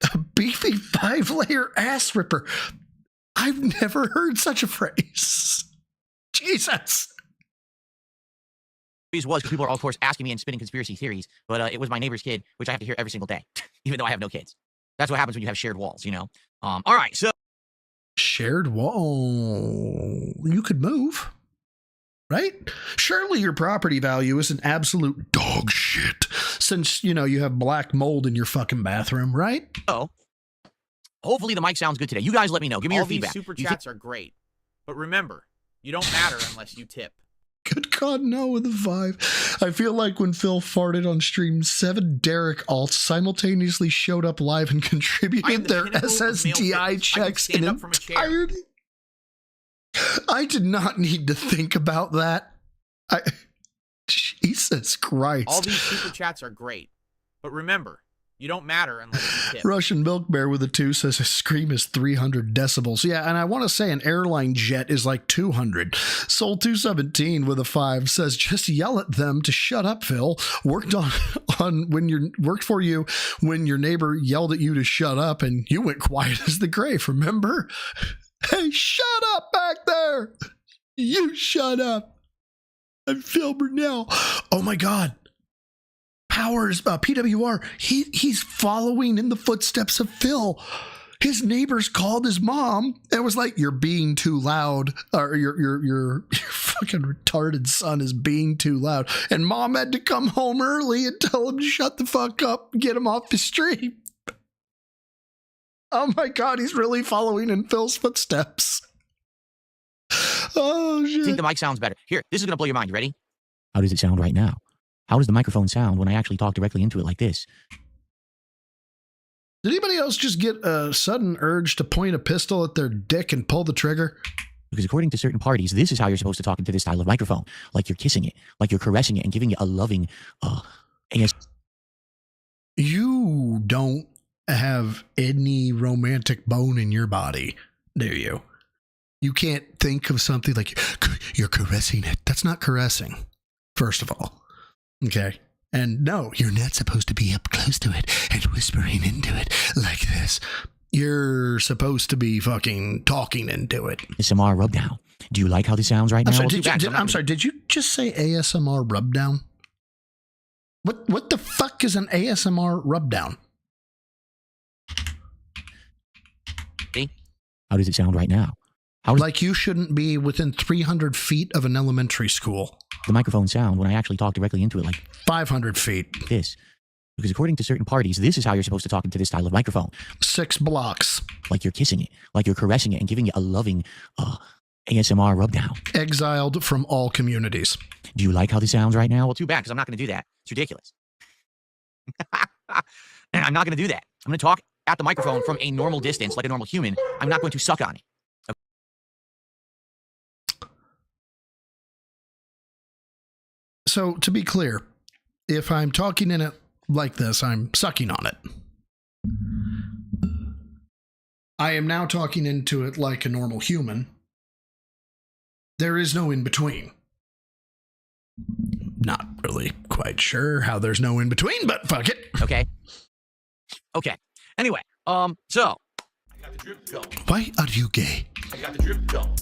A BB5 layer ass ripper. I've never heard such a phrase. Jesus. Was people are, of course, asking me and spinning conspiracy theories, but it was my neighbor's kid, which I have to hear every single day, even though I have no kids. That's what happens when you have shared walls, All right, so shared wall, you could move, right? Surely your property value is an absolute dog shit, since you have black mold in your fucking bathroom, right? Oh, hopefully the mic sounds good today. You guys let me know. Give me your feedback. All these super chats are great, but remember, you don't matter unless you tip. Good God, no, with the 5. I feel like when Phil farted on stream, 7 Derek alts simultaneously showed up live and contributed their SSDI checks in entirety. I did not need to think about that. Jesus Christ. All these super chats are great, but remember, You don't matter unless you tip. Russian Milk Bear with a 2 says his scream is 300 decibels. Yeah, and I want to say an airline jet is like 200. Soul 217 with a 5 says just yell at them to shut up, Phil. Worked for you when your neighbor yelled at you to shut up and you went quiet as the grave, remember? Hey, shut up back there. You shut up. I'm Phil Burnell. Oh my God. Powers, PWR, he's following in the footsteps of Phil. His neighbors called his mom and was like, "You're being too loud," or your fucking retarded son is being too loud. And mom had to come home early and tell him to shut the fuck up, get him off the street. Oh my God, he's really following in Phil's footsteps. Oh shit. I think the mic sounds better. Here, this is gonna blow your mind. You ready? How does it sound right now? How does the microphone sound when I actually talk directly into it like this? Did anybody else just get a sudden urge to point a pistol at their dick and pull the trigger? Because according to certain parties, this is how you're supposed to talk into this style of microphone. Like you're kissing it, like you're caressing it and giving it a loving, You don't have any romantic bone in your body, do you? You can't think of something like you're caressing it. That's not caressing, first of all. Okay. And no, you're not supposed to be up close to it and whispering into it like this. You're supposed to be fucking talking into it. ASMR rub down. Do you like how this sounds right now? I'm sorry, did you just say ASMR rub down? What the fuck is an ASMR rub down? How does it sound right now? Like you shouldn't be within 300 feet of an elementary school. The microphone sound when I actually talk directly into it like 500 feet. This. Because according to certain parties, this is how you're supposed to talk into this style of microphone. 6 blocks. Like you're kissing it, like you're caressing it and giving it a loving ASMR rub down. Exiled from all communities. Do you like how this sounds right now? Well, too bad, because I'm not going to do that. It's ridiculous. I'm not going to do that. I'm going to talk at the microphone from a normal distance, like a normal human. I'm not going to suck on it. So, to be clear, if I'm talking in it like this, I'm sucking on it. I am now talking into it like a normal human. There is no in between. Not really quite sure how there's no in between, but fuck it. Okay. Anyway, so. I got the drip going. Why are you gay? I got the drip going.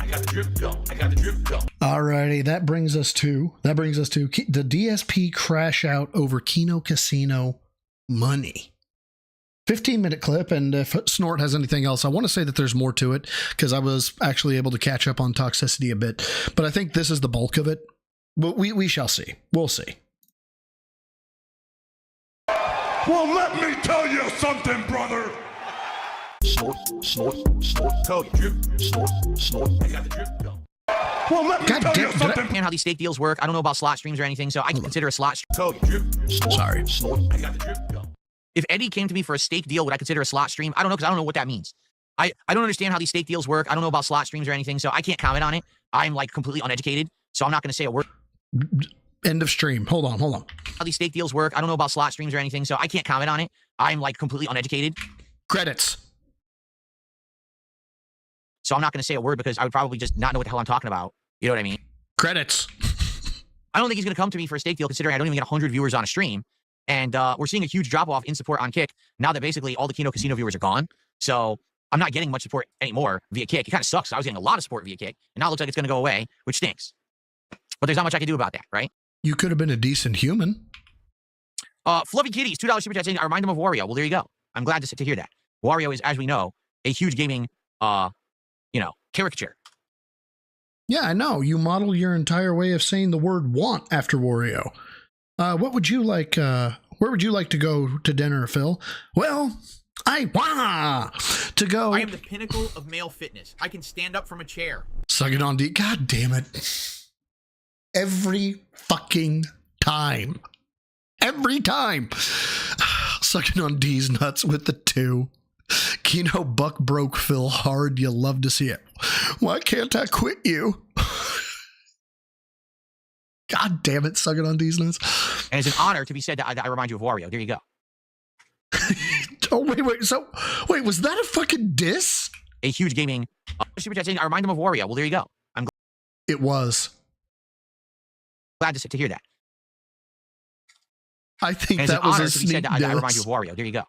I got the drip going. I got the drip going. Alrighty, that brings us to the DSP crash out over Kino Casino money. 15-minute clip, and if Snort has anything else, I want to say that there's more to it, because I was actually able to catch up on toxicity a bit, but I think this is the bulk of it. But we shall see. We'll see. Well, let me tell you something, brother. Snort, snort, snort, Cody, drip, snort, snort. I got the drip going. Well, let me tell you something. I understand how these stake deals work. I don't know about slot streams or anything, so I can consider a slot stream. Cody, drip, snort, sorry. Snort. I got the drip going. If Eddie came to me for a stake deal, would I consider a slot stream? I don't know, because I don't know what that means. I don't understand how these stake deals work. I don't know about slot streams or anything, so I can't comment on it. I'm like completely uneducated, so I'm not going to say a word. End of stream. Hold on. How these stake deals work. I don't know about slot streams or anything, so I can't comment on it. I'm like completely uneducated. Credits. So I'm not going to say a word because I would probably just not know what the hell I'm talking about. You know what I mean? Credits. I don't think he's going to come to me for a stake deal, considering I don't even get 100 viewers on a stream. And we're seeing a huge drop-off in support on Kick now that basically all the Kino Casino viewers are gone. So I'm not getting much support anymore via Kick. It kind of sucks. I was getting a lot of support via Kick, and now it looks like it's going to go away, which stinks. But there's not much I can do about that, right? You could have been a decent human. Fluffy Kitties, $2 super chat saying, I remind them of Wario. Well, there you go. I'm glad to hear that. Wario is, as we know, a huge gaming, caricature. Yeah, I know. You model your entire way of saying the word want after Wario. What would you like, where would you like to go to dinner, Phil? Well, I want to go. I am the pinnacle of male fitness. I can stand up from a chair. Suck it on D. God damn it. Every fucking time. Every time. Sucking on D's nuts with the 2. Kino Buck broke Phil hard. You love to see it. Why can't I quit you? God damn it, sucking on D's nuts. And it's an honor to be said that I remind you of Wario. There you go. Oh, wait. So, wait, was that a fucking diss? A huge gaming super chat saying, I remind them of Wario. Well, there you go. I'm It was. glad to hear that. I think And it's that an was honor a to be sneak said that I remind you diss. of Wario. There you go.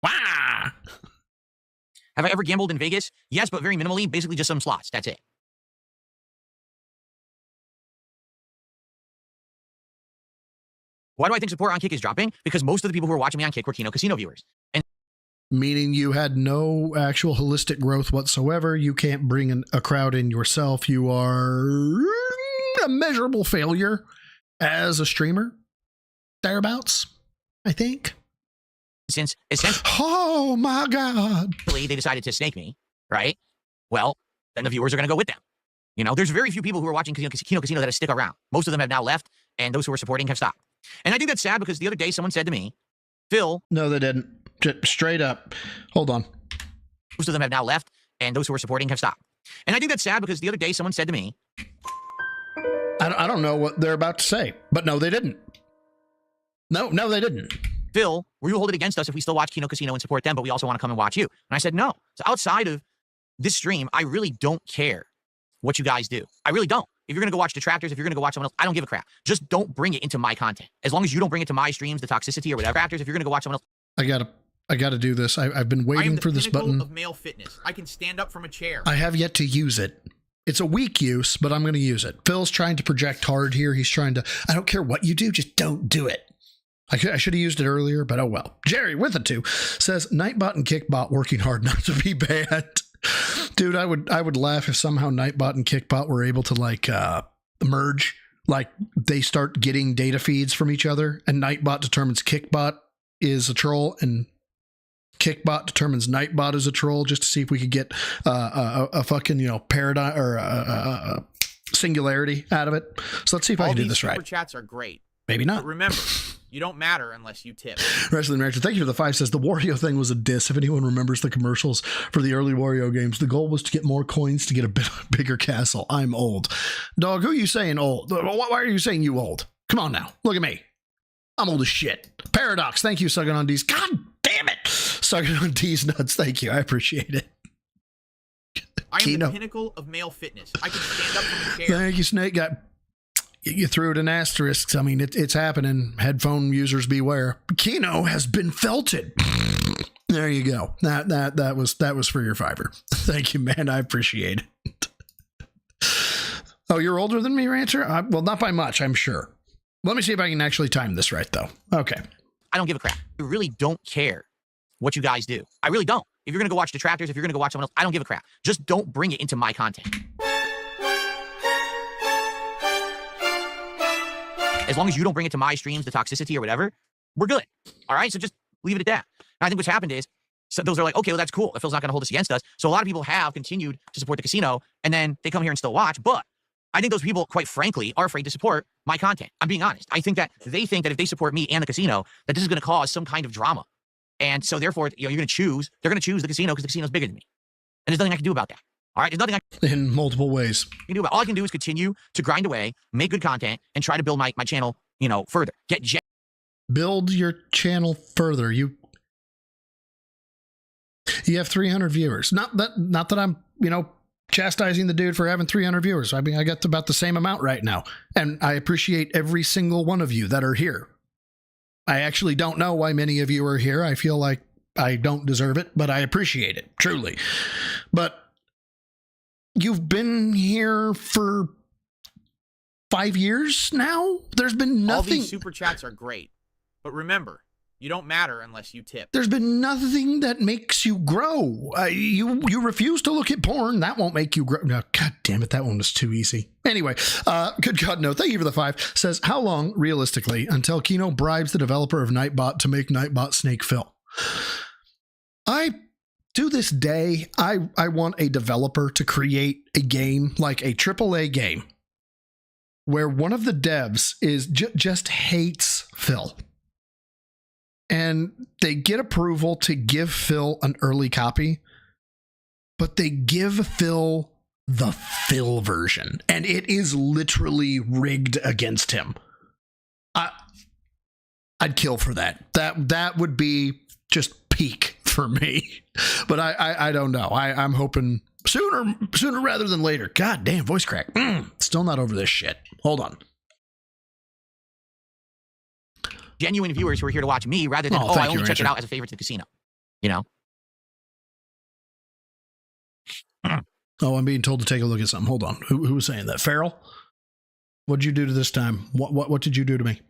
Wow. Have I ever gambled in Vegas? Yes, but very minimally. Basically just some slots. That's it. Why do I think support on Kick is dropping? Because most of the people who are watching me on Kick were Kino Casino viewers. And Meaning you had no actual holistic growth whatsoever. You can't bring a crowd in yourself. You are a measurable failure as a streamer. Thereabouts, I think. since essentially Oh my God. they decided to snake me, right? Well, then the viewers are going to go with them. You know, there's very few people who are watching Kino Casino that stick around. Most of them have now left, and those who are supporting have stopped. And I think that's sad because the other day someone said to me, Phil. No, they didn't. Just straight up. Hold on. Most of them have now left, and those who are supporting have stopped. And I think that's sad because the other day someone said to me, I don't know what they're about to say, but no, they didn't. No, they didn't. Phil, will you hold it against us if we still watch Kino Casino and support them, but we also want to come and watch you? And I said, no. So outside of this stream, I really don't care what you guys do. I really don't. If you're going to go watch Detractors, if you're going to go watch someone else, I don't give a crap. Just don't bring it into my content. As long as you don't bring it to my streams, the toxicity or whatever. Detractors, if you're going to go watch someone else. I gotta do this. I've been waiting for this button. Of male fitness. I can stand up from a chair. I have yet to use it. It's a weak use, but I'm going to use it. Phil's trying to project hard here. He's trying to, I don't care what you do, just don't do it. I should have used it earlier, but oh well. Jerry with a 2 says, Nightbot and Kickbot working hard not to be bad. Dude, I would laugh if somehow Nightbot and Kickbot were able to like merge. Like they start getting data feeds from each other, and Nightbot determines Kickbot is a troll, and Kickbot determines Nightbot is a troll, just to see if we could get a fucking paradigm or singularity out of it. So let's see if I can do this right. Super chats are great. Maybe not. But remember, you don't matter unless you tip. Wrestling Reaction, thank you for the 5, says the Wario thing was a diss. If anyone remembers the commercials for the early Wario games, the goal was to get more coins to get a bit bigger castle. I'm old. Dog, who are you saying old? Why are you saying you old? Come on now. Look at me. I'm old as shit. Paradox, thank you, Sucking on D's. God damn it. Sucking on D's nuts, thank you. I appreciate it. I am the pinnacle of male fitness. I can stand up from a chair. Thank you, Snake Guy. You threw it in asterisks. I mean, it's happening. Headphone users beware. Kino has been felted. There you go. That was for your fiver. Thank you, man. I appreciate it. Oh, you're older than me, Rancher? Well, not by much, I'm sure. Let me see if I can actually time this right, though. Okay. I don't give a crap. I really don't care what you guys do. I really don't. If you're going to go watch Detractors, if you're going to go watch someone else, I don't give a crap. Just don't bring it into my content. As long as you don't bring it to my streams, the toxicity or whatever, we're good. All right? So just leave it at that. And I think what's happened is, so those are like, okay, well, that's cool. If Phil's not going to hold this against us. So a lot of people have continued to support the casino, and then they come here and still watch. But I think those people, quite frankly, are afraid to support my content. I'm being honest. I think that they think that if they support me and the casino, that this is going to cause some kind of drama. And so therefore, they're going to choose the casino because the casino's bigger than me. And there's nothing I can do about that. All right? There's nothing I in multiple ways can do about it. All I can do is continue to grind away, make good content, and try to build my channel, further. Build your channel further. You have 300 viewers. Not that I'm, chastising the dude for having 300 viewers. I mean, I got about the same amount right now. And I appreciate every single one of you that are here. I actually don't know why many of you are here. I feel like I don't deserve it, but I appreciate it, truly. But you've been here for 5 years now? There's been nothing. All these super chats are great. But remember, you don't matter unless you tip. There's been nothing that makes you grow. You refuse to look at porn. That won't make you grow. No, God damn it. That one was too easy. Anyway, good God, no. Thank you for the 5. Says, how long, realistically, until Kino bribes the developer of Nightbot to make Nightbot snake Phil? To this day, I want a developer to create a game, like a AAA game, where one of the devs is just hates Phil. And they get approval to give Phil an early copy, but they give Phil the Phil version, and it is literally rigged against him. I'd kill for that. That would be just peak for me. But I don't know. I'm hoping sooner rather than later. God damn, voice crack. Still not over this shit. Hold on. Genuine viewers who are here to watch me rather than, I only check it out as a favor to the casino. You know? Oh, I'm being told to take a look at something. Hold on. Who was saying that? Farrell? What'd you do to this time? What did you do to me?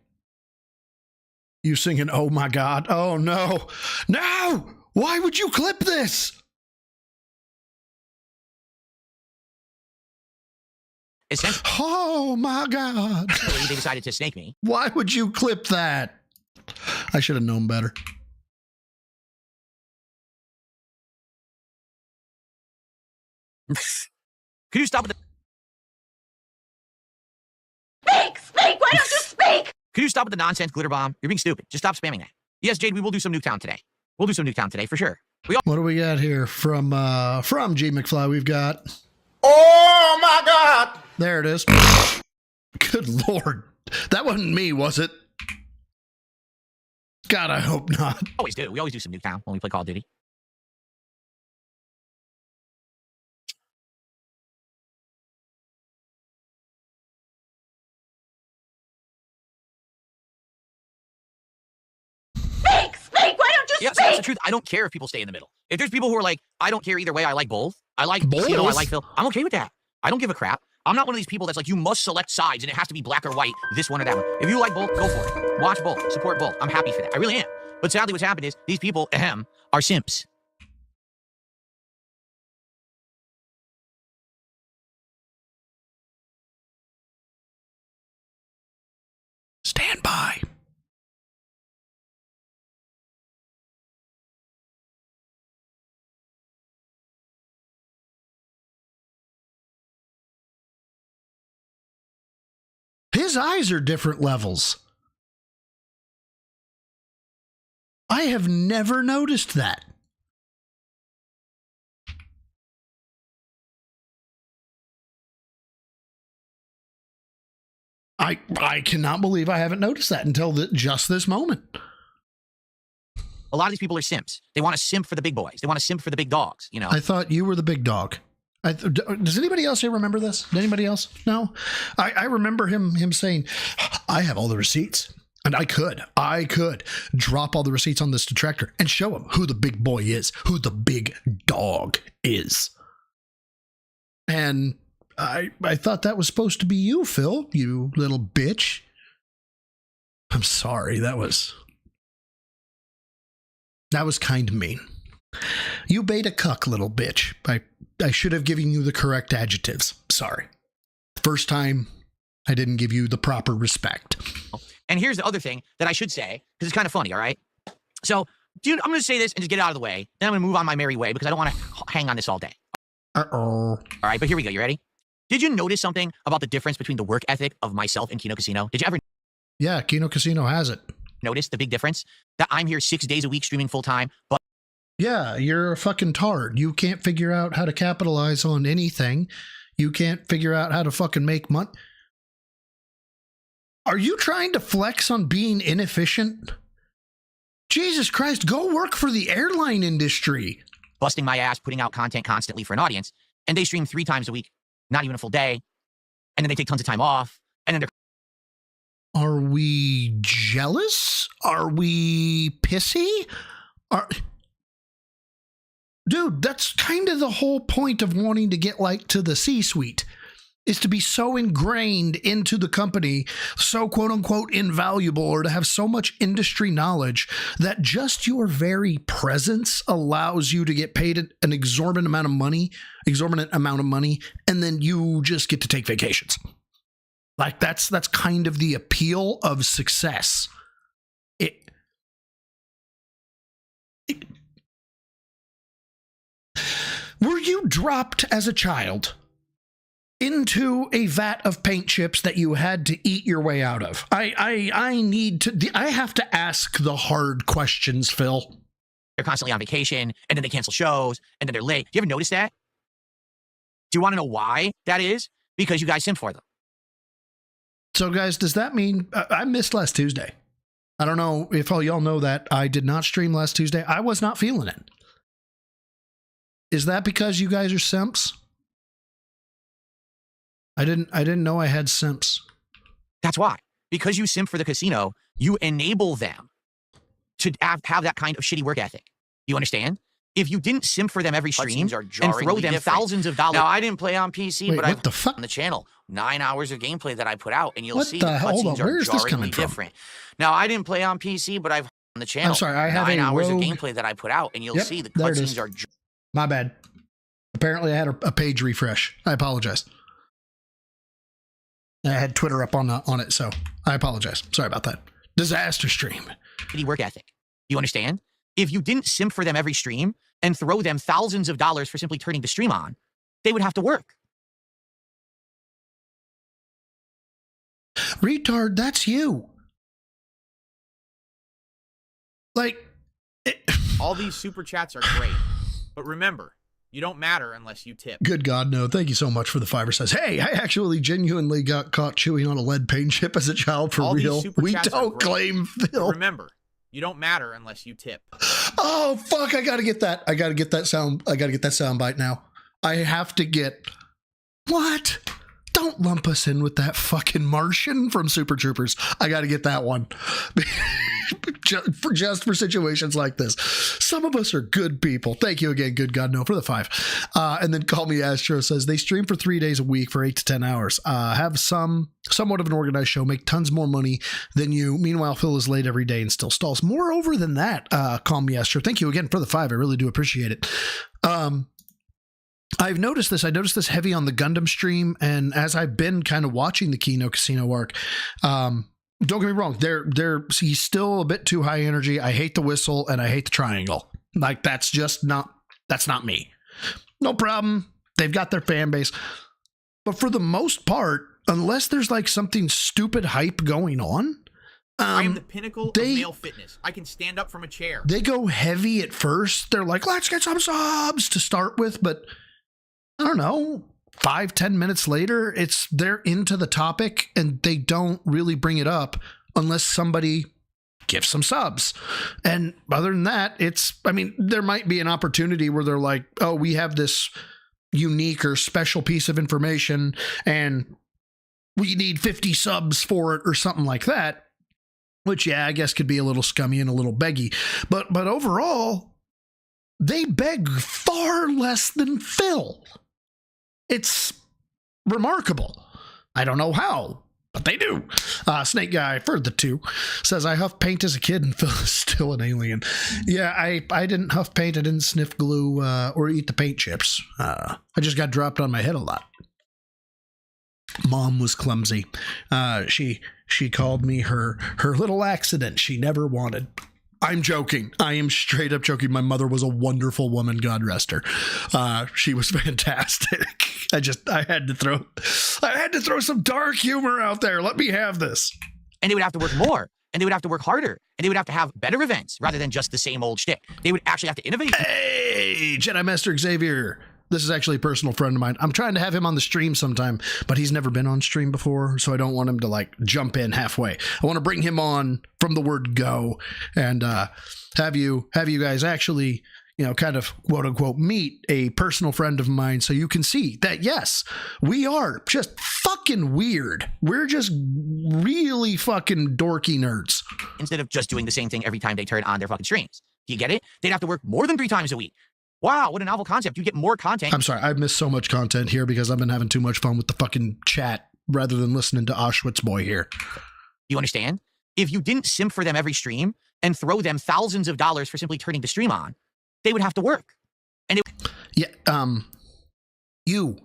You singing, oh my God. Oh no. No! Why would you clip this? Oh my God. They decided to snake me. Why would you clip that? I should have known better. Could you stop with the... Speak! Why don't you speak? Could you stop with the nonsense, Glitter Bomb? You're being stupid. Just stop spamming that. Yes, Jade, we will do some Nuketown today. We'll do some Nuketown today for sure. What do we got here from G McFly? We've got... Oh my God! There it is. Good Lord. That wasn't me, was it? God, I hope not. Always do. We always do some Nuketown when we play Call of Duty. Speak! Why don't you speak? That's the truth. I don't care if people stay in the middle. If there's people who are like, I don't care either way, I like both. I like you know, I like Phil. I'm okay with that. I don't give a crap. I'm not one of these people that's like, you must select sides and it has to be black or white, this one or that one. If you like both, go for it. Watch both. Support both. I'm happy for that. I really am. But sadly, what's happened is these people, are simps. Stand by. His eyes are different levels. I have never noticed that. I cannot believe I haven't noticed that until just this moment. A lot of these people are simps. They want to simp for the big boys. They want to simp for the big dogs, you know? I thought you were the big dog. Does anybody else here remember this? Did anybody else? No? I remember him saying, I have all the receipts. And I could drop all the receipts on this detractor and show him who the big boy is, who the big dog is. And I thought that was supposed to be you, Phil, you little bitch. I'm sorry, that was kind of mean. You beta cuck, little bitch. I should have given you the correct adjectives. Sorry. First time, I didn't give you the proper respect. And here's the other thing that I should say, because it's kind of funny, all right? So, dude, I'm going to say this and just get it out of the way. Then I'm going to move on my merry way because I don't want to hang on this all day. Uh-oh. All right, but here we go. You ready? Did you notice something about the difference between the work ethic of myself and Kino Casino? Did you ever... Yeah, Kino Casino has it. Notice the big difference? That I'm here 6 days a week streaming full time, but... Yeah, you're a fucking tard. You can't figure out how to capitalize on anything. You can't figure out how to fucking make money. Are you trying to flex on being inefficient? Jesus Christ, go work for the airline industry. Busting my ass, putting out content constantly for an audience, and they stream 3 times a week, not even a full day, and then they take tons of time off, and then they're... Are we jealous? Are we pissy? Dude, that's kind of the whole point of wanting to get like to the C-suite, is to be so ingrained into the company, so quote unquote invaluable, or to have so much industry knowledge that just your very presence allows you to get paid an exorbitant amount of money, and then you just get to take vacations. Like that's kind of the appeal of success. Were you dropped as a child into a vat of paint chips that you had to eat your way out of? I have to ask the hard questions, Phil. They're constantly on vacation, and then they cancel shows, and then they're late. Do you ever notice that? Do you want to know why that is? Because you guys simp for them. So, guys, does that mean I missed last Tuesday? I don't know if all y'all know that I did not stream last Tuesday. I was not feeling it. Is that because you guys are simps? I didn't know I had simps. That's why. Because you simp for the casino, you enable them to have that kind of shitty work ethic. You understand? If you didn't simp for them every stream and throw them thousands of dollars. Now, I didn't play on PC, Wait, but what I've the fuck? on the channel 9 hours of gameplay that I put out, and you'll What see the the hell? Hold on, cutscenes where are is this coming jarringly from? different. Now, I didn't play on PC, but I've on the channel. I'm sorry, I have 9 a hours of rogue- gameplay that I put out, and you'll Yep, see the there it is. cutscenes are. My bad. Apparently I had a page refresh. I apologize. I had Twitter up on it, so I apologize. Sorry about that. Disaster stream. Shitty work ethic. You understand? If you didn't simp for them every stream and throw them thousands of dollars for simply turning the stream on, they would have to work. Retard, that's you. Like, All these super chats are great, but remember, you don't matter unless you tip. good God, no. Thank you so much for the fiver says. Hey, I actually genuinely got caught chewing on a lead paint chip as a child for All these real. super We chats are don't great, claim but Phil. remember, you don't matter unless you tip. Oh fuck! I gotta get that. I gotta get that sound. I gotta get that sound bite now. I have to get. What? Don't lump us in with that fucking Martian from Super Troopers. I gotta get that one. just for situations like this. Some of us are good people. Thank you again, good God, no, for the 5. And then Call Me Astro says they stream for 3 days a week for 8 to 10 hours. Have somewhat of an organized show, make tons more money than you. Meanwhile, Phil is late every day and still stalls. Moreover than that, Call Me Astro. Thank you again for the 5. I really do appreciate it. I've noticed this. I noticed this heavy on the Gundam stream, and as I've been kind of watching the Kino Casino arc, don't get me wrong, he's still a bit too high energy. I hate the whistle and I hate the triangle. Like that's not me. No problem. They've got their fan base. But for the most part, unless there's like something stupid hype going on, I am the pinnacle of male fitness. I can stand up from a chair. They go heavy at first. They're like, let's get some subs to start with, but I don't know, 5-10 minutes later, they're into the topic and they don't really bring it up unless somebody gives some subs. And other than that, there might be an opportunity where they're like, oh, we have this unique or special piece of information and we need 50 subs for it or something like that, which, yeah, I guess could be a little scummy and a little beggy. But overall, they beg far less than Phil. It's remarkable. I don't know how, but they do. Snake Guy for the 2 says, I huffed paint as a kid and Phil is still an alien. Yeah, I didn't huff paint. I didn't sniff glue or eat the paint chips. I just got dropped on my head a lot. Mom was clumsy. She called me her little accident she never wanted. I'm joking. I am straight up joking. My mother was a wonderful woman. God rest her. She was fantastic. I had to throw some dark humor out there. Let me have this. And they would have to work more, and they would have to work harder, and they would have to have better events rather than just the same old shtick. They would actually have to innovate. Hey, Jedi Master Xavier. This is actually a personal friend of mine. I'm trying to have him on the stream sometime, but he's never been on stream before, so I don't want him to like jump in halfway. I want to bring him on from the word go and have you guys actually, kind of quote unquote meet a personal friend of mine so you can see that, yes, we are just fucking weird. We're just really fucking dorky nerds. Instead of just doing the same thing every time they turn on their fucking streams. Do you get it? They'd have to work more than 3 times a week. Wow, what a novel concept. You get more content. I'm sorry, I've missed so much content here because I've been having too much fun with the fucking chat rather than listening to Auschwitz Boy here. You understand? If you didn't simp for them every stream and throw them thousands of dollars for simply turning the stream on, they would have to work. And you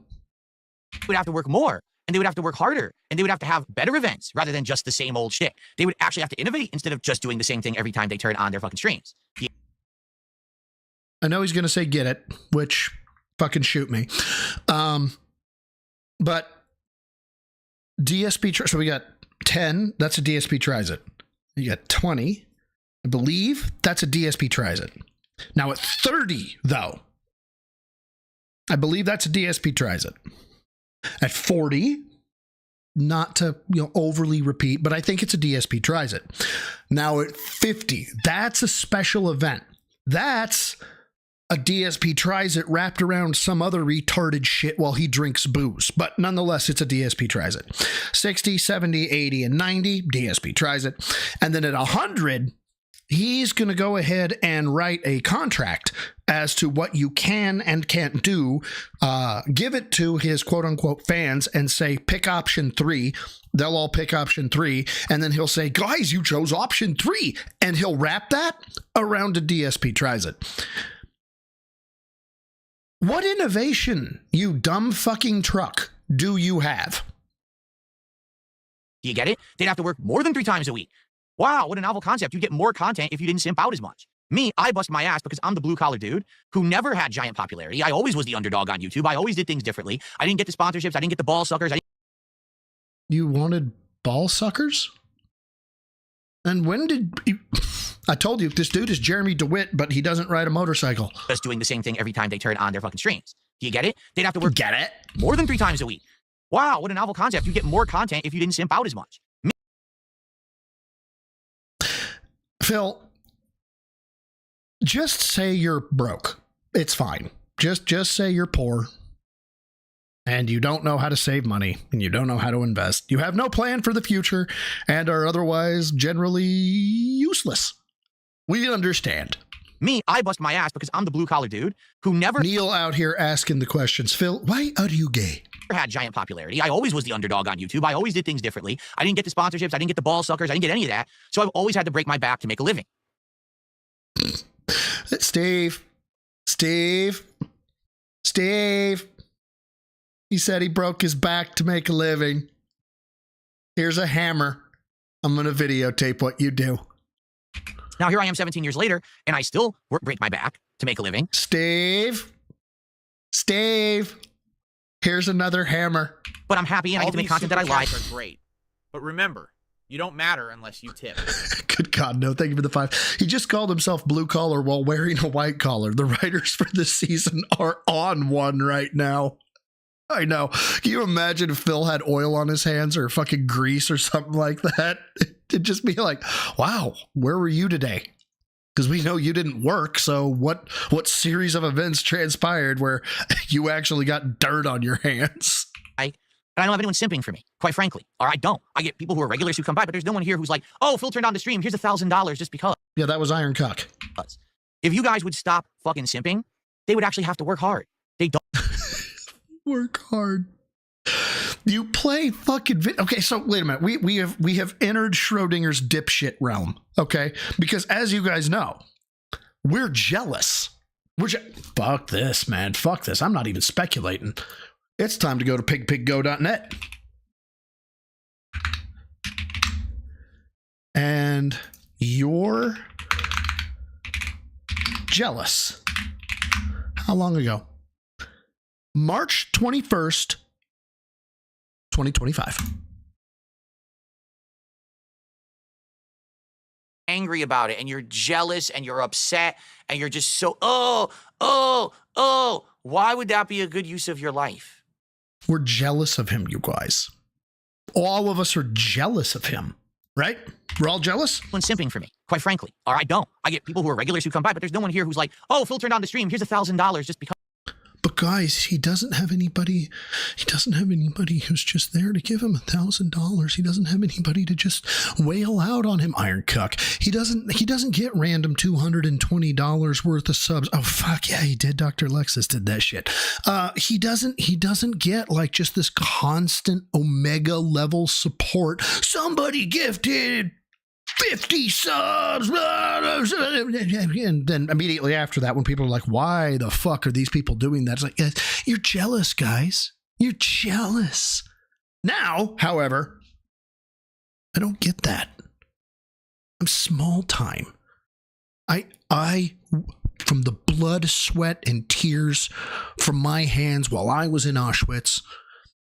would have to work more, and they would have to work harder, and they would have to have better events rather than just the same old shtick. They would actually have to innovate instead of just doing the same thing every time they turn on their fucking streams. I know he's going to say get it, which fucking shoot me. But DSP, so we got 10, that's a DSP tries it. You got 20, I believe that's a DSP tries it. Now at 30, though, I believe that's a DSP tries it. At 40, not to overly repeat, but I think it's a DSP tries it. Now at 50, that's a special event. That's a DSP tries it wrapped around some other retarded shit while he drinks booze. But nonetheless, it's a DSP tries it. 60, 70, 80, and 90, DSP tries it. And then at 100, he's going to go ahead and write a contract as to what you can and can't do. Give it to his quote-unquote fans and say, pick option 3. They'll all pick option 3. And then he'll say, guys, you chose option 3. And he'll wrap that around a DSP tries it. What innovation, you dumb fucking truck, do you have? Do you get it? They'd have to work more than 3 times a week. Wow, what a novel concept. You'd get more content if you didn't simp out as much. Me, I bust my ass because I'm the blue-collar dude who never had giant popularity. I always was the underdog on YouTube. I always did things differently. I didn't get the sponsorships. I didn't get the ball suckers. You wanted ball suckers? And when did you... I told you, this dude is Jeremy DeWitt, but he doesn't ride a motorcycle. Just doing the same thing every time they turn on their fucking streams. Do you get it? They'd have to work get it? More than 3 times a week. Wow, what a novel concept. You'd get more content if you didn't simp out as much. Phil, just say you're broke. It's fine. Just say you're poor. And you don't know how to save money, and you don't know how to invest. You have no plan for the future, and are otherwise generally useless. We understand. Me, I bust my ass because I'm the blue-collar dude who never... Neil out here asking the questions. Phil, why are you gay? Had giant popularity. I always was the underdog on YouTube. I always did things differently. I didn't get the sponsorships. I didn't get the ball suckers. I didn't get any of that. So I've always had to break my back to make a living. Steve. He said he broke his back to make a living. Here's a hammer. I'm going to videotape what you do. Now here I am 17 years later, and I still break my back to make a living. Steve. Here's another hammer. But I'm happy and I get to make content that I like. Are great. But remember, you don't matter unless you tip. Good God, no. Thank you for the 5. He just called himself blue collar while wearing a white collar. The writers for this season are on one right now. I know. Can you imagine if Phil had oil on his hands or fucking grease or something like that? It'd just be like, wow, where were you today? Because we know you didn't work. So what series of events transpired where you actually got dirt on your hands? I don't have anyone simping for me, quite frankly. Or I don't. I get people who are regulars who come by, but there's no one here who's like, oh, Phil turned on the stream. Here's $1,000 just because. Yeah, that was Iron Cuck. If you guys would stop fucking simping, they would actually have to work hard. They don't. Work hard. You play fucking okay, so wait a minute. We have entered Schrodinger's dipshit realm, okay? Because as you guys know, we're jealous. Fuck this, man. Fuck this. I'm not even speculating. It's time to go to pigpiggo.net. And you're jealous. How long ago? March 21st, 2025. Angry about it, and you're jealous, and you're upset, and you're just so, why would that be a good use of your life? We're jealous of him, you guys. All of us are jealous of him, right? We're all jealous? When simping for me, quite frankly. Or I don't. I get people who are regulars who come by, but there's no one here who's like, oh, Phil turned on the stream. Here's $1,000 just because. But guys, he doesn't have anybody who's just there to give him $1,000. He doesn't have anybody to just wail out on him. Iron Cuck. He doesn't get random $220 worth of subs. Oh fuck yeah, he did. Dr. Lexus did that shit. He doesn't get like just this constant Omega level support. Somebody gifted 50 subs, and then immediately after that, when people are like, why the fuck are these people doing that? It's like, you're jealous, guys. You're jealous. Now, however, I don't get that. I'm small time. I from the blood, sweat, and tears from my hands while I was in Auschwitz,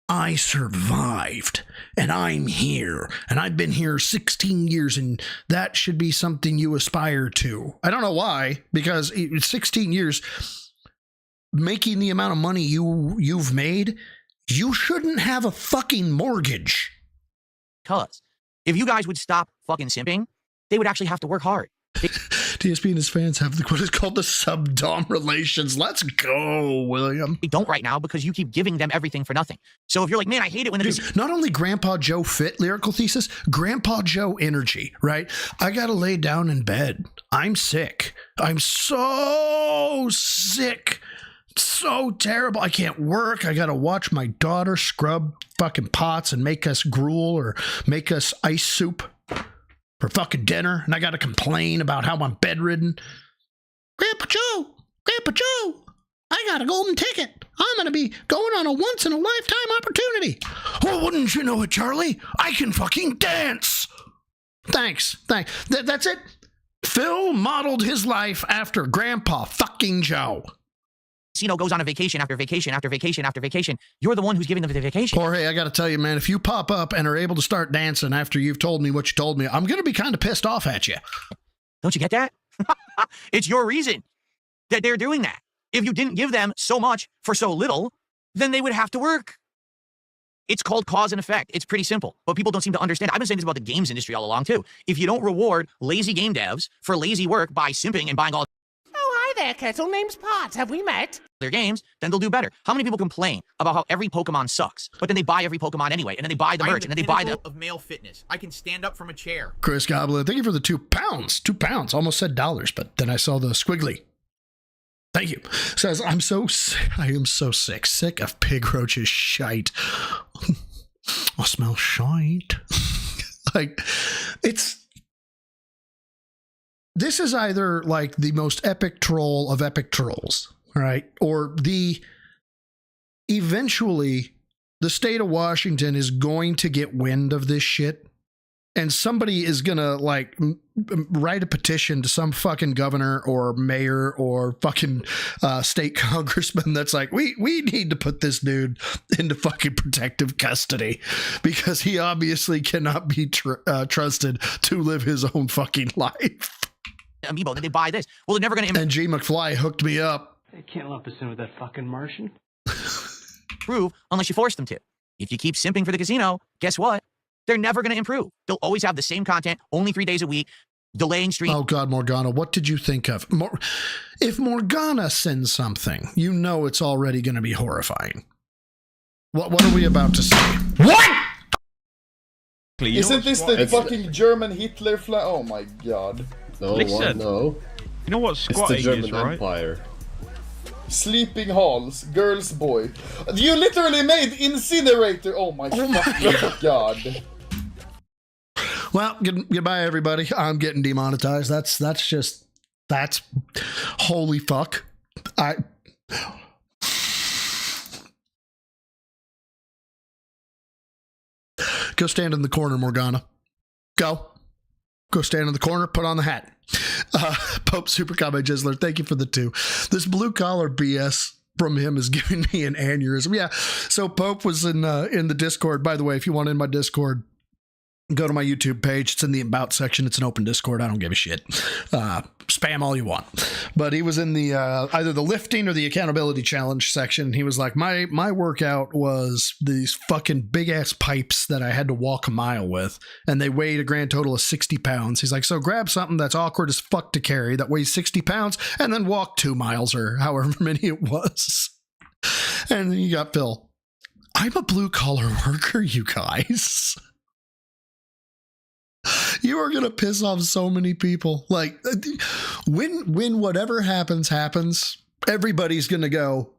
I survived, and I'm here, and I've been here 16 years, and that should be something you aspire to. I don't know why, because 16 years, making the amount of money you've made, you shouldn't have a fucking mortgage. Because if you guys would stop fucking simping, they would actually have to work hard. TSP and his fans have what is called the subdom relations. Let's go, William. They don't right now because you keep giving them everything for nothing. So if you're like, man, I hate it when Dude, not only Grandpa Joe fit lyrical thesis, Grandpa Joe energy, right? I gotta lay down in bed. I'm sick. I'm so sick. So terrible. I can't work. I gotta watch my daughter scrub fucking pots and make us gruel or make us ice soup for fucking dinner, and I gotta complain about how I'm bedridden. Grandpa Joe, I got a golden ticket. I'm gonna be going on a once-in-a-lifetime opportunity. Well, wouldn't you know it, Charlie? I can fucking dance. Thanks. That's it. Phil modeled his life after Grandpa fucking Joe. Casino goes on a vacation after vacation after vacation after vacation. You're the one who's giving them the vacation. Jorge, I got to tell you, man, if you pop up and are able to start dancing after you've told me what you told me, I'm going to be kind of pissed off at you. Don't you get that? It's your reason that they're doing that. If you didn't give them so much for so little, then they would have to work. It's called cause and effect. It's pretty simple, but people don't seem to understand. I've been saying this about the games industry all along, too. If you don't reward lazy game devs for lazy work by simping and buying all There, Kettle. Name's Pot. Have we met? their games, then they'll do better. How many people complain about how every Pokemon sucks, but then they buy every Pokemon anyway, and then they buy the merch, and then they buy the of male fitness. I can stand up from a chair. Chris Goblin, thank you for the 2 pounds. 2 pounds. Almost said dollars, but then I saw the squiggly. Thank you. Says, I am so sick. Sick of Pig Roach's shite. I smell shite. Like, this is either like the most epic troll of epic trolls, right? Or eventually the state of Washington is going to get wind of this shit, and somebody is going to like write a petition to some fucking governor or mayor or fucking state congressman that's like, we need to put this dude into fucking protective custody because he obviously cannot be trusted to live his own fucking life. Amiibo, then they buy this. Well, they're never going to... And G. McFly hooked me up. They can't lump us in with that fucking Martian. Improve unless you force them to. If you keep simping for the casino, guess what? They're never going to improve. They'll always have the same content, only 3 days a week, delaying stream. Oh, God, Morgana, what did you think of? If Morgana sends something, you know it's already going to be horrifying. What are we about to say? What? Isn't this the fucking German Hitler flag? Oh, my God. No, Listen. no. You know what It's the squatting German is, right? Empire. Sleeping halls, girls boy. You literally made incinerator. Oh my God. Well, goodbye, everybody. I'm getting demonetized. That's holy fuck. Go stand in the corner, Morgana. Go stand in the corner, put on the hat. Pope Super Comment Jizzler, thank you for the 2. This blue collar BS from him is giving me an aneurysm. Yeah, so Pope was in the Discord. By the way, if you want in my Discord, go to my YouTube page. It's in the About section. It's an open Discord. I don't give a shit. Spam all you want. But he was in the either the lifting or the accountability challenge section. He was like, my workout was these fucking big ass pipes that I had to walk a mile with, and they weighed a grand total of 60 pounds. He's like, so grab something that's awkward as fuck to carry that weighs 60 pounds and then walk 2 miles or however many it was. And then you got Phil. I'm a blue collar worker, you guys. You are going to piss off so many people. Like, when whatever happens, everybody's going to go,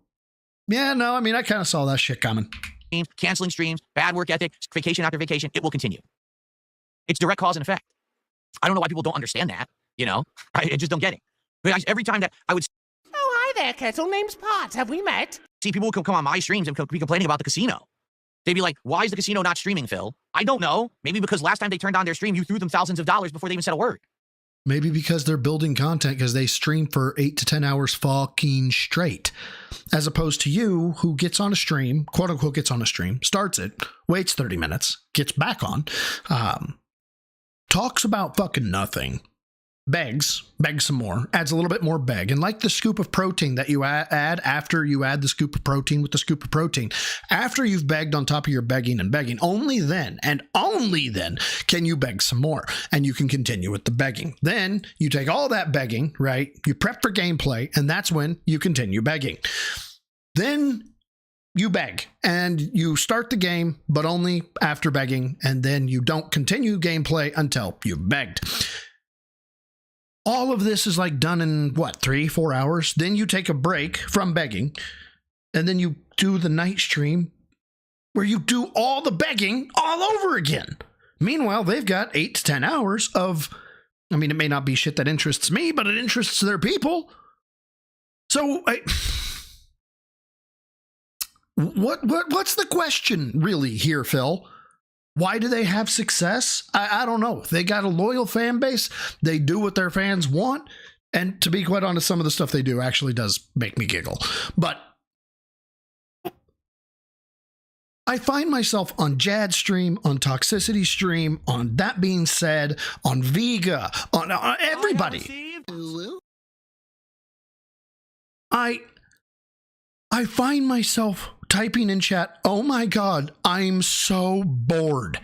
yeah, no, I mean, I kind of saw that shit coming. Canceling streams, bad work ethic, vacation after vacation, it will continue. It's direct cause and effect. I don't know why people don't understand that, you know? I just don't get it. But every time that I would... Oh, hi there, Kettle. Name's Pot. Have we met? See people who come on my streams and be complaining about the casino. They'd be like, why is the casino not streaming, Phil? I don't know. Maybe because last time they turned on their stream, you threw them thousands of dollars before they even said a word. Maybe because they're building content because they stream for 8 to 10 hours fucking straight. As opposed to you, who gets on a stream, quote unquote gets on a stream, starts it, waits 30 minutes, gets back on, talks about fucking nothing, begs some more, adds a little bit more beg, and like the scoop of protein that you add after you add the scoop of protein with the scoop of protein, after you've begged on top of your begging and begging, only then and only then can you beg some more, and you can continue with the begging. Then you take all that begging, right? You prep for gameplay, and that's when you continue begging. Then you beg and you start the game, but only after begging, and then you don't continue gameplay until you've begged. All of this is like done in what, 3-4 hours? Then you take a break from begging, and then you do the night stream where you do all the begging all over again. Meanwhile, they've got 8 to 10 hours of, I mean, it may not be shit that interests me, but it interests their people. So what's the question really here, Phil? Why do they have success? I don't know. They got a loyal fan base. They do what their fans want. And to be quite honest, some of the stuff they do actually does make me giggle. But I find myself on Jad stream, on Toxicity stream, on That Being Said, on Vega, on everybody. I find myself typing in chat, oh my God, I'm so bored.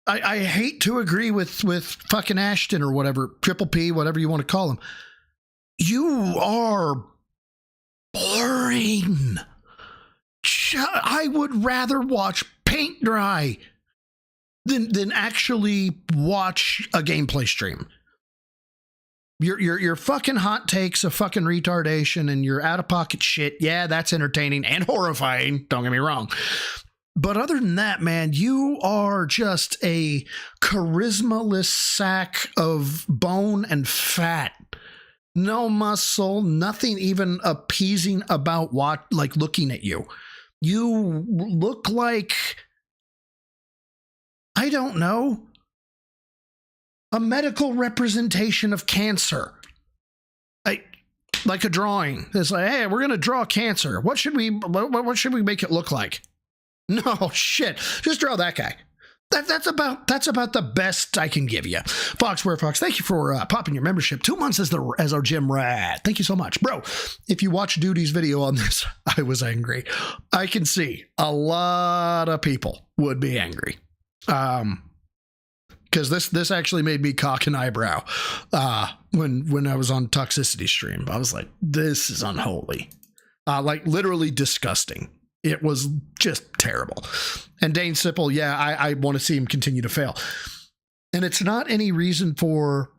I hate to agree with fucking Ashton or whatever, Triple P, whatever you want to call him. You are boring. I would rather watch paint dry than actually watch a gameplay stream. Your fucking hot takes of fucking retardation and your out-of-pocket shit, yeah, that's entertaining and horrifying, don't get me wrong. But other than that, man, you are just a charisma-less sack of bone and fat. No muscle, nothing even appeasing about looking at you. You look like, I don't know, a medical representation of cancer. Like a drawing. It's like, hey, we're gonna draw cancer. What should we make it look like? No shit. Just draw that guy. That's about the best I can give you. Fox, thank you for popping your membership. 2 months as our gym rat. Thank you so much, bro. If you watch Duty's video on this, I was angry. I can see a lot of people would be angry. Because this actually made me cock an eyebrow when I was on Toxicity stream. I was like, this is unholy. Like literally disgusting. It was just terrible. And Dane Sipple, yeah, I want to see him continue to fail. And it's not any reason for,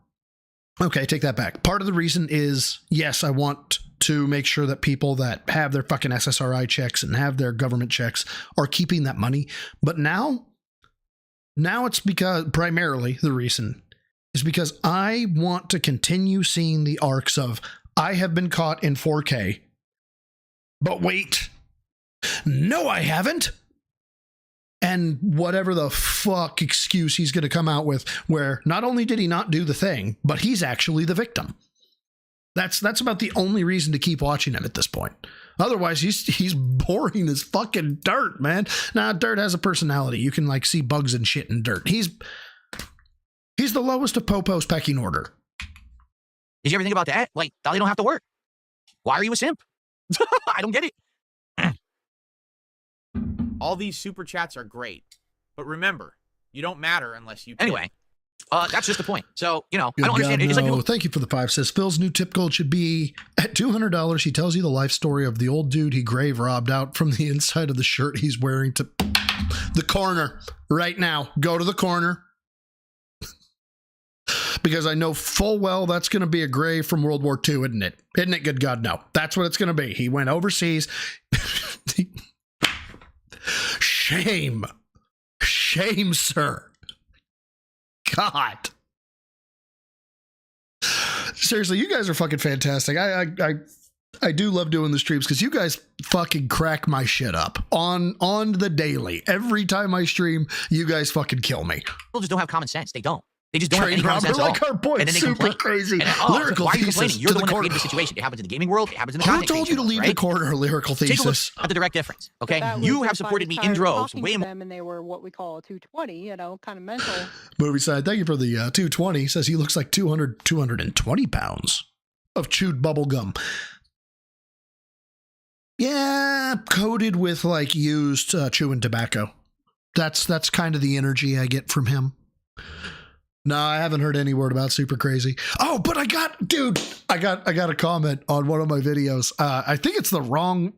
okay, take that back. Part of the reason is, yes, I want to make sure that people that have their fucking SSRI checks and have their government checks are keeping that money. But now it's because, primarily the reason is because I want to continue seeing the arcs of, I have been caught in 4K, but wait, no, I haven't. And whatever the fuck excuse he's going to come out with, where not only did he not do the thing, but he's actually the victim. That's about the only reason to keep watching him at this point. Otherwise, he's boring as fucking dirt, man. Nah, dirt has a personality. You can like see bugs and shit in dirt. He's the lowest of Popo's pecking order. Did you ever think about that? Like, Dolly don't have to work. Why are you a simp? I don't get it. All these super chats are great, but remember, you don't matter unless you. Anyway, that's just the point. So, I don't God, understand. It's like people... Thank you for the 5, says Phil's new tip goal should be at $200. He tells you the life story of the old dude he grave robbed out from the inside of the shirt he's wearing to the corner right now. Go to the corner. Because I know full well that's going to be a grave from World War II, isn't it? Isn't it, good God? No. That's what it's going to be. He went overseas. Shame. Shame, sir. God. Seriously, you guys are fucking fantastic. I do love doing the streams because you guys fucking crack my shit up on the daily. Every time I stream, you guys fucking kill me. People just don't have common sense. They don't. They just don't have any common sense at all. Like our boy, and then they super complain. crazy. And then, Lyrical why are you thesis complaining? You're to the the one that corner. created the situation. It happens in the gaming world. It happens in the Who content told you to creation leave world, the corner? Lyrical Take a look thesis. at the direct difference, okay? That You was have if I supported was me in tired of droves, talking way to more. them and they were what we call a 220, you know, kind of mental. Movie side, thank you for the 220. Says he looks like 220 pounds of chewed bubble gum. Yeah, coated with like used chewing tobacco. That's kind of the energy I get from him. No, I haven't heard any word about super crazy. Oh, but I got a comment on one of my videos. I think it's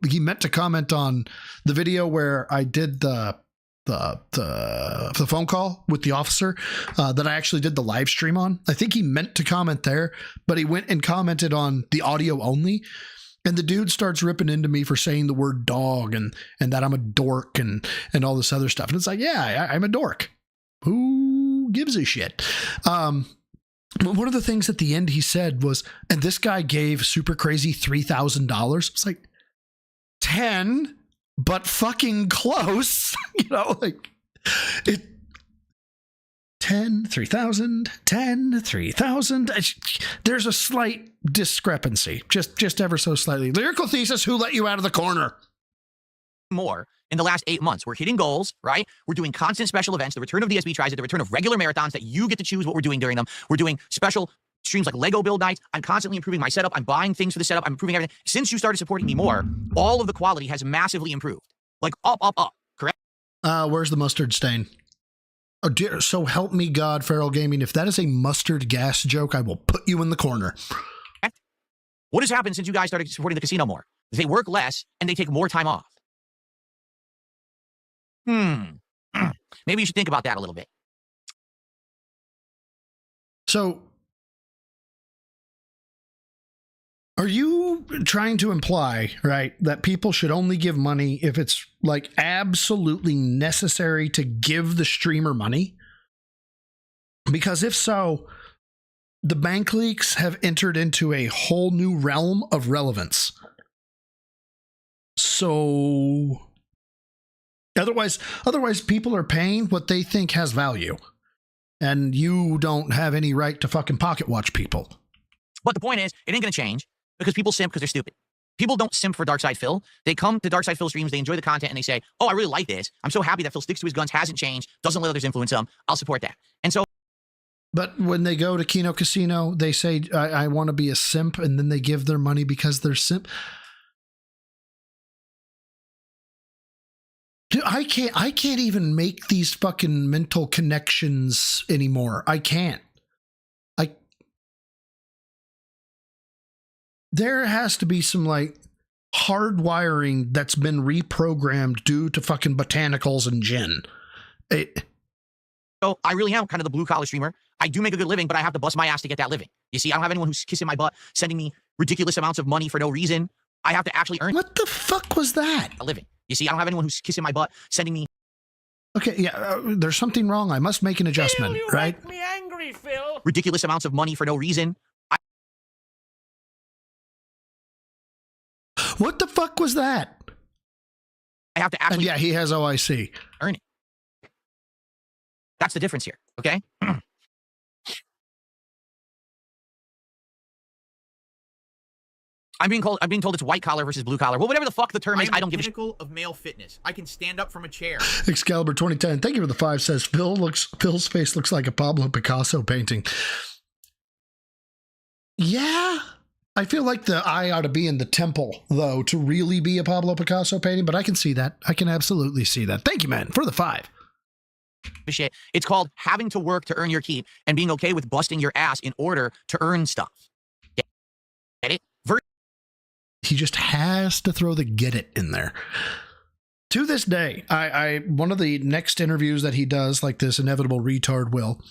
he meant to comment on the video where I did the phone call with the officer that I actually did the live stream on. I think he meant to comment there, but he went and commented on the audio only. And the dude starts ripping into me for saying the word dog and that I'm a dork and all this other stuff. And it's like, yeah, I'm a dork. Who gives a shit? One of the things at the end he said was, and this guy gave super crazy $3,000. It's like 10, but fucking close. You know, like it. 10, 3,000, 10, 3,000. There's a slight discrepancy, just ever so slightly. Lyrical thesis, who let you out of the corner? More in the last 8 months. We're hitting goals, right? We're doing constant special events, the return of the SB Tries, the return of regular marathons that you get to choose what we're doing during them. We're doing special streams like Lego build nights. I'm constantly improving my setup. I'm buying things for the setup. I'm improving everything. Since you started supporting me more, all of the quality has massively improved. Like up, correct? Where's the mustard stain? Oh dear, so help me God, Feral Gaming. If that is a mustard gas joke, I will put you in the corner. What has happened since you guys started supporting the casino more? They work less and they take more time off. Maybe you should think about that a little bit. So, are you trying to imply, right, that people should only give money if it's like absolutely necessary to give the streamer money? Because if so, the bank leaks have entered into a whole new realm of relevance. So otherwise people are paying what they think has value. And you don't have any right to fucking pocket watch people. But the point is, it ain't going to change because people simp because they're stupid. People don't simp for Darkside Phil. They come to Darkside Phil streams, they enjoy the content, and they say, oh, I really like this. I'm so happy that Phil sticks to his guns, hasn't changed, doesn't let others influence him. I'll support that. And so. But when they go to Kino Casino, they say, I want to be a simp, and then they give their money because they're simp. Dude, I can't even make these fucking mental connections anymore. I can't. There has to be some like hardwiring that's been reprogrammed due to fucking botanicals and gin. So I really am kind of the blue collar streamer. I do make a good living, but I have to bust my ass to get that living. You see, I don't have anyone who's kissing my butt, sending me ridiculous amounts of money for no reason. I have to actually earn. What the fuck was that? A living. You see, I don't have anyone who's kissing my butt, sending me. Okay, yeah, there's something wrong. I must make an adjustment, Phil, you right? make me angry, Phil. Ridiculous amounts of money for no reason. What the fuck was that? I have to actually. And yeah, he has OIC. Earn it. That's the difference here, okay? I'm being told it's white collar versus blue collar. Well, whatever the fuck the term is, I don't give a shit. Pinnacle of male fitness. I can stand up from a chair. Excalibur 2010. Thank you for the 5. Says Phil's face looks like a Pablo Picasso painting. Yeah, I feel like the eye ought to be in the temple though to really be a Pablo Picasso painting. But I can see that. I can absolutely see that. Thank you, man, for the 5. Shit. It's called having to work to earn your keep and being okay with busting your ass in order to earn stuff. Get it? He just has to throw the get it in there. To this day, I one of the next interviews that he does, like this inevitable retard will,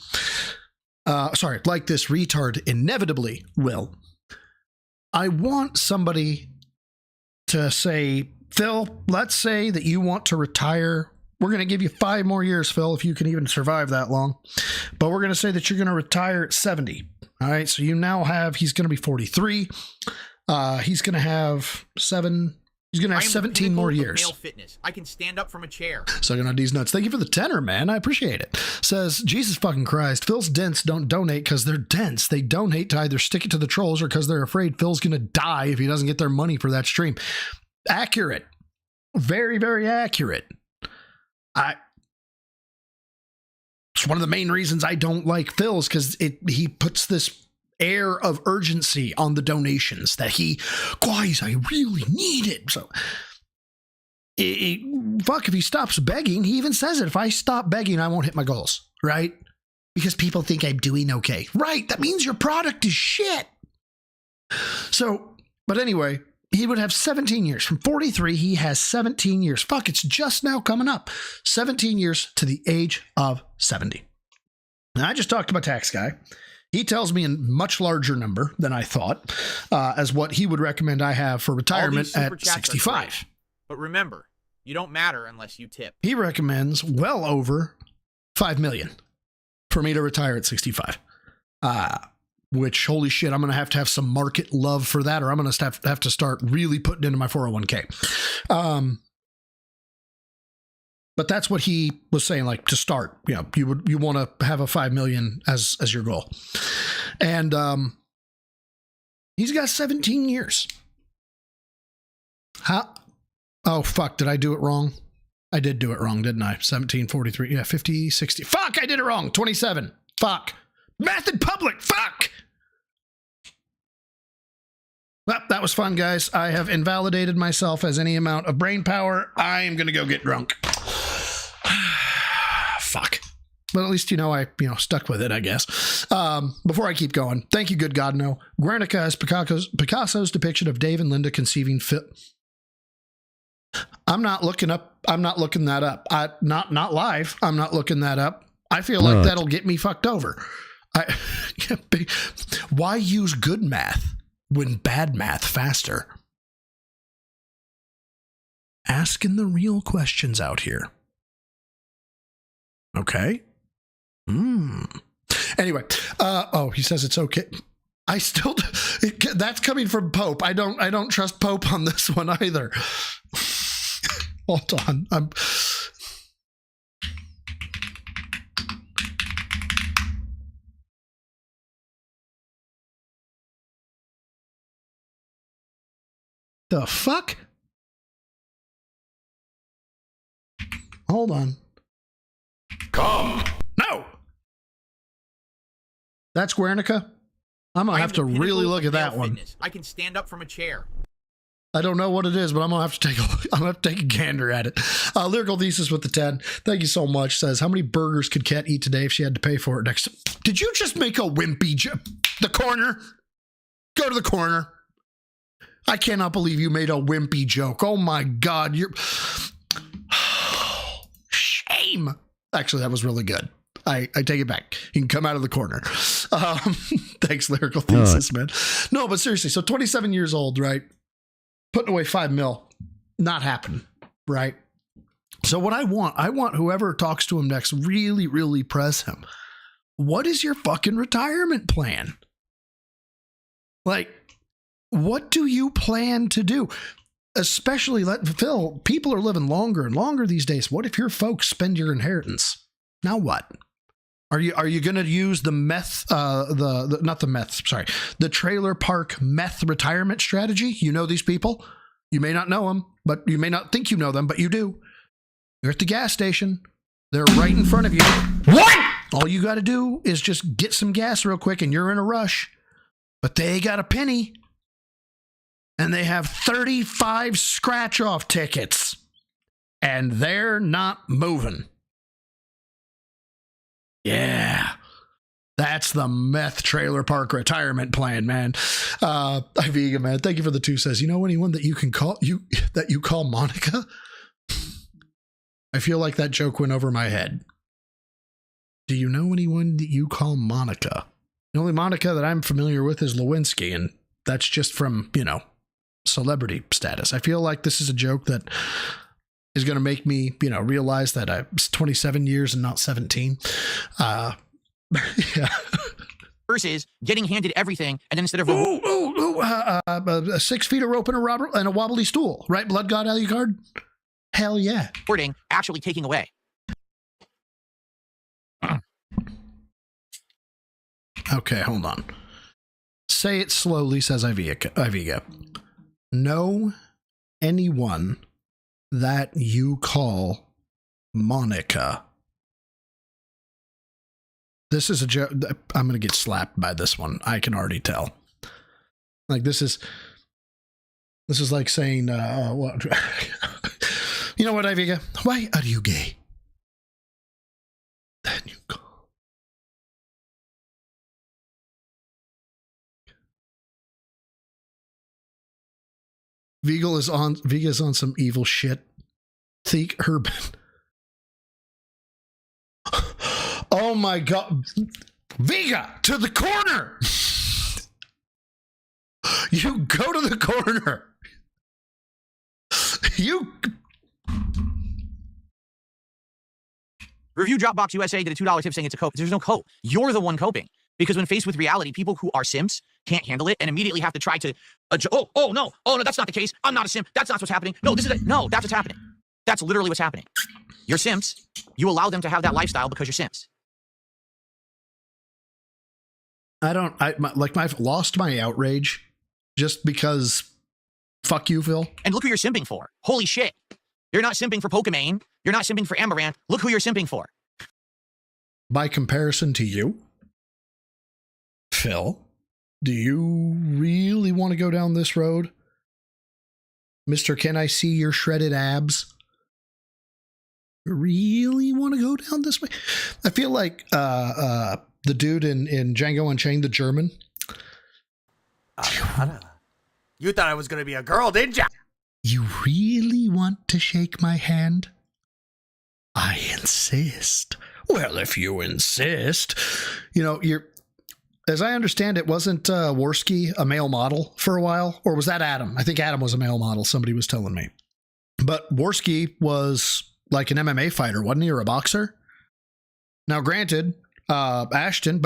like this retard inevitably will, I want somebody to say, Phil, let's say that you want to retire. We're going to give you 5 more years, Phil, if you can even survive that long. But we're going to say that you're going to retire at 70. All right, so you now have, he's going to be 43. He's going to have 7, He's going to have 17 more years. Male fitness. I can stand up from a chair. Sucking on these nuts. Thank you for the tenor, man. I appreciate it. Says, Jesus fucking Christ. Phil's dents don't donate because they're dense. They donate to either stick it to the trolls or because they're afraid Phil's going to die if he doesn't get their money for that stream. Accurate. Very, very accurate. It's one of the main reasons I don't like Phil's because he puts this air of urgency on the donations that guys, I really need it. So, fuck, if he stops begging, he even says it. If I stop begging, I won't hit my goals, right? Because people think I'm doing okay. Right, that means your product is shit. So, but anyway, he would have 17 years. From 43, he has 17 years. Fuck, it's just now coming up. 17 years to the age of 70. Now, I just talked to my tax guy. He tells me a much larger number than I thought as what he would recommend I have for retirement at 65. But remember, you don't matter unless you tip. He recommends well over $5 million for me to retire at 65. Which, holy shit, I'm going to have some market love for that, or I'm going to have to start really putting into my 401k. But that's what he was saying, like, to start. You know, you want to have a $5 million as your goal. And he's got 17 years. How? Oh, fuck, did I do it wrong? I did do it wrong, didn't I? 17, 43, yeah, 50, 60. Fuck, I did it wrong. 27. Fuck. Math in public. Fuck. Well, that was fun, guys. I have invalidated myself as any amount of brain power. I am going to go get drunk. Fuck. But at least, I stuck with it, I guess. Before I keep going, thank you, good God, no. Guernica has Picasso's depiction of Dave and Linda conceiving Phil. I'm not looking that up. Not live. I'm not looking that up. I feel like that'll get me fucked over. Why use good math when bad math faster? Asking the real questions out here. Okay. Anyway, he says it's okay. I still, that's coming from Pope. I don't trust Pope on this one either. Hold on. The fuck? Hold on. Come. No. That's Guernica. I'm going to have to really look at that one. I can stand up from a chair. I don't know what it is, but I'm going to have to take a gander at it. Lyrical Thesis with the 10. Thank you so much. Says, how many burgers could Kat eat today if she had to pay for it next? Did you just make a wimpy joke? The corner? Go to the corner. I cannot believe you made a wimpy joke. Oh my God. Shame. Actually, that was really good. I take it back. You can come out of the corner. Thanks, Lyrical Thesis, man. No, but seriously, so 27 years old, right? Putting away $5 million, not happening, right? So what I want whoever talks to him next, really, really press him. What is your fucking retirement plan? Like, what do you plan to do? Especially, Phil, people are living longer and longer these days. What if your folks spend your inheritance? Now what? Are you going to use the the trailer park meth retirement strategy? You know these people. You may not know them, but you may not think you know them, but you do. You're at the gas station. They're right in front of you. What? All you got to do is just get some gas real quick and you're in a rush. But they got a penny. And they have 35 scratch-off tickets. And they're not moving. Yeah. That's the meth trailer park retirement plan, man. Iviga, man, thank you for the 2. Says, you know anyone that you call Monica? I feel like that joke went over my head. Do you know anyone that you call Monica? The only Monica that I'm familiar with is Lewinsky, and that's just from, celebrity status. I feel like this is a joke that is going to make me, realize that I was 27 years and not 17. Yeah. versus getting handed everything and then instead of 6 feet of rope and a wobbly stool, right? Blood God Alucard? Hell yeah. rewarding, actually taking away. Okay, hold on. Say it slowly, says Iviga. Know anyone that you call Monica. This is a joke. I'm going to get slapped by this one. I can already tell. Like, this is like saying, what? You know what, Iviga? Why are you gay? Then you call. Viga is on some evil shit. Thiek Urban. Oh my God. Viga, to the corner. You go to the corner. You. Review Dropbox USA did a $2 tip saying it's a cope. There's no cope. You're the one coping. Because when faced with reality, people who are simps can't handle it and immediately have to try to no, that's not the case. I'm not a simp. That's not what's happening. No, that's what's happening. That's literally what's happening. You're simps. You allow them to have that lifestyle because you're simps. I've lost my outrage just because fuck you, Phil. And look who you're simping for. Holy shit. You're not simping for Pokimane. You're not simping for Amaranth. Look who you're simping for. By comparison to you, Phil, do you really want to go down this road? Mr. Can I see your shredded abs? Really want to go down this way? I feel like the dude in Django Unchained, the German. You thought I was going to be a girl, didn't ya? You really want to shake my hand? I insist. Well, if you insist. You know, as I understand it, wasn't Worski a male model for a while? Or was that Adam? I think Adam was a male model, somebody was telling me. But Worski was like an MMA fighter, wasn't he? Or a boxer? Now, granted, Ashton's,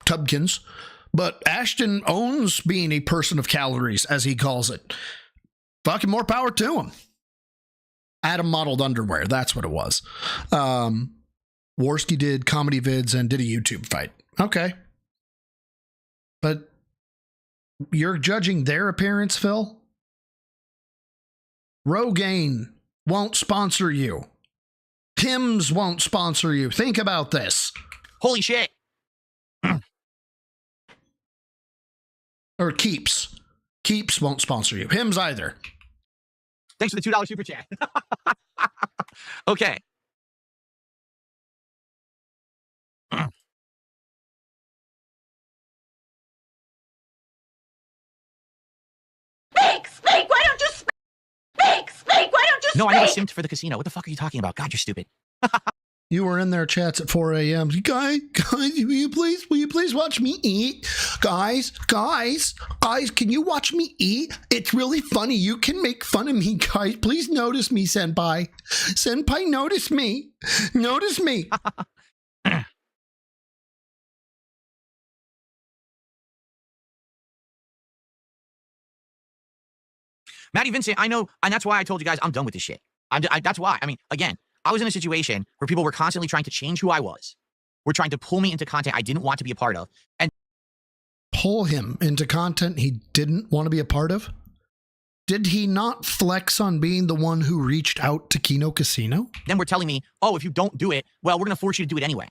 Tubkins, but Ashton owns being a person of calories, as he calls it. Fucking more power to him. Adam modeled underwear. That's what it was. Worski did comedy vids and did a YouTube fight. Okay. But you're judging their appearance, Phil? Rogaine won't sponsor you. Tim's won't sponsor you. Think about this. Holy shit. Or Keeps. Keeps won't sponsor you. Hims either. Thanks for the $2 super chat. Okay. Speak! Why don't you speak? Speak! Why don't you speak? No, I never simped for the casino. What the fuck are you talking about? God, you're stupid. You were in their chats at 4 a.m. Guys, will you please watch me eat? Guys, can you watch me eat? It's really funny. You can make fun of me, guys. Please notice me, Senpai. Senpai, notice me. Notice me. Maddie Vincent, I know, and that's why I told you guys I'm done with this shit. That's why. I mean, again, I was in a situation where people were constantly trying to change who I was. Were trying to pull me into content I didn't want to be a part of. And pull him into content he didn't want to be a part of? Did he not flex on being the one who reached out to Kino Casino? Then we're telling me, oh, if you don't do it, well, we're going to force you to do it anyway.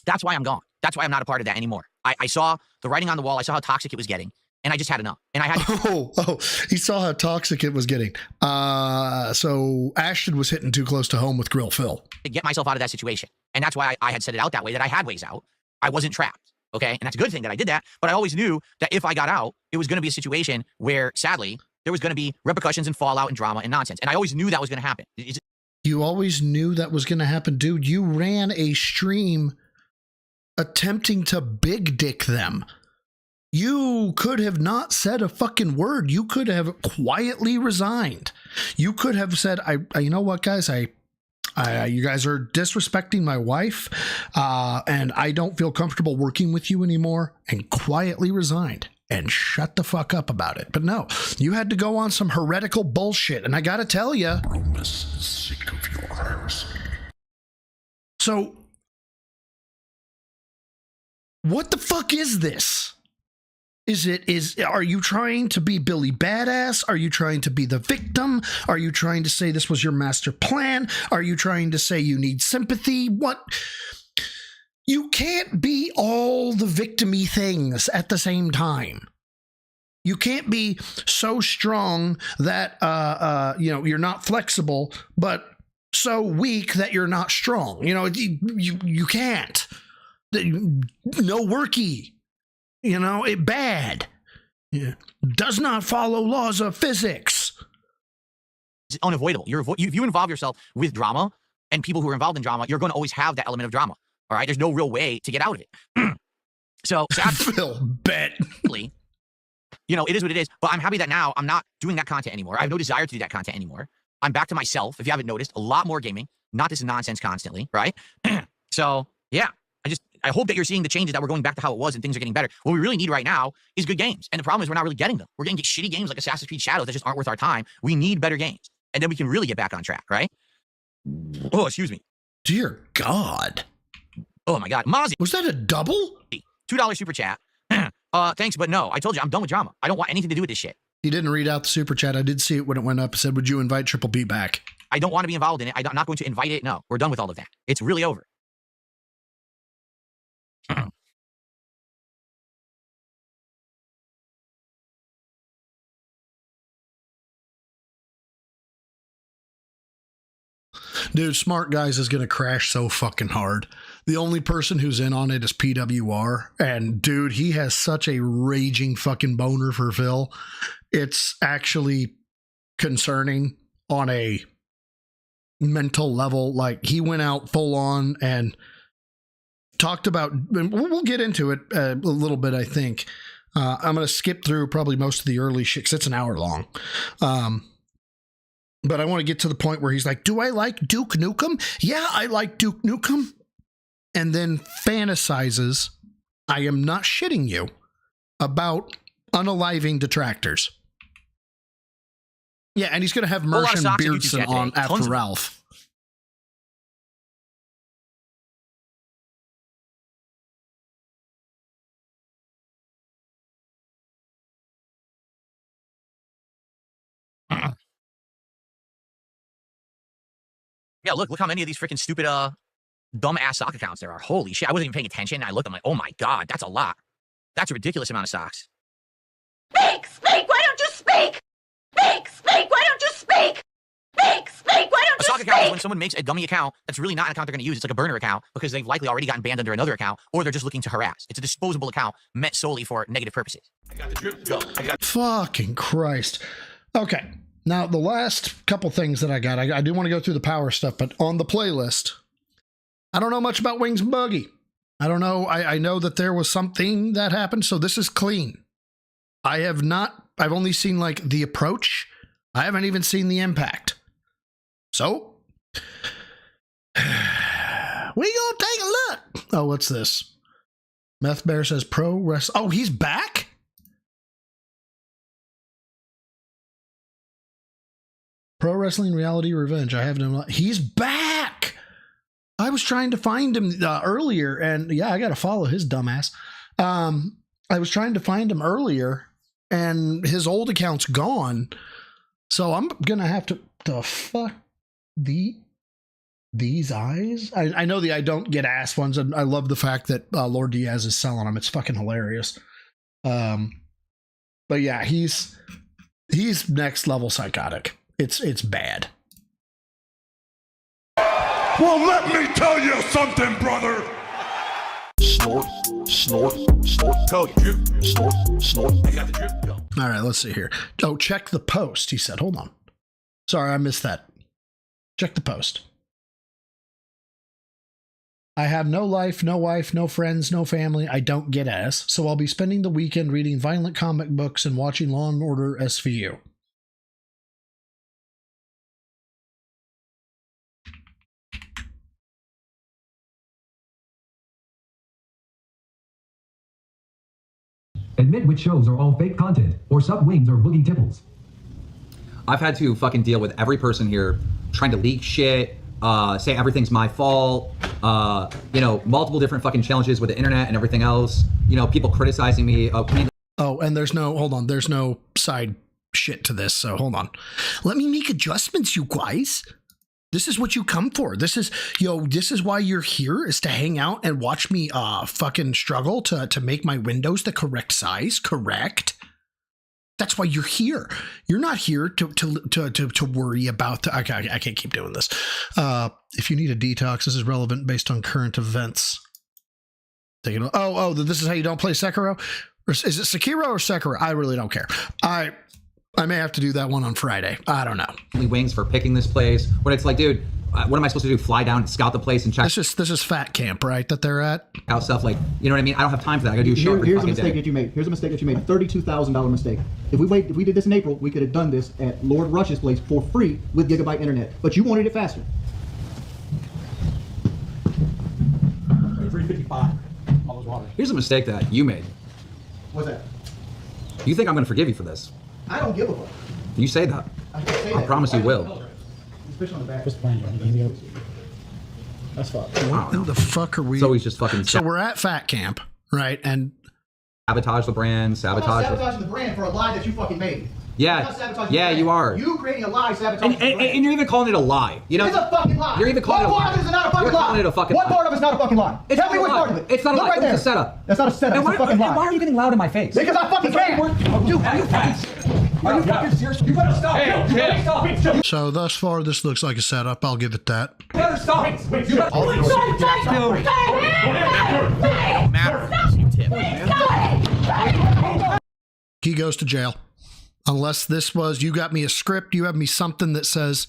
That's why I'm gone. That's why I'm not a part of that anymore. I saw the writing on the wall. I saw how toxic it was getting. And I just had enough. And I had to he saw how toxic it was getting. So Ashton was hitting too close to home with Grill Phil. To get myself out of that situation. And that's why I had set it out that way, that I had ways out. I wasn't trapped. Okay? And that's a good thing that I did that. But I always knew that if I got out, it was going to be a situation where, sadly, there was going to be repercussions and fallout and drama and nonsense. And I always knew that was going to happen. You always knew that was going to happen, dude. You ran a stream attempting to big dick them. You could have not said a fucking word. You could have quietly resigned. You could have said, you know what, guys, You guys are disrespecting my wife, and I don't feel comfortable working with you anymore, and quietly resigned and shut the fuck up about it. But no, you had to go on some heretical bullshit, and I gotta tell you. Romus is sick of your heresy. So, what the fuck is this? Are you trying to be Billy Badass? Are you trying to be the victim? Are you trying to say this was your master plan? Are you trying to say you need sympathy? What? You can't be all the victim-y things at the same time. You can't be so strong that, you're not flexible, but so weak that you're not strong. You can't. No worky. It bad. Yeah. Does not follow laws of physics. It's unavoidable. If you involve yourself with drama and people who are involved in drama, you're going to always have that element of drama. All right? There's no real way to get out of it. So, sadly, Phil, bet. It is what it is. But I'm happy that now I'm not doing that content anymore. I have no desire to do that content anymore. I'm back to myself. If you haven't noticed, a lot more gaming, not this nonsense constantly, right? So, yeah. I hope that you're seeing the changes, that we're going back to how it was and things are getting better. What we really need right now is good games. And the problem is we're not really getting them. We're getting shitty games like Assassin's Creed Shadows that just aren't worth our time. We need better games. And then we can really get back on track, right? Oh, excuse me. Dear God. Oh, my God. Mozzie. Was that a double? $2 super chat. Thanks, but no. I told you, I'm done with drama. I don't want anything to do with this shit. He didn't read out the super chat. I did see it when it went up. It said, would you invite Triple B back? I don't want to be involved in it. I'm not going to invite it. No, we're done with all of that. It's really over. Dude, Smart Guys is going to crash so fucking hard. The only person who's in on it is PWR. And dude, he has such a raging fucking boner for Phil. It's actually concerning on a mental level. Like, he went out full on and talked about, and we'll get into it a little bit, I think. I'm going to skip through probably most of the early shit because it's an hour long. But I want to get to the point where he's like, do I like Duke Nukem? Yeah, I like Duke Nukem. And then fantasizes, I am not shitting you, about unaliving detractors. Yeah, and he's going to have Mershon Beardson on after Ralph. Yeah, look how many of these freaking stupid, dumb-ass sock accounts there are. Holy shit, I wasn't even paying attention. I looked, I'm like, oh my God, that's a lot. That's a ridiculous amount of socks. Speak! Speak! Why don't you speak? Speak! Speak! Why don't you speak? Speak! Speak! Why don't you speak? A sock account is when someone makes a dummy account that's really not an account they're going to use. It's like a burner account because they've likely already gotten banned under another account, or they're just looking to harass. It's a disposable account meant solely for negative purposes. I got the drip go. Fucking Christ. Okay. Now, the last couple things that I got, I do want to go through the power stuff, but on the playlist, I don't know much about Wings and Buggy. I don't know. I know that there was something that happened, so this is clean. I've only seen like the approach. I haven't even seen the impact. So, we gonna take a look. Oh, what's this? Meth Bear says pro wrestling. Oh, he's back? Pro Wrestling Reality Revenge. I have no. He's back. I was trying to find him earlier, and yeah, I got to follow his dumbass. I was trying to find him earlier, and his old account's gone. So I'm gonna have to. The fuck these eyes. I know the I don't get ass ones, and I love the fact that Lord Diaz is selling them. It's fucking hilarious. But yeah, he's next level psychotic. It's bad. Well, let me tell you something, brother. Snort, snort, snort, code. Snort, snort. I got the drip go. All right, let's see here. Oh, check the post, he said. Hold on. Sorry, I missed that. Check the post. I have no life, no wife, no friends, no family. I don't get ass, so I'll be spending the weekend reading violent comic books and watching Law and Order SVU. admit which shows are all fake content, or suck wings or boogie tipples. I've had to fucking deal with every person here trying to leak shit, say everything's my fault, you know, multiple different fucking challenges with the internet and everything else. You know, people criticizing me. Oh, and there's no side shit to this, so hold on. Let me make adjustments, you guys. This is what you come for. This is why you're here, is to hang out and watch me fucking struggle to make my windows the correct size, correct? That's why you're here. You're not here to worry about I can't keep doing this. If you need a detox, this is relevant based on current events. This is how you don't play Sekiro? Or is it Sekiro or Sekiro? I really don't care. I may have to do that one on Friday. I don't know. Wings for picking this place. When it's like, dude, what am I supposed to do? Fly down and scout the place and check? This is Fat Camp, right? That they're at? Out stuff like, you know what I mean? I don't have time for that. I gotta do a show. Here's a mistake that you made. Here's a mistake that you made. A $32,000 mistake. If we did this in April, we could have done this at Lord Rush's place for free with gigabyte internet. But you wanted it faster. 355. All those water. Here's a mistake that you made. What's that? You think I'm gonna forgive you for this? I don't give a fuck. You say that. I promise you will. Fish on the back. Just playing. That's fucked. What the fuck are we? So he's just fucking. So we're at Fat Camp, right? And sabotage the brand. Sabotage. I'm not sabotaging the brand for a lie that you fucking made. Yeah, you are. You creating a lie, sabotaging the brand. And you're even calling it a lie. You know, it's a fucking lie. You're even calling it a lie. What part of it is not a fucking lie? You're calling it a fucking lie. What part of it's not a fucking lie? Tell me which part of it. It's not a lie. Right there. It's a setup. That's not a setup. It's a fucking lie. Why are you getting loud in my face? Because I fucking can. Dude, are you fucking serious? You better stop. You better stop. So thus far, this looks like a setup. I'll give it that. You better stop. You better All these super chats don't matter unless you tip. He goes to jail. Unless this was, you got me a script, you have me something that says,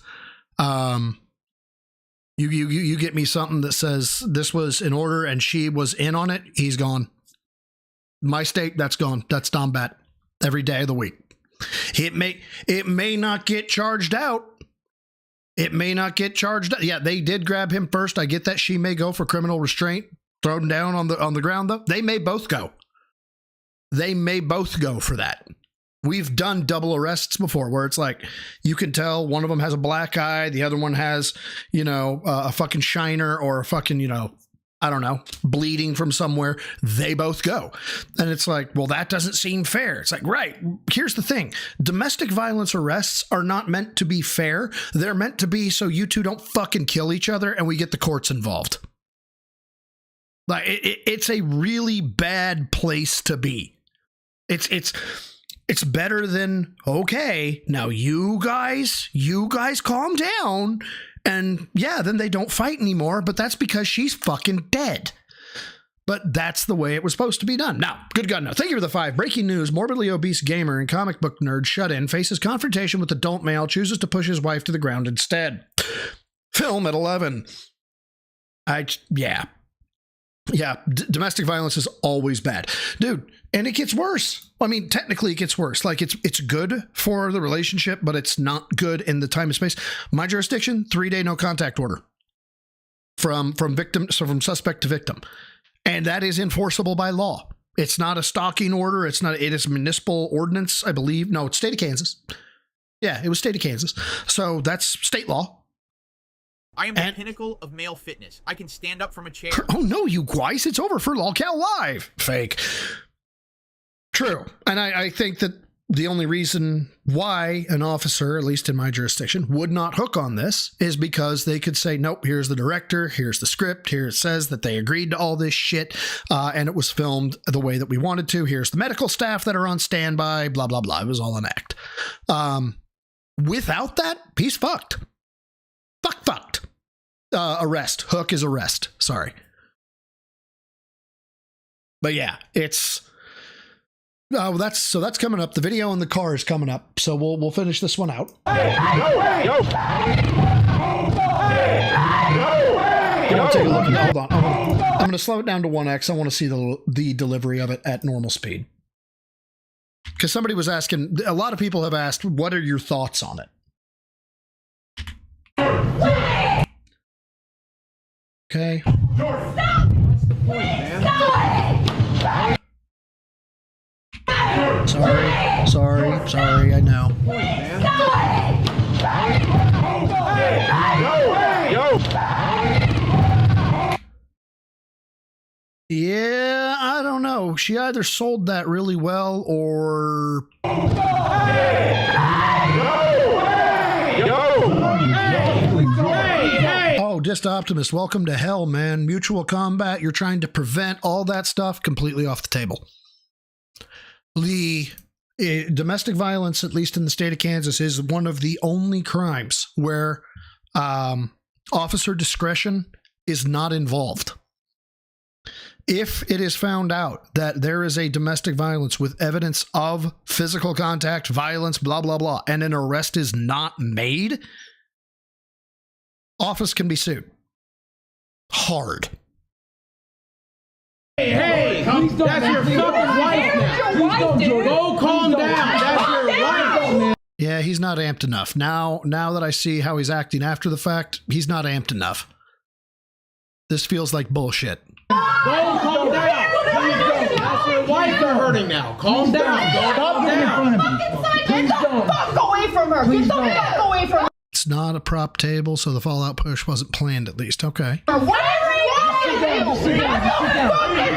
you get me something that says this was in order and she was in on it, he's gone. My state, that's gone. That's Dombat every day of the week. It may not get charged out. It may not get charged out. Yeah, they did grab him first. I get that. She may go for criminal restraint, thrown down on the ground though. They may both go. They may both go for that. We've done double arrests before where it's like, you can tell one of them has a black eye. The other one has, a fucking shiner or a fucking, I don't know, bleeding from somewhere. They both go. And it's like, well, that doesn't seem fair. It's like, right. Here's the thing. Domestic violence arrests are not meant to be fair. They're meant to be so you two don't fucking kill each other and we get the courts involved. Like it's a really bad place to be. It's better than, okay, now you guys calm down. And yeah, then they don't fight anymore, but that's because she's fucking dead. But that's the way it was supposed to be done. Now, good God, no. Thank you for the 5. Breaking news, morbidly obese gamer and comic book nerd shut-in faces confrontation with adult male, chooses to push his wife to the ground instead. Film at 11. Yeah, domestic violence is always bad. Dude, and it gets worse. I mean, technically it gets worse. Like it's good for the relationship, but it's not good in the time and space. My jurisdiction, 3-day no contact order from suspect to victim. And that is enforceable by law. It's not a stalking order. It is municipal ordinance, I believe. No, it's state of Kansas. Yeah, it was state of Kansas. So that's state law. I am the pinnacle of male fitness. I can stand up from a chair. Oh, no, you guys. It's over for Lolcal Live. Fake. True. And I think that the only reason why an officer, at least in my jurisdiction, would not hook on this is because they could say, nope, here's the director, here's the script, here it says that they agreed to all this shit, and it was filmed the way that we wanted to. Here's the medical staff that are on standby, blah, blah, blah. It was all an act. Without that, he's fucked. Fucked. Arrest. Hook is arrest. Sorry. But yeah, it's... that's coming up. The video in the car is coming up, so we'll finish this one out. Take a look. Hold on. I'm going to slow it down to 1x. I want to see the delivery of it at normal speed. Because somebody was asking, a lot of people have asked, what are your thoughts on it? Okay. Stop! What's the point, man? Stop! Sorry, I know. Yeah, I don't know. She either sold that really well or... Oh, Just Optimist, welcome to hell, man. Mutual combat, you're trying to prevent all that stuff, completely off the table. Domestic violence, at least in the state of Kansas, is one of the only crimes where officer discretion is not involved. If it is found out that there is a domestic violence with evidence of physical contact, violence, blah, blah, blah, and an arrest is not made, office can be sued. Hard. Hey, that's your fucking wife now. Go calm down. That's your wife, man. Yeah, he's not amped enough. Now that I see how he's acting after the fact, he's not amped enough. This feels like bullshit. Go calm down. That's your wife they're hurting now. Calm down. Go calm down. Get the fuck away from her. Get the fuck away from her. It's not a prop table, so the fallout push wasn't planned at least. Okay. What is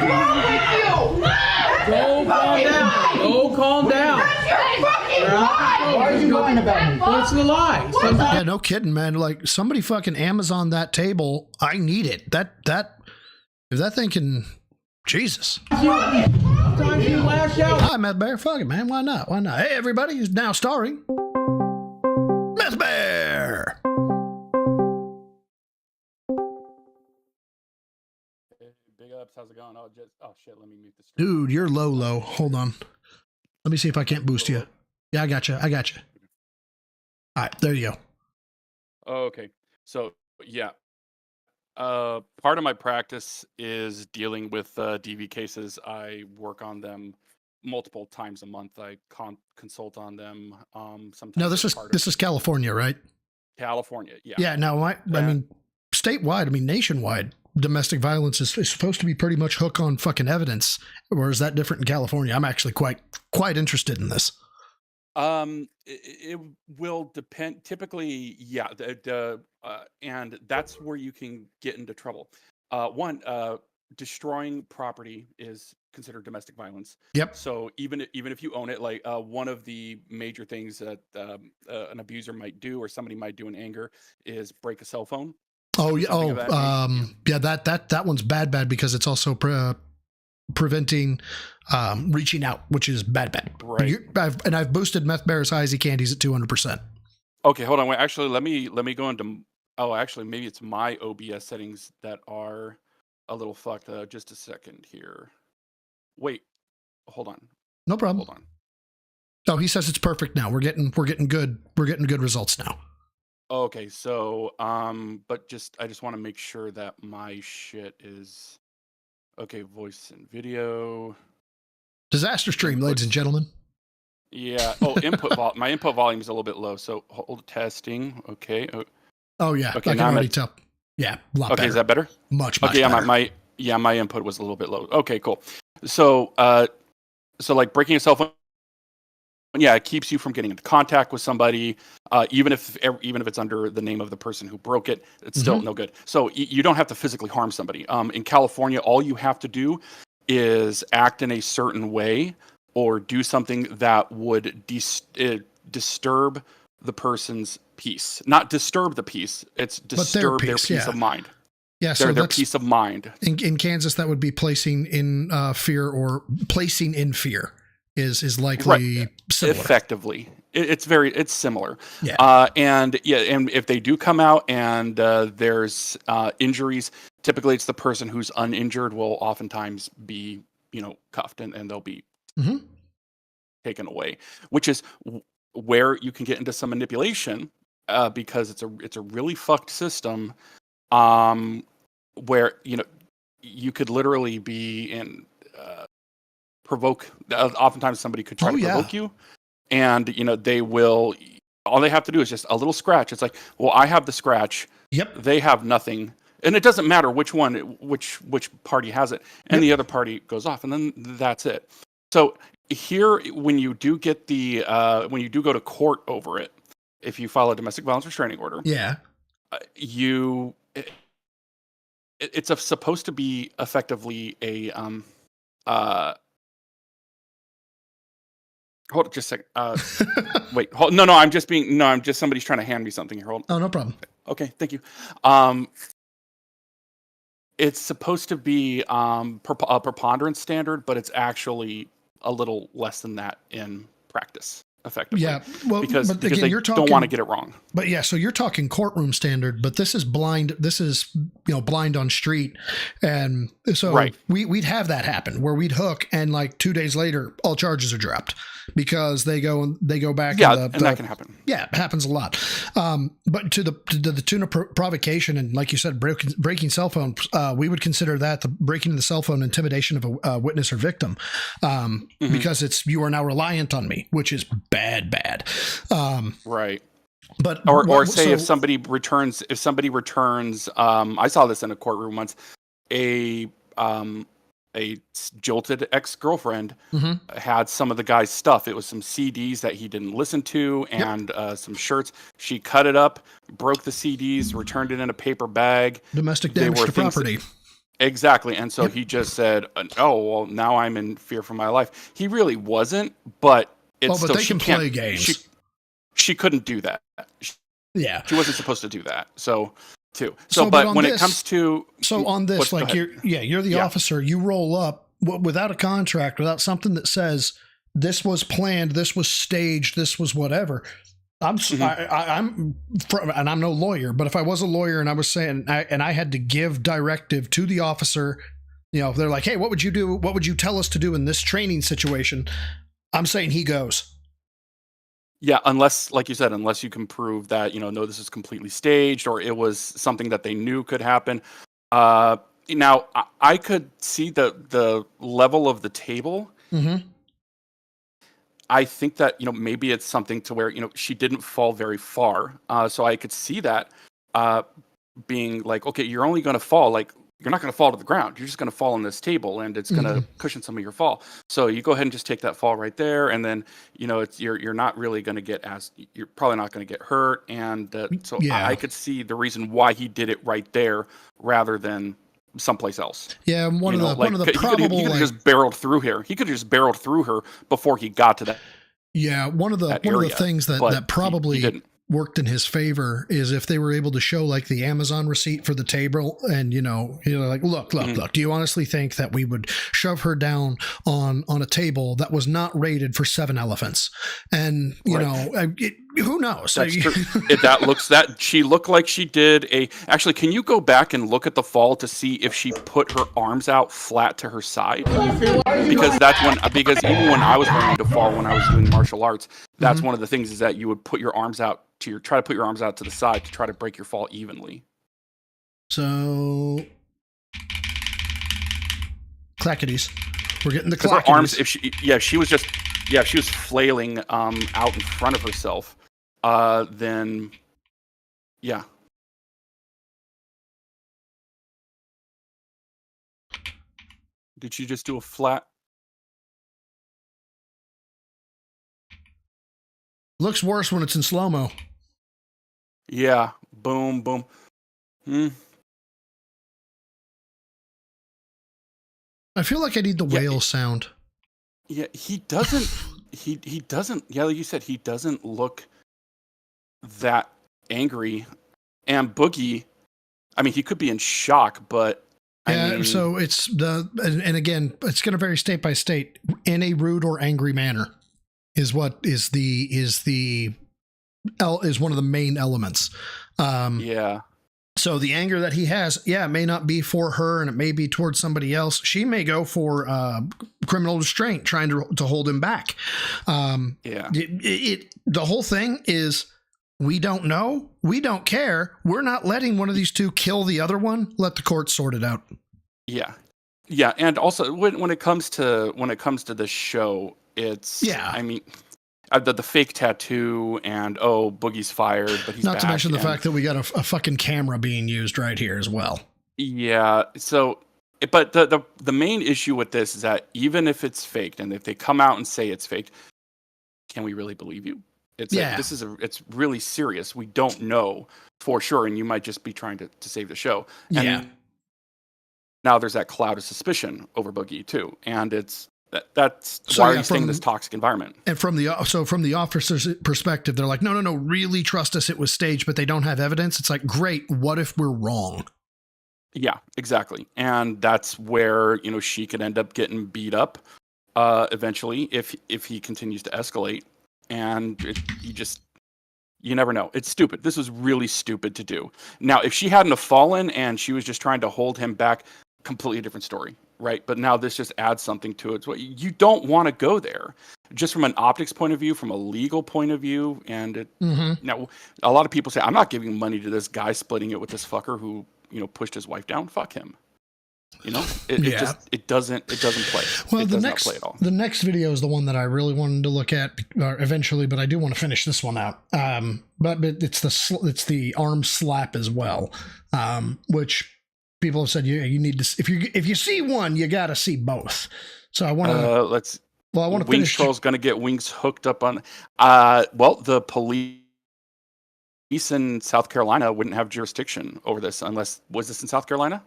wrong with you? Go calm down. Go calm down. Why are you lying about me? What's the lie? Yeah, no kidding, man. Like, somebody fucking Amazon that table. I need it. If that thing can... Jesus. Sometimes you lash out. Hi, Meth Bear. Fuck it, man. Why not? Why not? Hey, everybody is now starring Meth Bear. Big ups, how's it going? Oh shit, let me mute this. Dude, you're low. Hold on. Let me see if I can't boost you. Yeah, I got you. All right, there you go. Okay, so yeah. Part of my practice is dealing with DV cases. I work on them multiple times a month. I consult on them. Sometimes No, this is California, right? California, yeah. Yeah, no, I mean, statewide, nationwide, domestic violence is supposed to be pretty much hook on fucking evidence. Or is that different in California? I'm actually quite interested in this. It will depend. Typically, yeah, and that's where you can get into trouble. Destroying property is considered domestic violence. Yep. So even if you own it, like one of the major things that an abuser might do or somebody might do in anger is break a cell phone. Oh yeah. Yeah. That one's bad because it's also preventing reaching out, which is bad. Right. I've boosted Meth Bear as high as he can. He's at 200%. Okay, hold on. Wait, actually, let me go into. Oh, actually, maybe it's my OBS settings that are a little fucked. Just a second here. Wait, hold on. No problem. Hold on. Oh, he says it's perfect now. We're getting good results now. Okay, so but I just want to make sure that my shit is okay. Voice and video. Disaster stream, ladies and gentlemen. Yeah. Oh, my input volume is a little bit low. So hold testing. Okay. Oh yeah. Okay, I can already tell. Yeah. A lot okay, better. is that better? Much okay, better. My input was a little bit low. Okay, cool. So like breaking a cell phone, yeah, it keeps you from getting into contact with somebody, even if it's under the name of the person who broke it. It's still no good. So you don't have to physically harm somebody. In California, all you have to do is act in a certain way or do something that would disturb the person's peace. Not disturb the peace. It's disturb their peace of mind. Yeah, so their peace of mind. In Kansas, that would be placing in fear or placing in fear is likely similar. Effectively, it's similar. Yeah. And if they do come out and there's injuries, typically it's the person who's uninjured will oftentimes be cuffed and they'll be taken away, which is where you can get into some manipulation because it's a really fucked system. Where you could literally be in provoke. Oftentimes, somebody could try to provoke you, and they will. All they have to do is just a little scratch. It's like, well, I have the scratch. Yep. They have nothing, and it doesn't matter which party has it, and the other party goes off, and then that's it. So here, when you do get the when you do go to court over it, if you file a domestic violence restraining order, Yeah. It's supposed to be effectively a hold on just a second. Wait, no, I'm just somebody's trying to hand me something here. Hold on. Oh, no problem. Okay, thank you. It's supposed to be a preponderance standard, but it's actually a little less than that in practice, effectively. Yeah, well, because again, they you're don't want to get it wrong. But yeah, so you're talking courtroom standard, but this is blind. This is blind on street, and so Right. we'd have that happen where we'd hook, and like 2 days later, all charges are dropped because they go back. Yeah, and that can happen. Yeah, it happens a lot. But to the tune of provocation and, like you said, breaking cell phones, we would consider that the breaking of the cell phone intimidation of a witness or victim, because you are now reliant on me, which is bad. Right. But if somebody returns, I saw this in a courtroom once, a jilted ex-girlfriend had some of the guy's stuff. It was some CDs that he didn't listen to and some shirts. She cut it up, broke the CDs, returned it in a paper bag. Domestic damage to property. Exactly. And so he just said, oh, well, now I'm in fear for my life. He really wasn't, but it's but still, they can play games. She couldn't do that. Yeah. She wasn't supposed to do that. So but when it comes to... So on this, like you're the officer, you roll up without a contract, without something that says this was planned, this was staged, this was whatever. I'm no lawyer, but if I was a lawyer and I was saying, and I had to give directive to the officer, they're like, hey, what would you do? What would you tell us to do in this training situation? I'm saying he goes. Yeah, unless, like you said, unless you can prove that, no, this is completely staged or it was something that they knew could happen. Now, I could see the level of the table. Mm-hmm. I think that, maybe it's something to where, she didn't fall very far. So I could see that being like, okay, you're only going to fall, like, you're not going to fall to the ground. You're just going to fall on this table and it's going to cushion some of your fall. So you go ahead and just take that fall right there. And then, you're not really going to you're probably not going to get hurt. And I could see the reason why he did it right there rather than someplace else. Yeah. One of the probable, he could have just barreled through here. He could have just barreled through her before he got to that. Yeah. One of the things that probably he worked in his favor is if they were able to show like the Amazon receipt for the table and, like, look, do you honestly think that we would shove her down on a table that was not rated for 7 elephants? And, who knows? That's true. She looked like she did actually, can you go back and look at the fall to see if she put her arms out flat to her side? Because even when I was learning to fall, when I was doing martial arts, that's one of the things is that you would put your arms out try to put your arms out to the side to try to break your fall evenly. So clackities. We're getting the clackities. Her arms, she was flailing out in front of herself. Then yeah. Did she just do a flat? Looks worse when it's in slow-mo. Yeah. Boom, boom. I feel like I need the whale sound. Yeah, he doesn't. he doesn't. Yeah, like you said, he doesn't look that angry. And Boogie, I mean, he could be in shock, but so it's and again, it's going to vary state by state. In a rude or angry manner is one of the main elements. Yeah. So the anger that he has, it may not be for her and it may be towards somebody else. She may go for criminal restraint, trying to hold him back. The whole thing is, we don't know. We don't care. We're not letting one of these two kill the other one. Let the court sort it out. Yeah. Yeah. And also when it comes to this show, it's, I mean, the fake tattoo and Boogie's fired, but he's not back, to mention the fact that we got a fucking camera being used right here as well. Yeah. So But the main issue with this is that even if it's faked, and if they come out and say it's faked, can we really believe you? It's it's really serious. We don't know for sure, and you might just be trying to save the show. And now there's that cloud of suspicion over Boogie too, and that's why are you staying in this toxic environment? And from the officer's perspective, they're like, no, really trust us, it was staged, but they don't have evidence. It's like, great, what if we're wrong? Yeah, exactly. And that's where, she could end up getting beat up eventually if he continues to escalate. And you never know. It's stupid. This was really stupid to do. Now, if she hadn't have fallen and she was just trying to hold him back, completely different story, right? But now this just adds something to it. So you don't want to go there, just from an optics point of view, from a legal point of view. And now a lot of people say, I'm not giving money to this guy splitting it with this fucker who pushed his wife down. Fuck him. It doesn't play. Well, it does not play at all. The next video is the one that I really wanted to look at eventually, but I do want to finish this one out. But it's the arm slap as well, which people have said you need to. If you see one, you got to see both. So I want to I want to Wings finish. Troll's going to get Wings hooked up on. The police in South Carolina wouldn't have jurisdiction over this unless was this in South Carolina?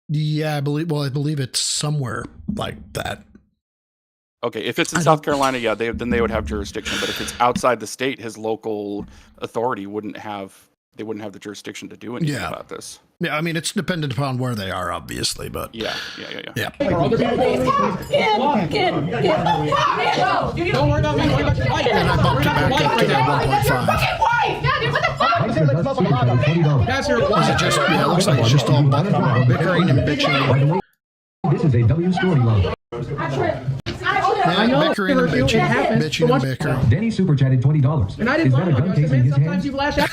Yeah, I believe it's somewhere like that. Okay, if it's in South Carolina, then they would have jurisdiction. But if it's outside the state, his local authority wouldn't have the jurisdiction to do anything about this. Yeah, I mean, it's dependent upon where they are, obviously, but yeah. Don't worry about me. And I bumped it back up to 1.5. Daddy, what the fuck? That's your Is it just? Yeah, it looks like it's just all bickering and bitching. This is a W storyline. Yeah, bickering and bitching and bickering. Denny super chatted $20. And I didn't lie about it, man. Sometimes you flash out.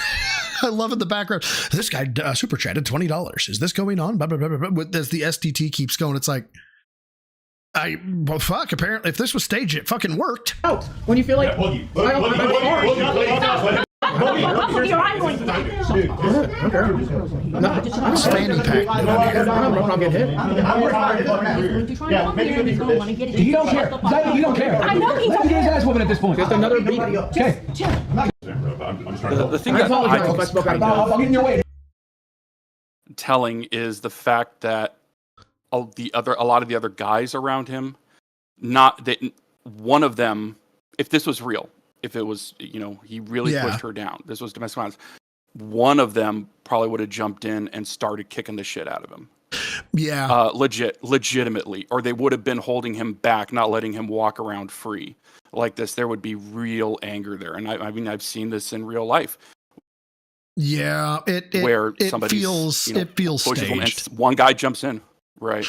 I love in the background. This guy super chatted $20. Is this going on? Blah, blah, blah, blah, blah. As the STT keeps going, it's like, fuck. Apparently, if this was staged, it fucking worked. Out when you feel like. I'm going to Standing pack. I'll get hit. You don't care. You don't care. I know he Let him get his ass whooping at this point. Just another beat. Okay. The thing that I'll get in your way. telling is the fact that a lot of the other guys around him, not that one of them, if this was real, if it was, he really pushed her down, this was domestic violence, one of them probably would have jumped in and started kicking the shit out of him. Yeah. Legitimately. Or they would have been holding him back, not letting him walk around free like this. There would be real anger there. And I mean, I've seen this in real life. Yeah. It feels staged. And one guy jumps in. Right.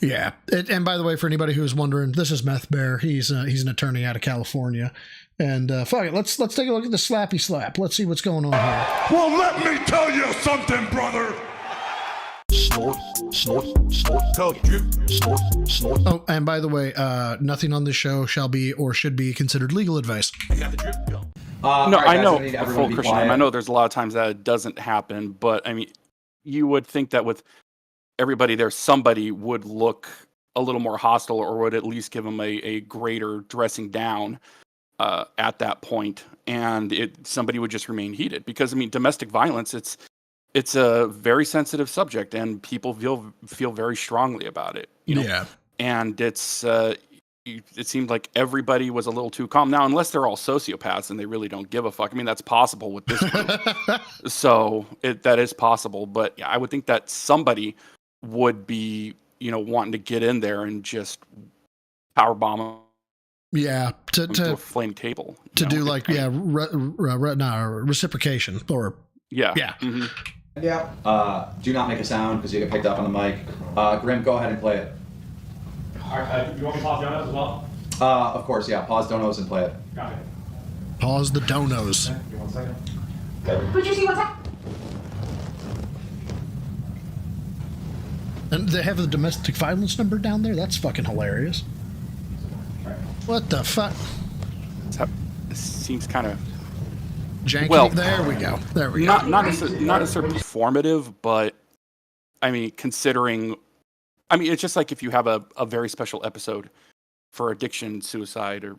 Yeah. And by the way, for anybody who's wondering, this is Meth Bear. He's an attorney out of California. And fuck it, let's take a look at the slappy slap. Let's see what's going on here. Well, let me tell you something, brother. Snort, snort, snort, code, drip, snort, snort. Oh, and by the way, nothing on this show shall be or should be considered legal advice. I got the drip go. No, I know, full Christian name. I know there's a lot of times that it doesn't happen, but I mean, you would think that with everybody there, somebody would look a little more hostile or would at least give them a greater dressing down at that point, and somebody would just remain heated because I mean, domestic violence, it's a very sensitive subject, and people feel very strongly about it. Yeah, and it seemed like everybody was a little too calm. Now, unless they're all sociopaths and they really don't give a fuck. I mean, that's possible with this group. So that is possible, but yeah, I would think that somebody would be, wanting to get in there and just power bomb them. Yeah, to a flame table. Reciprocation or yeah. Mm-hmm. Yeah. Do not make a sound because you get picked up on the mic. Grim, go ahead and play it. Alright, you want me to pause donos as well? Of course, yeah. Pause donos and play it. Got it. Pause the donos. Give me 1 second. Could you see what's happening? And they have the domestic violence number down there? That's fucking hilarious. What the fuck? It seems kind of janky. Well, there we go. Not necessarily performative, but I mean, considering, I mean, it's just like if you have a very special episode for addiction, suicide, or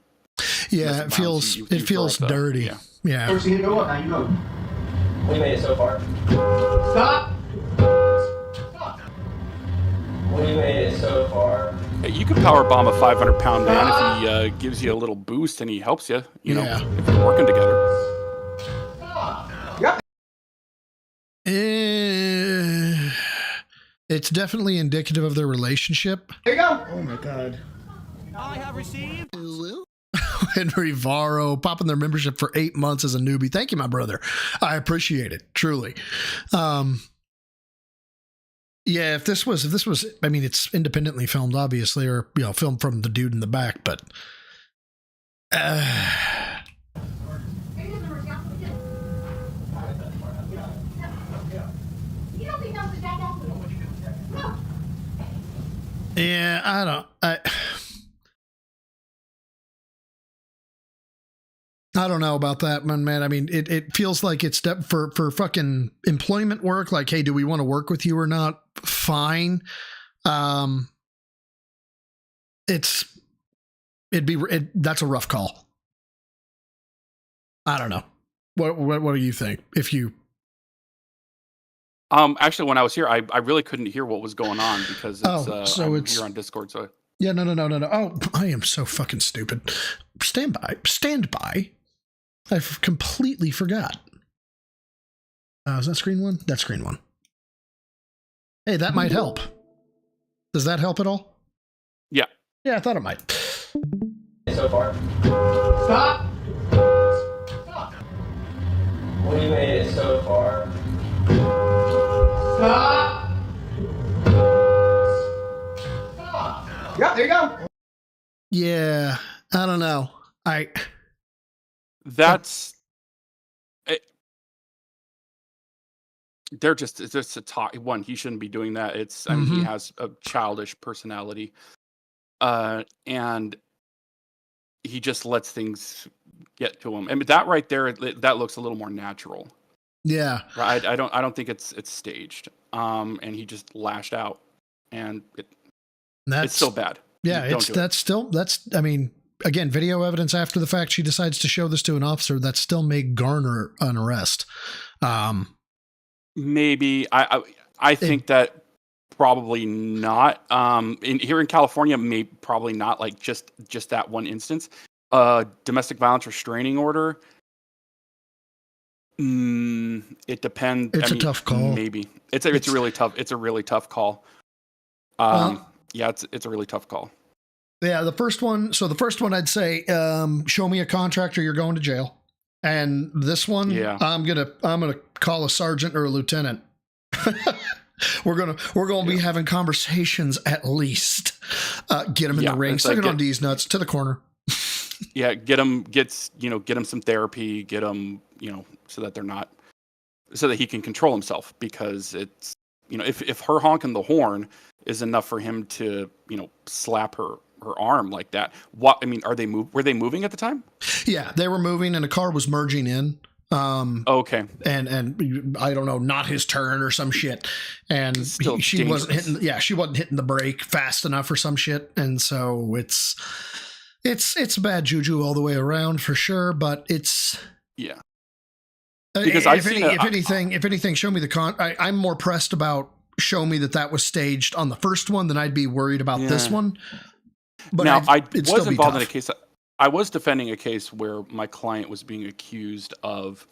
Yeah, it feels you it throw feels up the- dirty. Yeah. First you go up, now you go. What do you made it so far? Stop! What do you made it so far? Hey, you can power bomb a 500-pound man if he gives you a little boost and he helps you. You know, if you're working together. It's definitely indicative of their relationship. There you go. Oh my god. I have received. Henry Varro popping their membership for 8 months as a newbie. Thank you, my brother. I appreciate it, truly. Yeah, if this was, I mean, it's independently filmed, obviously, or filmed from the dude in the back, but. Yeah, I don't know about that one, man. I mean, it feels like it's for fucking employment work. Like, hey, do we want to work with you or not? Fine. That's a rough call. I don't know. What do you think? If you. Actually, when I was here, I really couldn't hear what was going on because I'm it's here on Discord. So yeah, no. Oh, I am so fucking stupid. Stand by. I completely forgot. Is that screen one? That's screen one. Hey, that might help. Does that help at all? Yeah. Yeah, I thought it might. So far. Stop! What do you made it so far? Stop! Yeah, there you go. Yeah, I don't know. that's it's just a talk. One, he shouldn't be doing that. I mean, he has a childish personality, and he just lets things get to him. I mean, that right there, that looks a little more natural. Yeah, right. I don't think it's staged. And he just lashed out, and it's still bad. Yeah, I mean, again, video evidence after the fact. She decides to show this to an officer. That still may garner an arrest. Maybe I think that probably not. Here in California, probably not. Like just that one instance. Domestic violence restraining order. It depends. It's a tough call. Maybe it's a really tough. It's a really tough call. Yeah, it's a really tough call. Yeah, the first one. So the first one, I'd say, show me a contractor, you're going to jail. And this one, yeah. I'm gonna call a sergeant or a lieutenant. we're gonna be having conversations at least. Get him in the ring, stick it on D's nuts to the corner. Yeah, get him some therapy, get him, so that he can control himself, because it's, if her honking the horn is enough for him to, slap her arm like that. What, I mean, were they moving at the time? Yeah, they were moving and a car was merging in. Okay. And I don't know, not his turn or some shit. And she wasn't hitting the brake fast enough or some shit. And so it's bad juju all the way around for sure, but it's because if anything, show me the I'm more pressed about show me that was staged on the first one than I'd be worried about this one. But now I was involved in a case. I was defending a case where my client was being accused of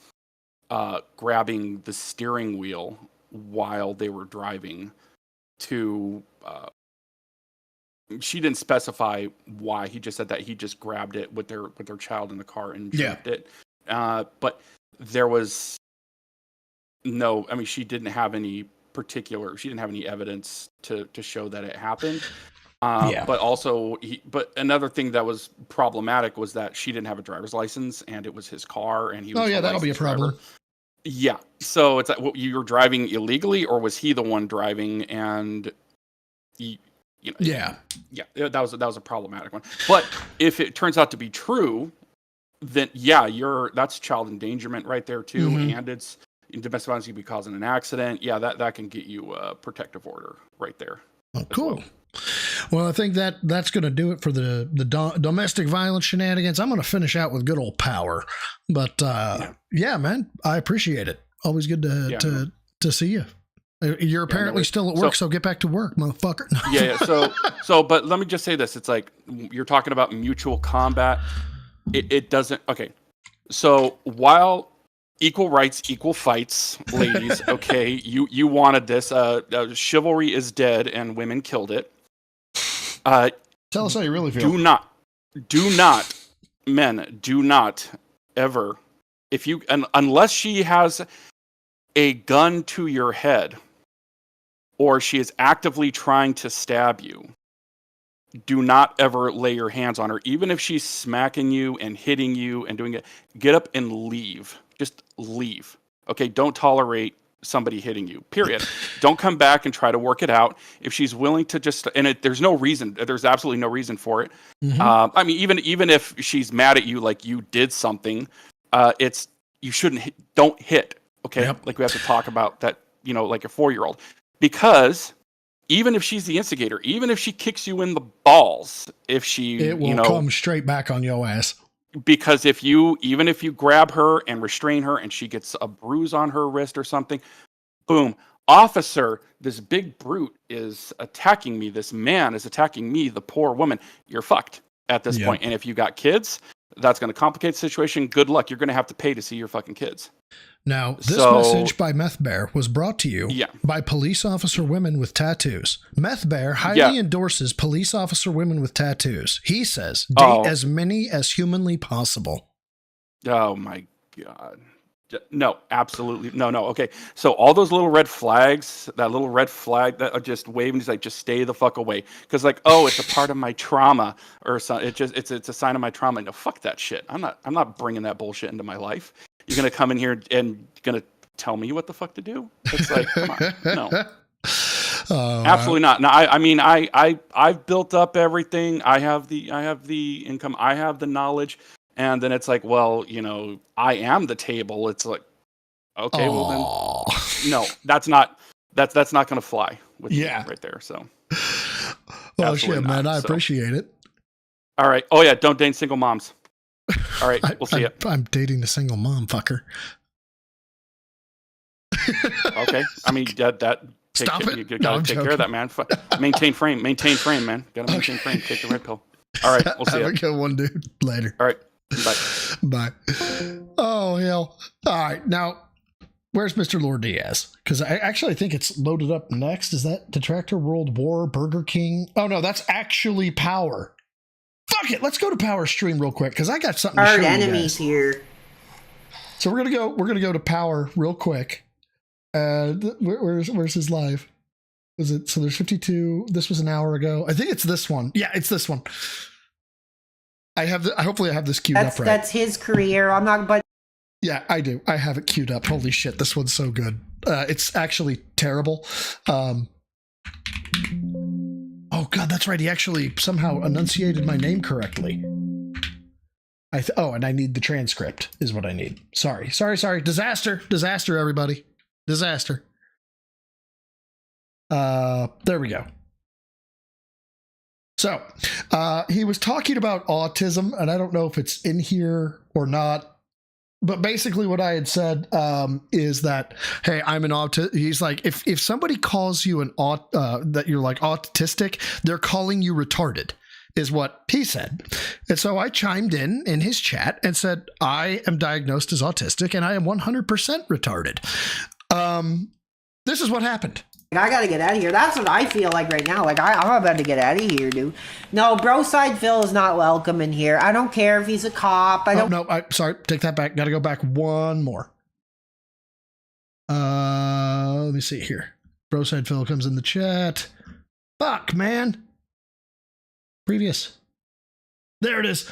grabbing the steering wheel while they were driving to. She didn't specify why. He just said that he just grabbed it with their child in the car and jerked it. But there was no. I mean, she didn't have any evidence to show that it happened. But also, but another thing that was problematic was that she didn't have a driver's license, and it was his car, and he was. Oh yeah, that'll be a problem. Driver. Yeah, so it's like, you were driving illegally, or was he the one driving? And that was a problematic one. But if it turns out to be true, then that's child endangerment right there too, and it's domestic violence. You'd be causing an accident. Yeah, that can get you a protective order right there. Oh, cool. Well, I think that's going to do it for the domestic violence shenanigans. I'm going to finish out with good old power. But yeah, man, I appreciate it. Always good to see you. You're apparently still at work, so get back to work, motherfucker. Yeah. So, but let me just say this: it's like you're talking about mutual combat. It doesn't. Okay. So while equal rights, equal fights, ladies. Okay, you wanted this. Chivalry is dead, and women killed it. Tell us how you really feel. Do not, men, do not ever, unless she has a gun to your head, or she is actively trying to stab you, do not ever lay your hands on her. Even if she's smacking you and hitting you and doing it, get up and leave. Just leave. Okay, don't tolerate somebody hitting you, period. Don't come back and try to work it out. If she's willing to just, there's no reason, there's absolutely no reason for it. Mm-hmm. I mean, even if she's mad at you, like you did something, you shouldn't don't hit. Okay. Yep. Like we have to talk about that, like a 4-year-old, because even if she's the instigator, even if she kicks you in the balls, it will come straight back on your ass. Because even if you grab her and restrain her and she gets a bruise on her wrist or something, boom, officer, this big brute is attacking me. This man is attacking me, the poor woman. You're fucked at this point. And if you got kids, that's going to complicate the situation. Good luck. You're going to have to pay to see your fucking kids. Now, this message by Meth Bear was brought to you by police officer women with tattoos. Meth Bear highly endorses police officer women with tattoos. He says, date as many as humanly possible. Oh, my God. No, absolutely. No. Okay. So all those little red flags, that little red flag that are just waving, he's like, just stay the fuck away. Because it's a part of my trauma or something. It's a sign of my trauma. No, fuck that shit. I'm not bringing that bullshit into my life. You're going to come in here and going to tell me what the fuck to do? It's like, come on. No. Absolutely not. No, I've built up everything. I have the income. I have the knowledge. And then it's like, well, I am the table. It's like, okay, well then, no, that's not going to fly with me right there. So, well, shit, man, I appreciate it. All right. Oh yeah, don't date single moms. All right, we'll see it. I'm dating the single mom, fucker. Okay, I mean that. Stop it. You gotta take care of that, man. Maintain frame, man. Gotta maintain frame. Take the red pill. All right, we'll see it. Have a good one, dude. Later. All right. Bye. Oh, hell. All right. Now, where's Mr. Lord Diaz? Because I actually think it's loaded up next. Is that Detractor World War, Burger King? Oh, no, that's actually Power. Fuck it. Let's go to Power Stream real quick because I got something to show you guys. Enemies here. So we're gonna go to Power real quick. Where's his live? Was it? So there's 52. This was an hour ago. I think it's this one. Yeah, it's this one. Hopefully I have this queued up right. That's his career. I'm not, but yeah, I do. I have it queued up. Holy shit, this one's so good. It's actually terrible. Oh God, that's right. He actually somehow enunciated my name correctly. And I need the transcript is what I need. Sorry. Disaster, everybody. Disaster. There we go. So, he was talking about autism, and I don't know if it's in here or not, but basically what I had said is that, hey, I'm an autistic. He's like, if somebody calls you that you're like autistic, they're calling you retarded, is what he said. And so I chimed in his chat and said, I am diagnosed as autistic, and I am 100% retarded. This is what happened. I gotta get out of here. That's what I feel like right now. Like, I'm about to get out of here, dude. No, Broside Phil is not welcome in here. I don't care if he's a cop. Sorry, take that back. Gotta go back one more. Let me see here. Broside Phil comes in the chat. Fuck, man. Previous. There it is.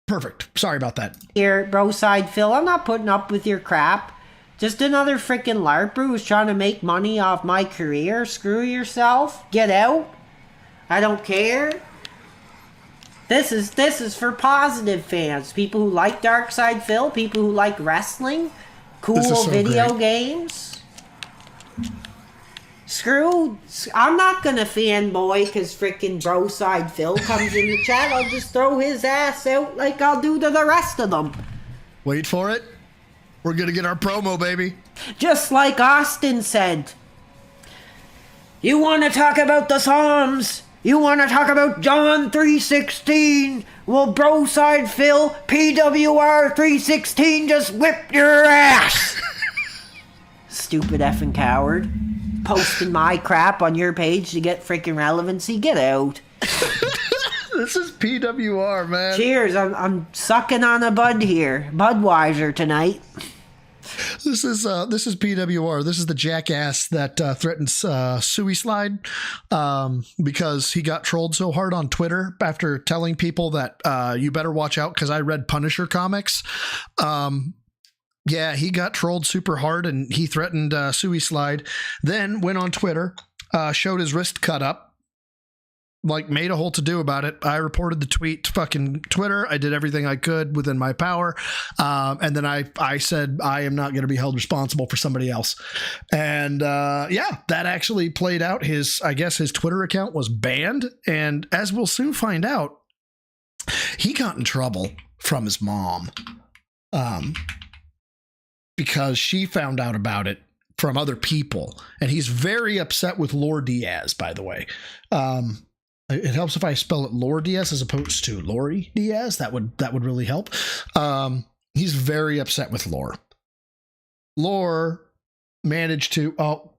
Perfect. Sorry about that. Here, Broside Phil, I'm not putting up with your crap. Just another freaking LARPer who's trying to make money off my career. Screw yourself. Get out. I don't care. This is for positive fans. People who like Darkside Phil, people who like wrestling. cool so video great. games. I'm not gonna fanboy because frickin' Broside Phil comes in the chat. I'll just throw his ass out like I'll do to the rest of them. Wait for it. We're gonna get our promo, baby. Just like Austin said. You want to talk about the Psalms? You want to talk about John 3:16? Well, Broside Phil, PWR 3:16 just whipped your ass. Stupid effing coward. Posting my crap on your page to get freaking relevancy. Get out. This is PWR, man. Cheers. I'm sucking on a bud here. Budweiser tonight. This is PWR. This is the jackass that threatens Suicide because he got trolled so hard on Twitter after telling people that you better watch out because I read Punisher comics. Yeah, he got trolled super hard and he threatened Suicide. Then went on Twitter, showed his wrist cut up. Like, made a whole to-do about it. I reported the tweet to fucking Twitter. I did everything I could within my power. And then I said, I am not going to be held responsible for somebody else. And yeah, that actually played out. I guess his Twitter account was banned. And as we'll soon find out, he got in trouble from his mom because she found out about it from other people. And he's very upset with Lord Diaz, by the way. It helps if I spell it Lord Diaz as opposed to Lori Diaz. That would really help. He's very upset with Lore. Lore managed to. Oh,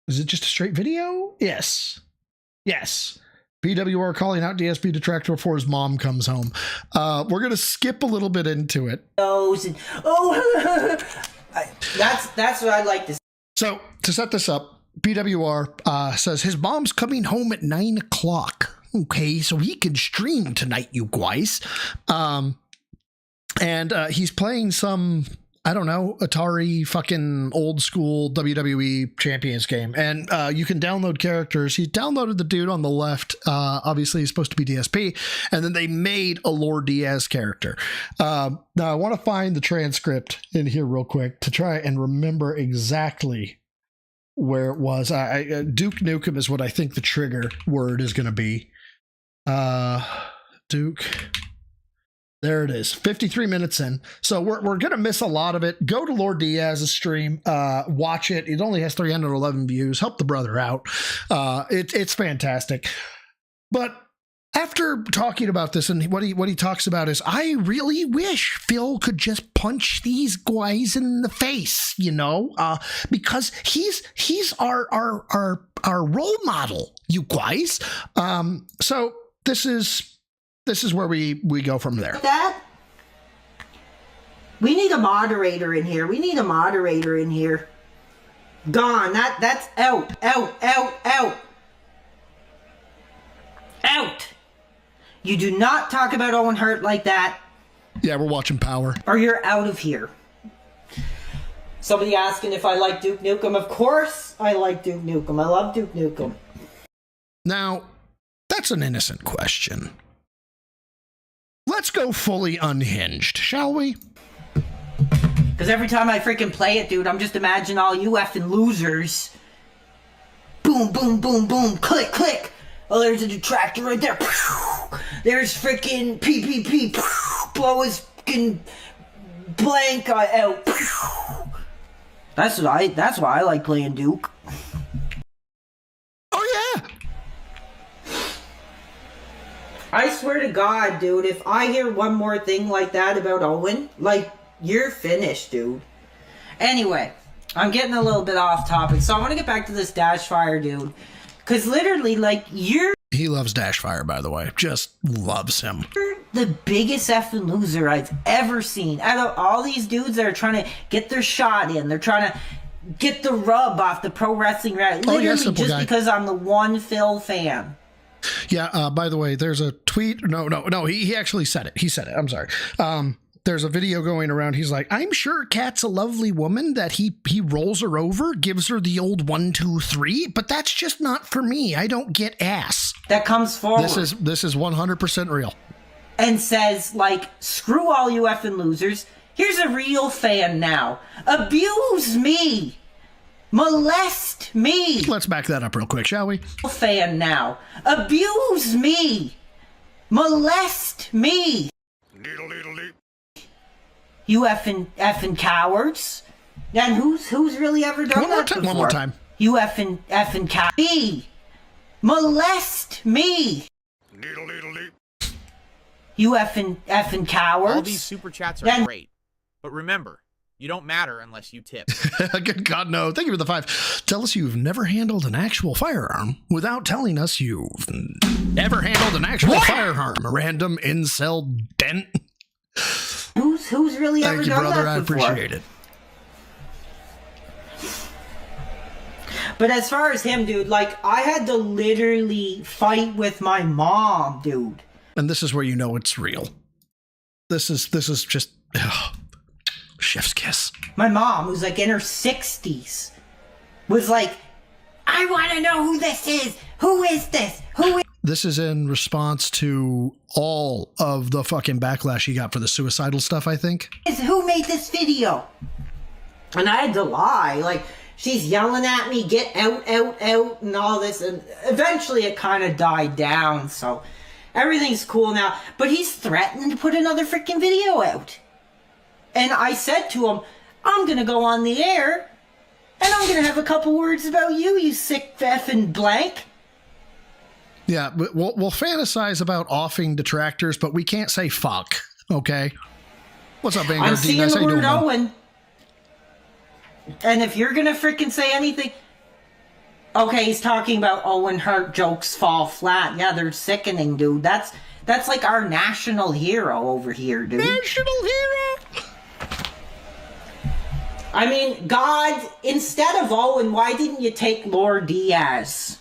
is it just a straight video? Yes. PWR calling out DSP detractor before his mom comes home. We're gonna skip a little bit into it. That's what I'd like to. So to set this up, PWR says his mom's coming home at 9 o'clock. Okay, so he can stream tonight, you guys. And he's playing some, I don't know, Atari fucking old school WWE Champions game. And you can download characters. He downloaded the dude on the left. Obviously, he's supposed to be DSP. And then they made a Lord Diaz character. Now, I want to find the transcript in here real quick to try and remember exactly where it was. Duke Nukem is what I think the trigger word is going to be. Duke. There it is. 53 minutes in. So we're going to miss a lot of it. Go to Lord Diaz's stream. Watch it. It only has 311 views. Help the brother out. It's fantastic. But after talking about this, and what he talks about is, I really wish Phil could just punch these guys in the face, because he's our role model, you guys. So this is where we go from there. We need a moderator in here. Gone. That's out. You do not talk about Owen Hart like that. Yeah, we're watching Power. Or you're out of here. Somebody asking if I like Duke Nukem. Of course I like Duke Nukem. I love Duke Nukem. Now, that's an innocent question. Let's go fully unhinged, shall we? Because every time I freaking play it, dude, I'm just imagining all you effing losers. Boom, boom, boom, boom, click, click. Oh, there's a detractor right there. There's freaking PPP. Blow his freaking blank out. That's why I like playing Duke. Oh yeah. I swear to God, dude, if I hear one more thing like that about Owen, you're finished, dude. Anyway, I'm getting a little bit off topic, so I want to get back to this Dashfire dude. Because literally, He loves Dashfire, by the way. Just loves him. You're the biggest effing loser I've ever seen. Out of all these dudes that are trying to get their shot in, they're trying to get the rub off the pro wrestling rag. Literally, just because I'm the one Phil fan. Yeah, by the way, there's a tweet. No, he actually said it. He said it. I'm sorry. There's a video going around. He's like, I'm sure Kat's a lovely woman that he rolls her over, gives her the old 1, 2, 3, but that's just not for me. I don't get ass. That comes forward. This is 100% real. And says, screw all you effing losers. Here's a real fan now. Abuse me. Molest me. Let's back that up real quick, shall we? Fan now. Abuse me. Molest me. You effing cowards. And who's really ever done that before? One more time. You effing cowards. Me. Molest me. You effing cowards. All these super chats are great. But remember, you don't matter unless you tip. Good God, no. Thank you for the 5. Tell us you've never handled an actual firearm without telling us you've never handled an actual firearm. Random incel dent. Who's really ever done brother, that before? I appreciate it. But as far as him, dude, like, I had to literally fight with my mom, dude. And this is where you know it's real. This is just chef's kiss. My mom, who's like in her 60s, was like, I want to know who this is. Who is this? Who is... This is in response to all of the fucking backlash he got for the suicidal stuff, I think. Who made this video? And I had to lie. Like, she's yelling at me, get out, and all this. And eventually it kind of died down, so everything's cool now. But he's threatening to put another freaking video out. And I said to him, I'm going to go on the air, and I'm going to have a couple words about you, you sick effing blank. Yeah, we'll fantasize about offing detractors, but we can't say fuck, okay? What's up, Vanguard? I'm seeing the word Owen. And if you're going to freaking say anything... Okay, he's talking about Owen Hart jokes fall flat. Yeah, they're sickening, dude. That's like our national hero over here, dude. National hero! I mean, God, instead of Owen, why didn't you take Lord Diaz?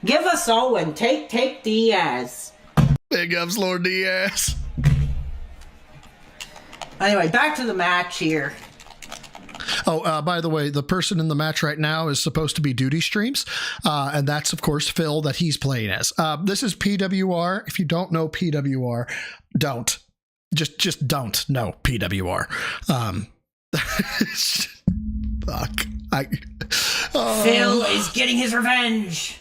Give us Owen. Take Diaz. Big ups, Lord Diaz. Anyway, back to the match here. Oh, by the way, the person in the match right now is supposed to be Duty Streams, and that's, of course, Phil that he's playing as. This is PWR. If you don't know PWR, don't. Just don't know PWR. Fuck. Phil is getting his revenge.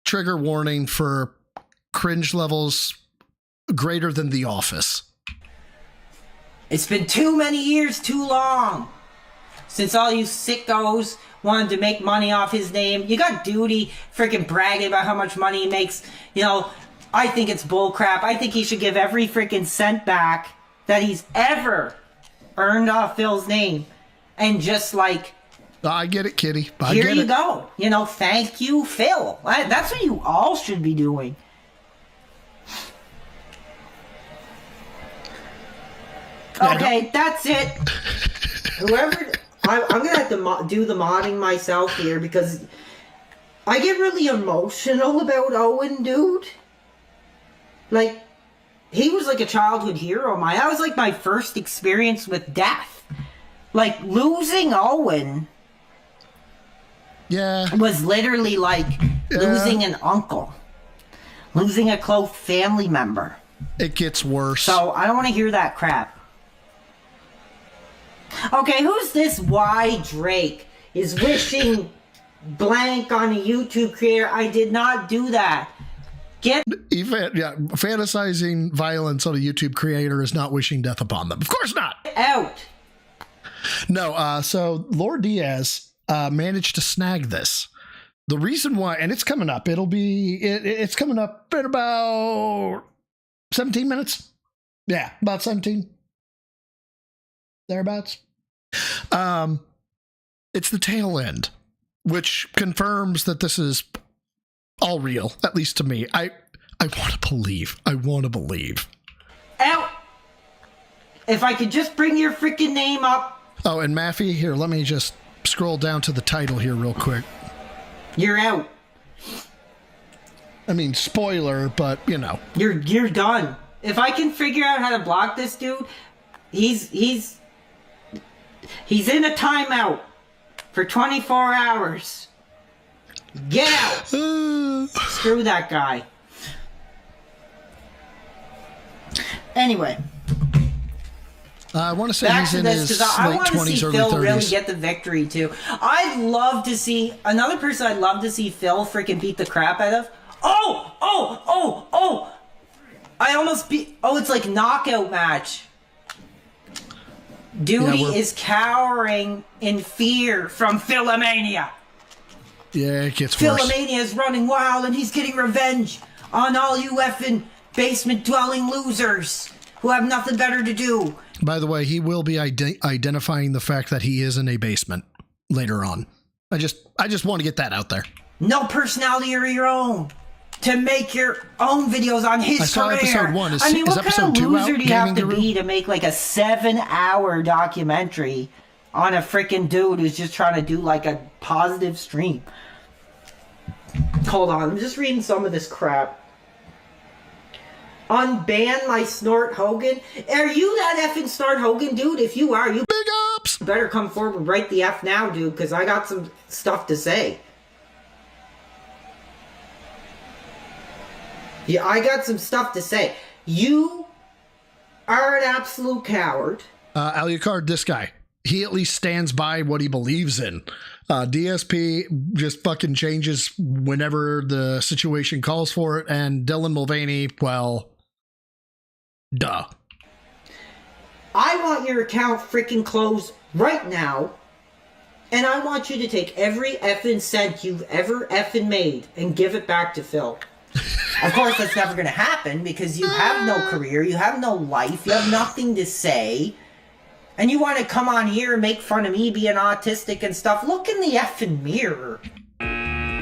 Trigger warning for cringe levels greater than The Office. It's been too many years, too long, since all you sickos wanted to make money off his name. You got Duty freaking bragging about how much money he makes. You know, I think it's bullcrap. I think he should give every freaking cent back that he's ever earned off Phil's name. And just like... I get it, kitty. Here you go. You know, thank you, Phil. That's what you all should be doing. Okay, that's it. Whoever... I'm going to have to do the modding myself here because I get really emotional about Owen, dude. Like, he was like a childhood hero of mine. That was like my first experience with death. Like, losing Owen... Yeah. Was literally like losing an uncle. Losing a close family member. It gets worse. So, I don't want to hear that crap. Okay, who's this Y Drake is wishing blank on a YouTube creator? I did not do that. Fantasizing violence on a YouTube creator is not wishing death upon them. Of course not. Out. No, so Lord Diaz managed to snag this. The reason why, and it's coming up, it's coming up in about 17 minutes. Yeah, about 17. Thereabouts. It's the tail end, which confirms that this is all real, at least to me. I want to believe. Out. If I could just bring your freaking name up. Oh, and Maffey, here, let me just scroll down to the title here real quick. You're out. I mean, spoiler, but you know. You're done. If I can figure out how to block this dude, he's in a timeout for 24 hours. Get out. Screw that guy. I want to say Back he's to in this, his because I late want to 20s, see early Phil 30s. really get the victory too. I'd love to see another person. I'd love to see Phil freaking beat the crap out of. Oh! I almost beat. Oh, it's like knockout match. Duty is cowering in fear from Philomania. Yeah, it gets worse. Philomania is running wild, and he's getting revenge on all you effing basement-dwelling losers who have nothing better to do. By the way, he will be identifying the fact that he is in a basement later on. I just want to get that out there. No personality of your own to make your own videos on his I saw career. episode 1. I mean, is what episode kind of 2 loser out, do you have Gaming to Guru? be to make like a 7-hour documentary on a freaking dude who's just trying to do like a positive stream? Hold on, I'm just reading some of this crap. Unban my Snort Hogan. Are you that effing Snort Hogan, dude? If you are, you big ups. Better come forward right the F now, dude, because I got some stuff to say. Yeah, I got some stuff to say. You are an absolute coward. Alucard, this guy, he at least stands by what he believes in. DSP just fucking changes whenever the situation calls for it, and Dylan Mulvaney, well, duh. I want your account freaking closed right now, and I want you to take every effing cent you've ever effing made and give it back to Phil. Of course, that's never going to happen because you have no career, you have no life, you have nothing to say. And you want to come on here and make fun of me being autistic and stuff? Look in the effing mirror.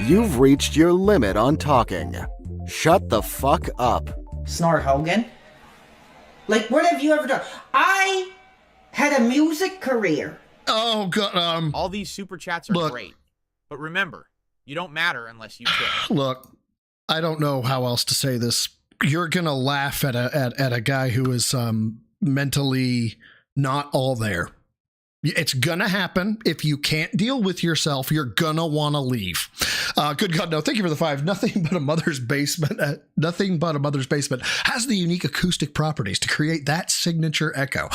You've reached your limit on talking. Shut the fuck up. Snort Hogan. Like, what have you ever done? I had a music career. Oh, God. All these super chats are great. But remember, you don't matter unless you tip. Look, I don't know how else to say this. You're going to laugh at a guy who is mentally not all there. It's gonna happen. If you can't deal with yourself, you're gonna want to leave. Good God, no. Thank you for the 5. Nothing but a mother's basement. Nothing but a mother's basement has the unique acoustic properties to create that signature echo.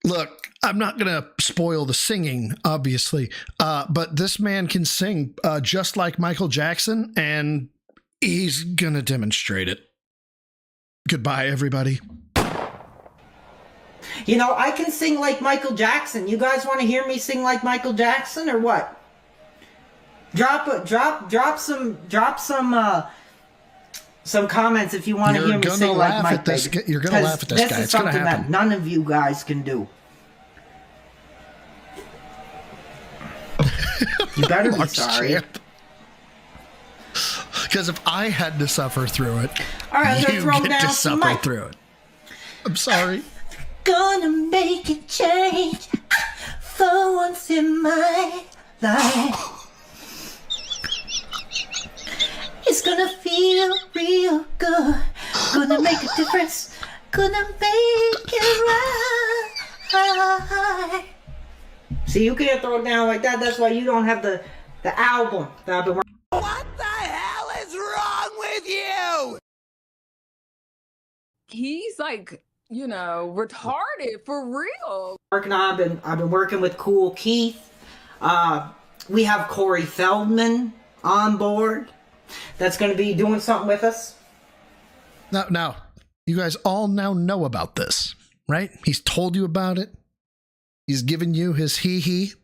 Look, I'm not gonna spoil the singing, obviously, but this man can sing just like Michael Jackson, and he's gonna demonstrate it. Goodbye, everybody. You know, I can sing like Michael Jackson. You guys want to hear me sing like Michael Jackson or what? Drop some comments if you want to hear me sing like Mike. You're gonna laugh at this guy. This is It's gonna something happen. that none of you guys can do. You better be sorry. Because if I had to suffer through it, all right, you get to suffer through it. I'm sorry. Gonna make a change for once in my life. It's gonna feel real good. Gonna make a difference. Gonna make it right. See, you can't throw it down like that. That's why you don't have the album that I've been working. What the hell is wrong with you? He's like, you know, retarded for real. Working on, I've been working with Cool Keith. We have Corey Feldman on board. That's going to be doing something with us. Now, you guys all now know about this, right? He's told you about it. He's given you his his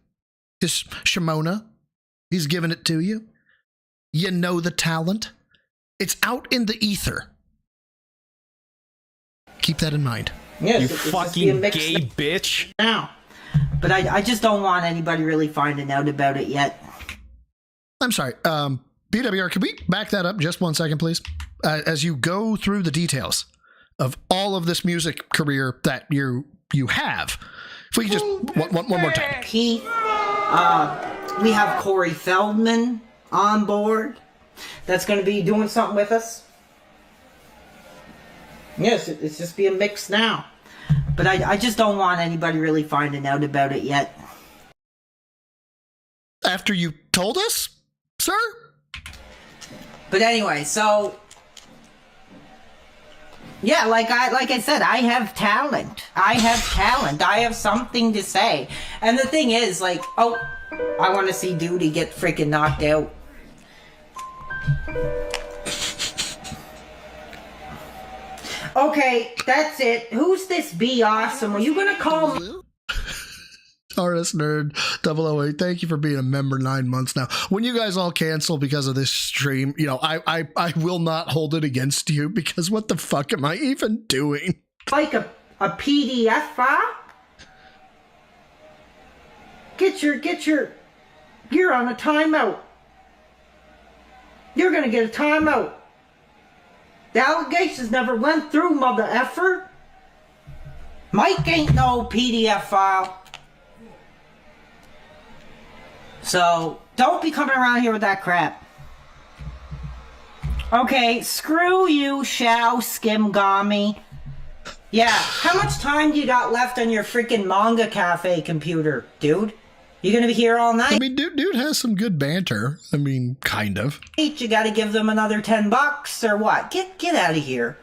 Shimona. He's given it to you. You know the talent. It's out in the ether. Keep that in mind. Yes, you fucking gay bitch. Now, but I just don't want anybody really finding out about it yet. I'm sorry. BWR, can we back that up just 1 second, please? As you go through the details of all of this music career that you have, if we could just one more time. Keith, we have Corey Feldman on board. That's going to be doing something with us. Yes, it's just being mixed now. But I just don't want anybody really finding out about it yet. After you told us, sir? But anyway, so Yeah, like I said, I have talent. I have something to say. And the thing is, like, oh, I want to see Duty get freaking knocked out. Okay, that's it. Who's this Be Awesome? Are you gonna call me? RS Nerd 008, thank you for being a member 9 months now. When you guys all cancel because of this stream, you know, I will not hold it against you, because what the fuck am I even doing? Like a PDF file? You're on a timeout. You're gonna get a timeout. The allegations never went through, mother effer. Mike ain't no PDF file. So, don't be coming around here with that crap. Okay, screw you, Shao Skimgami. Yeah, how much time do you got left on your freaking Manga Cafe computer, dude? You gonna be here all night? I mean, dude has some good banter. I mean, kind of. You gotta give them another $10 or what? Get out of here.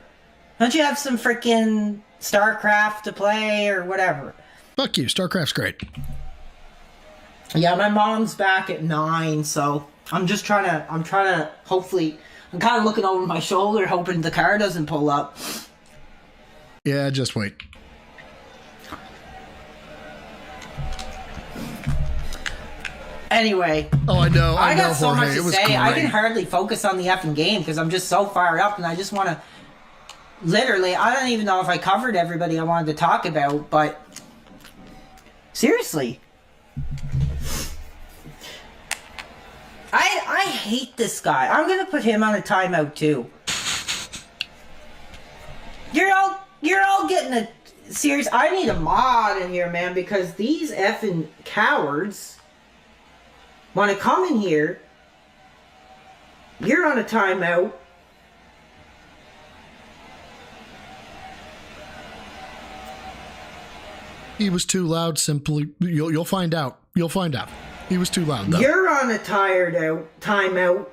Don't you have some freaking StarCraft to play or whatever? Fuck you, StarCraft's great. Yeah, my mom's back at 9, so I'm trying to, hopefully, I'm kind of looking over my shoulder, hoping the car doesn't pull up. Yeah, just wait. Anyway. Oh, I know. I got know, so Jorge. much to say. Great. I can hardly focus on the effing game because I'm just so fired up and I just want to, literally, I don't even know if I covered everybody I wanted to talk about, but seriously. I hate this guy. I'm gonna put him on a timeout too. You're all getting a serious. I need a mod in here, man, because these effing cowards want to come in here. You're on a timeout. He was too loud. Simply, you'll find out. You'll find out. He was too loud, though. You're on a timeout.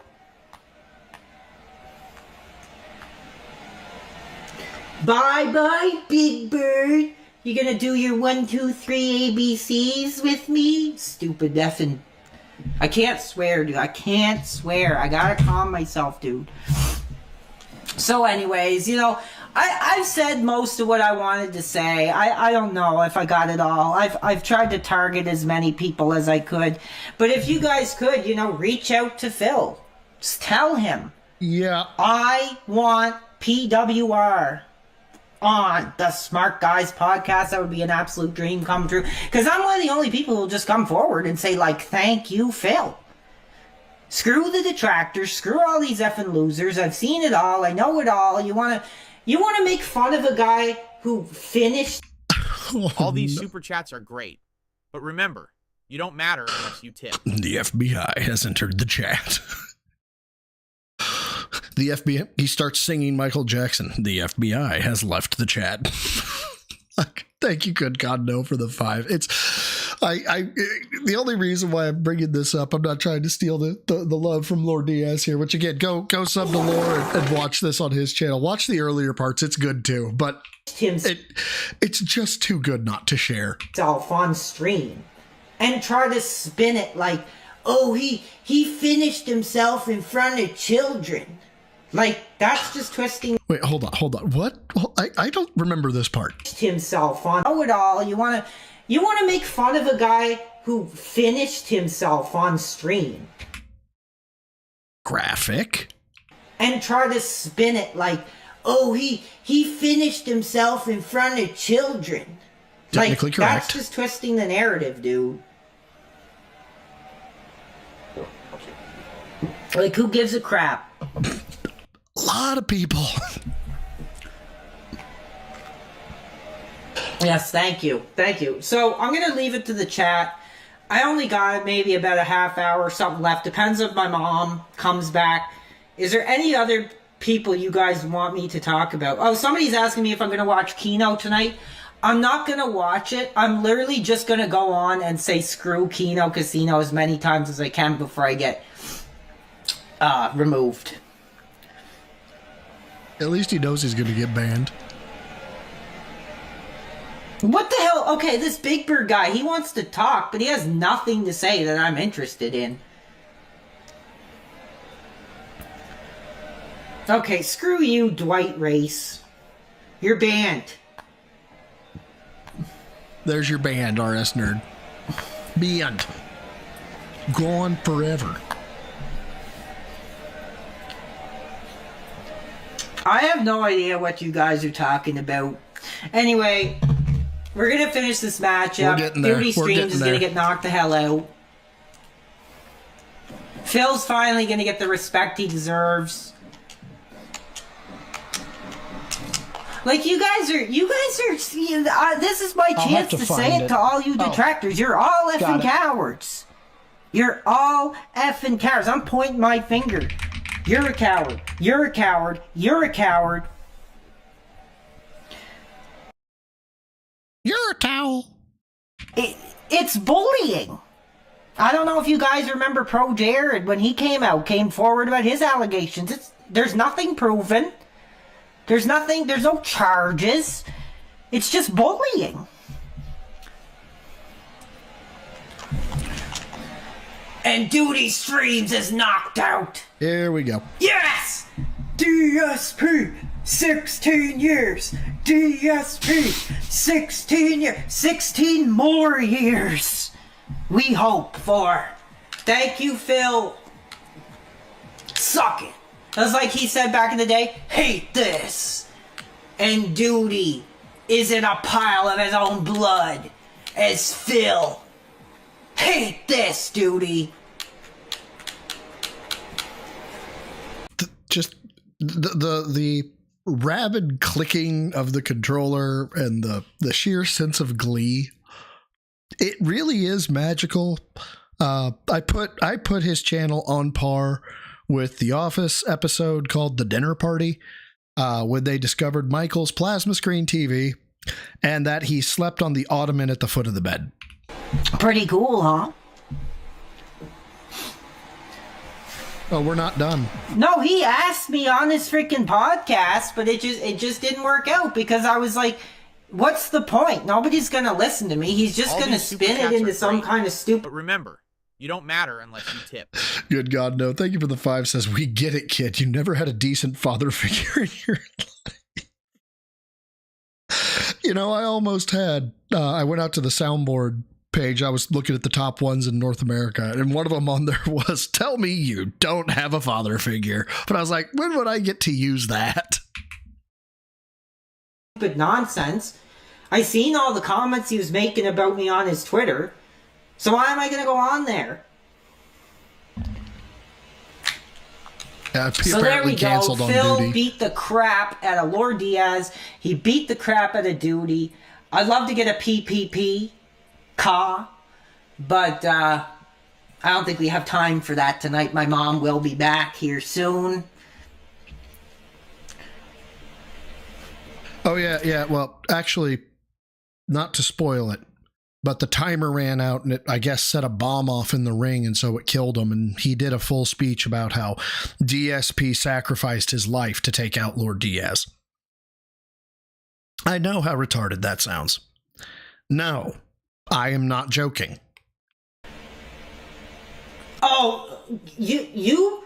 Bye-bye, Big Bird. You gonna do your 1, 2, 3 ABCs with me? Stupid effing. I can't swear, dude. I can't swear. I gotta calm myself, dude. So anyways, you know, I've said most of what I wanted to say. I don't know if I got it all. I've tried to target as many people as I could. But if you guys could, you know, reach out to Phil. Just tell him. Yeah. I want PWR on the Smart Guys podcast. That would be an absolute dream come true. Because I'm one of the only people who will just come forward and say, like, thank you, Phil. Screw the detractors. Screw all these effing losers. I've seen it all. I know it all. You want to make fun of a guy who finished... All these super chats are great. But remember, you don't matter unless you tip. The FBI has entered the chat. The FBI, he starts singing Michael Jackson. The FBI has left the chat. Thank you, good God, no, for the 5. The only reason why I'm bringing this up, I'm not trying to steal the love from Lord Diaz here, which again, go sub to Lord and watch this on his channel. Watch the earlier parts. It's good too, but it's just too good not to share. Self on stream and try to spin it like, oh, he finished himself in front of children. Like, that's just twisting. Wait, hold on. What? Well, I don't remember this part. Himself on. Know it all. You want to make fun of a guy who finished himself on stream. Graphic. And try to spin it like, oh, he finished himself in front of children. Technically like, correct. That's just twisting the narrative, dude. Like, who gives a crap? A lot of people. Yes, thank you. So I'm going to leave it to the chat. I only got maybe about a half hour or something left. Depends if my mom comes back. Is there any other people you guys want me to talk about? Oh, somebody's asking me if I'm going to watch Kino tonight. I'm not going to watch it. I'm literally just going to go on and say screw Kino Casino as many times as I can before I get removed. At least he knows he's going to get banned. What the hell? Okay, this Big Bird guy, he wants to talk, but he has nothing to say that I'm interested in. Okay, screw you, Dwight Race. You're banned. There's your band, RS Nerd. Banned. Gone forever. I have no idea what you guys are talking about. Anyway, we're gonna finish this matchup. We're getting there. Duty Streams is gonna get knocked the hell out. Phil's finally gonna get the respect he deserves. Like, you guys are, this is my chance to say it to all you detractors. You're all effing cowards. You're all effing cowards. I'm pointing my finger. You're a coward. You're a coward. You're a coward. You're a towel. It's bullying. I don't know if you guys remember Pro Jared when he came forward about his allegations. There's nothing proven. There's no charges. It's just bullying. And Duty Streams is knocked out. Here we go. Yes! DSP, 16 years. DSP, 16 years. 16 more years. We hope for. Thank you, Phil. Suck it. That's like he said back in the day, hate this. And Duty is in a pile of his own blood as Phil. Hate this, Duty. Just the rabid clicking of the controller and the sheer sense of glee. It really is magical. I put his channel on par with the Office episode called The Dinner Party, when they discovered Michael's plasma screen TV and that he slept on the ottoman at the foot of the bed. Pretty cool, huh? Oh, we're not done. No, he asked me on his freaking podcast, but it just didn't work out because I was like, what's the point? Nobody's gonna listen to me. He's just gonna spin it into some kind of stupid. But remember, you don't matter unless you tip. Good God, no. Thank you for the 5. Says, we get it, kid. You never had a decent father figure in your life. You know, I almost had. I went out to the soundboard page. I was looking at the top ones in North America, and one of them on there was, tell me you don't have a father figure. But I was like, when would I get to use that? But nonsense. I seen all the comments he was making about me on his Twitter. So why am I going to go on there? So there we go. Phil beat the crap out of Lord Diaz. He beat the crap out of Duty. I'd love to get a PPP, but I don't think we have time for that tonight. My mom will be back here soon. Oh, yeah. Well, actually, not to spoil it, but the timer ran out and it, I guess, set a bomb off in the ring, and so it killed him. And he did a full speech about how DSP sacrificed his life to take out Lord Diaz. I know how retarded that sounds. No, I am not joking. Oh, you...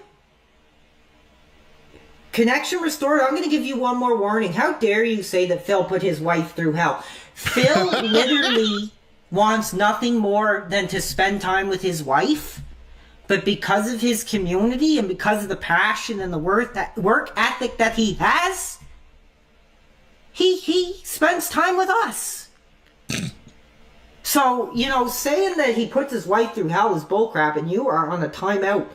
Connection restored? I'm going to give you one more warning. How dare you say that Phil put his wife through hell? Phil literally wants nothing more than to spend time with his wife, but because of his community and because of the passion and the work ethic that he has, he spends time with us. So, you know, saying that he puts his wife through hell is bullcrap, and you are on a timeout.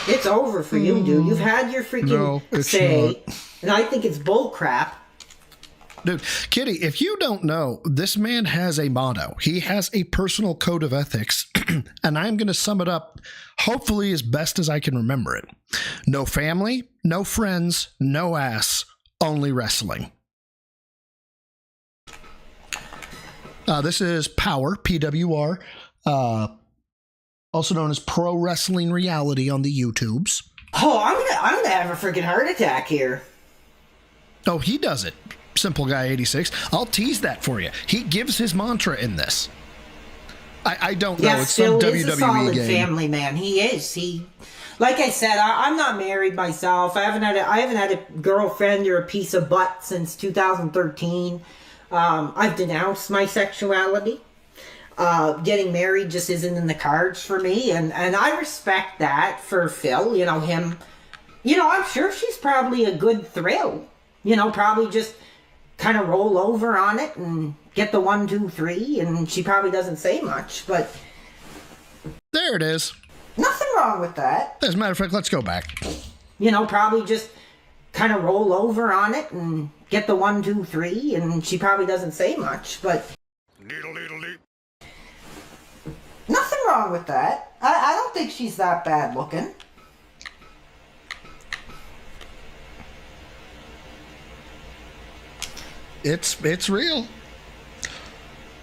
It's over for you, dude. You've had your freaking say, and I think it's bullcrap. Dude, Kitty, if you don't know, this man has a motto. He has a personal code of ethics, and I'm going to sum it up, hopefully as best as I can remember it. No family, no friends, no ass, only wrestling. This is Power, PWR, also known as Pro Wrestling Reality on the YouTubes. Oh, I'm gonna have a freaking heart attack here. Oh, he does it. Simple Guy 86. I'll tease that for you. He gives his mantra in this. I don't know. It's some WWE is a solid game. family man. He is. He, like I said, I'm not married myself. I haven't had a girlfriend or a piece of butt since 2013. I've denounced my sexuality. Getting married just isn't in the cards for me, and I respect that for Phil. You know, him. You know, I'm sure she's probably a good thrill. You know, probably just kind of roll over on it and get the 1, 2, 3, and she probably doesn't say much, but there it is. Nothing wrong with that. As a matter of fact, let's go back. You know, probably just kind of roll over on it and get the 1, 2, 3, and she probably doesn't say much, but nothing wrong with that. I don't think she's that bad looking. It's real.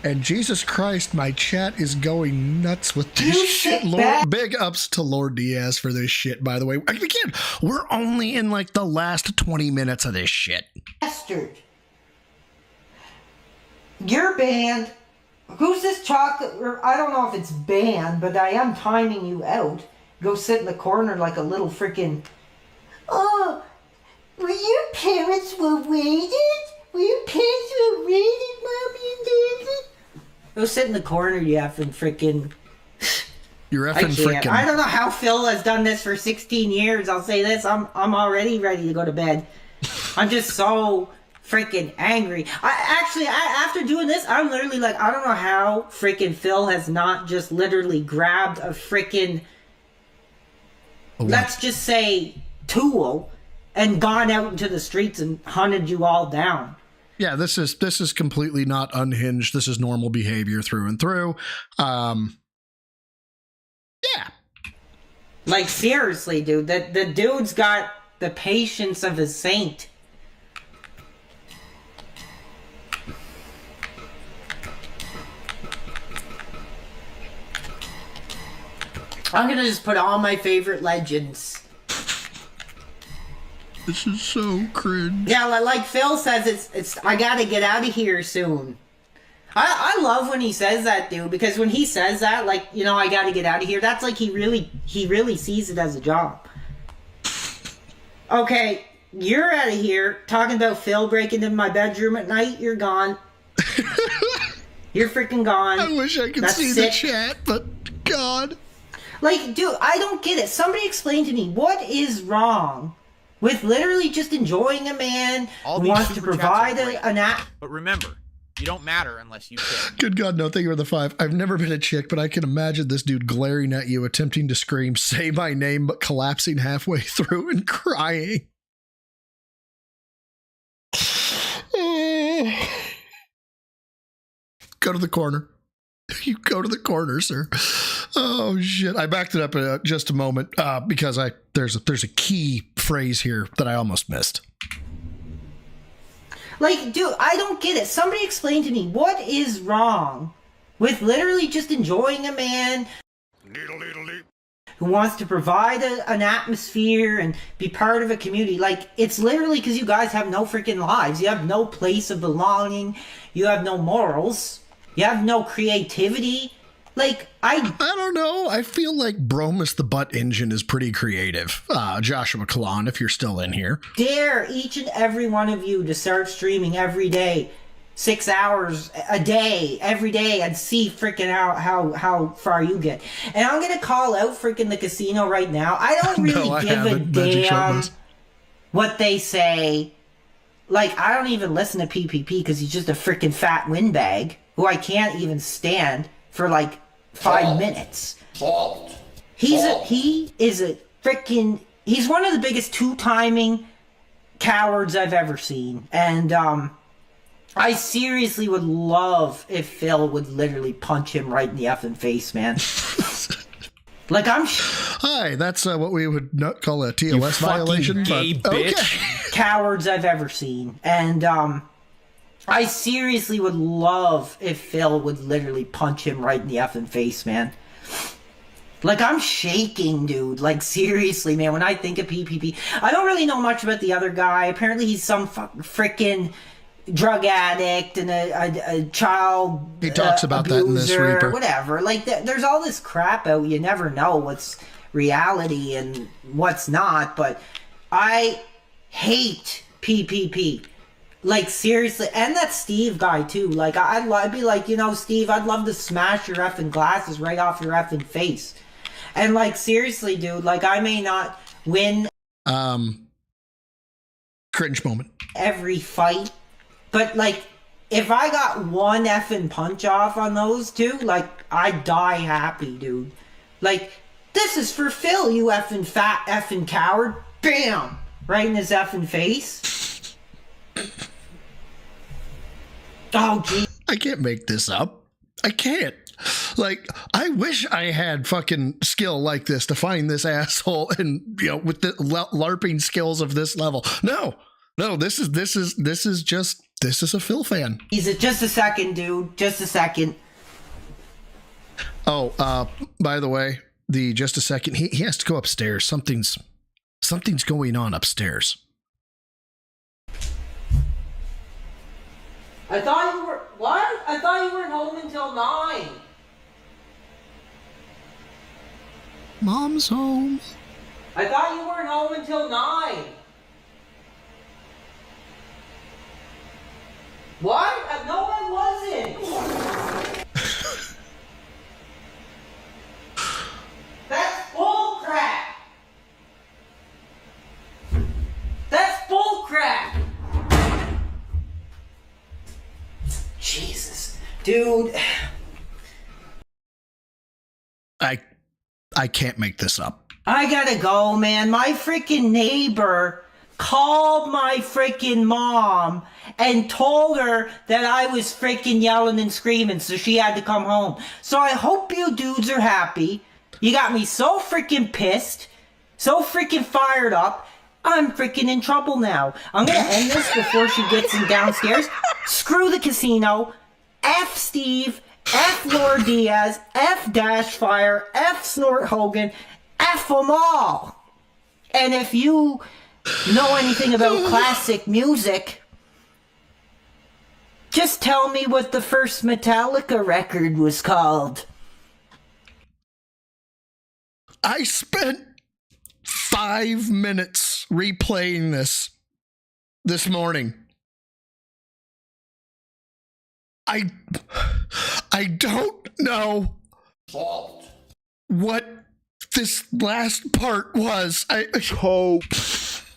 And Jesus Christ, my chat is going nuts with this shit. Lord, big ups to Lord Diaz for this shit, by the way. Again, we're only in like the last 20 minutes of this shit. Bastard. You're banned. Who's this chocolate? I don't know if it's banned, but I am timing you out. Go sit in the corner like a little freaking. Oh, were your parents rated? Were your parents rated, Mommy and Daddy? Go sit in the corner, you effing freaking. You're effing freaking. I don't know how Phil has done this for 16 years. I'll say this: I'm already ready to go to bed. I'm just so freaking angry. After doing this, I'm literally like, I don't know how freaking Phil has not just literally grabbed a freaking, let's just say, tool, and gone out into the streets and hunted you all down. Yeah, this is completely not unhinged. This is normal behavior through and through. Yeah. Like, seriously, dude. The dude's got the patience of a saint. I'm gonna just put all my favorite legends. This is so cringe. Yeah, like Phil says, it's I gotta get out of here soon. I love when he says that, dude, because when he says that, like, you know, I gotta get out of here, that's like he really sees it as a job. Okay, you're out of here. Talking about Phil breaking into my bedroom at night, you're gone. You're freaking gone. I wish I could see the chat, but God. Like, dude, I don't get it. Somebody explain to me, what is wrong with literally just enjoying a man who wants to provide an app? But remember, you don't matter unless you kill. Good God, no, thank you for the 5. I've never been a chick, but I can imagine this dude glaring at you, attempting to scream, say my name, but collapsing halfway through and crying. Go to the corner. You go to the corner, sir. Oh shit! I backed it up just a moment because there's a key phrase here that I almost missed. Like, dude, I don't get it. Somebody explain to me, what is wrong with literally just enjoying a man who wants to provide an atmosphere and be part of a community? Like, it's literally because you guys have no freaking lives. You have no place of belonging. You have no morals. You have no creativity. Like, I don't know. I feel like Bromus the Butt Engine is pretty creative. Joshua Kalan, if you're still in here. Dare each and every one of you to start streaming every day, 6 hours a day, every day, and see freaking how far you get. And I'm going to call out freaking the casino right now. I don't really give a damn what they say. Like, I don't even listen to PPP because he's just a freaking fat windbag who I can't even stand for like 5 minutes. He is a freaking, he's one of the biggest two-timing cowards I've ever seen. And I seriously would love if Phil would literally punch him right in the effing face, man. Like, Hi, that's what we would not call a TOS violation. Gay but bitch. Okay. Cowards I've ever seen. And I seriously would love if Phil would literally punch him right in the effing face, man. Like, I'm shaking, dude. Like, seriously, man, when I think of PPP. I don't really know much about the other guy. Apparently, he's some freaking drug addict and a child He talks about that in this abuser, Reaper. whatever. Like, there's all this crap out. You never know what's reality and what's not. But I hate PPP. Like, seriously. And that Steve guy, too. Like, I'd be like, you know, Steve, I'd love to smash your effing glasses right off your effing face. And, like, seriously, dude, like, I may not win cringe moment every fight, but, like, if I got one effing punch off on those two, like, I'd die happy, dude. Like, this is for Phil, you effing fat effing coward. Bam! Right in his effing face. Oh, gee. I can't make this up. I can't. Like, I wish I had fucking skill like this to find this asshole and, you know, with the LARPing skills of this level. No, this is a Phil fan. He's just a second, dude. Just a second. Oh, by the way, just a second. He has to go upstairs. Something's going on upstairs. I thought you were... What? I thought you weren't home until 9. Mom's home. I thought you weren't home until 9. What? No, I wasn't. That's bull crap. That's bull crap. Jesus. Dude. I can't make this up. I gotta go, man. My freaking neighbor called my freaking mom and told her that I was freaking yelling and screaming, so she had to come home. So I hope you dudes are happy. You got me so freaking pissed, so freaking fired up. I'm freaking in trouble now. I'm gonna end this before she gets in downstairs. Screw the casino. F Steve. F Lord Diaz. F Dash Fire. F Snort Hogan. F them all. And if you know anything about classic music, just tell me what the first Metallica record was called. I spent 5 minutes replaying this morning. I don't know what this last part was. I hope.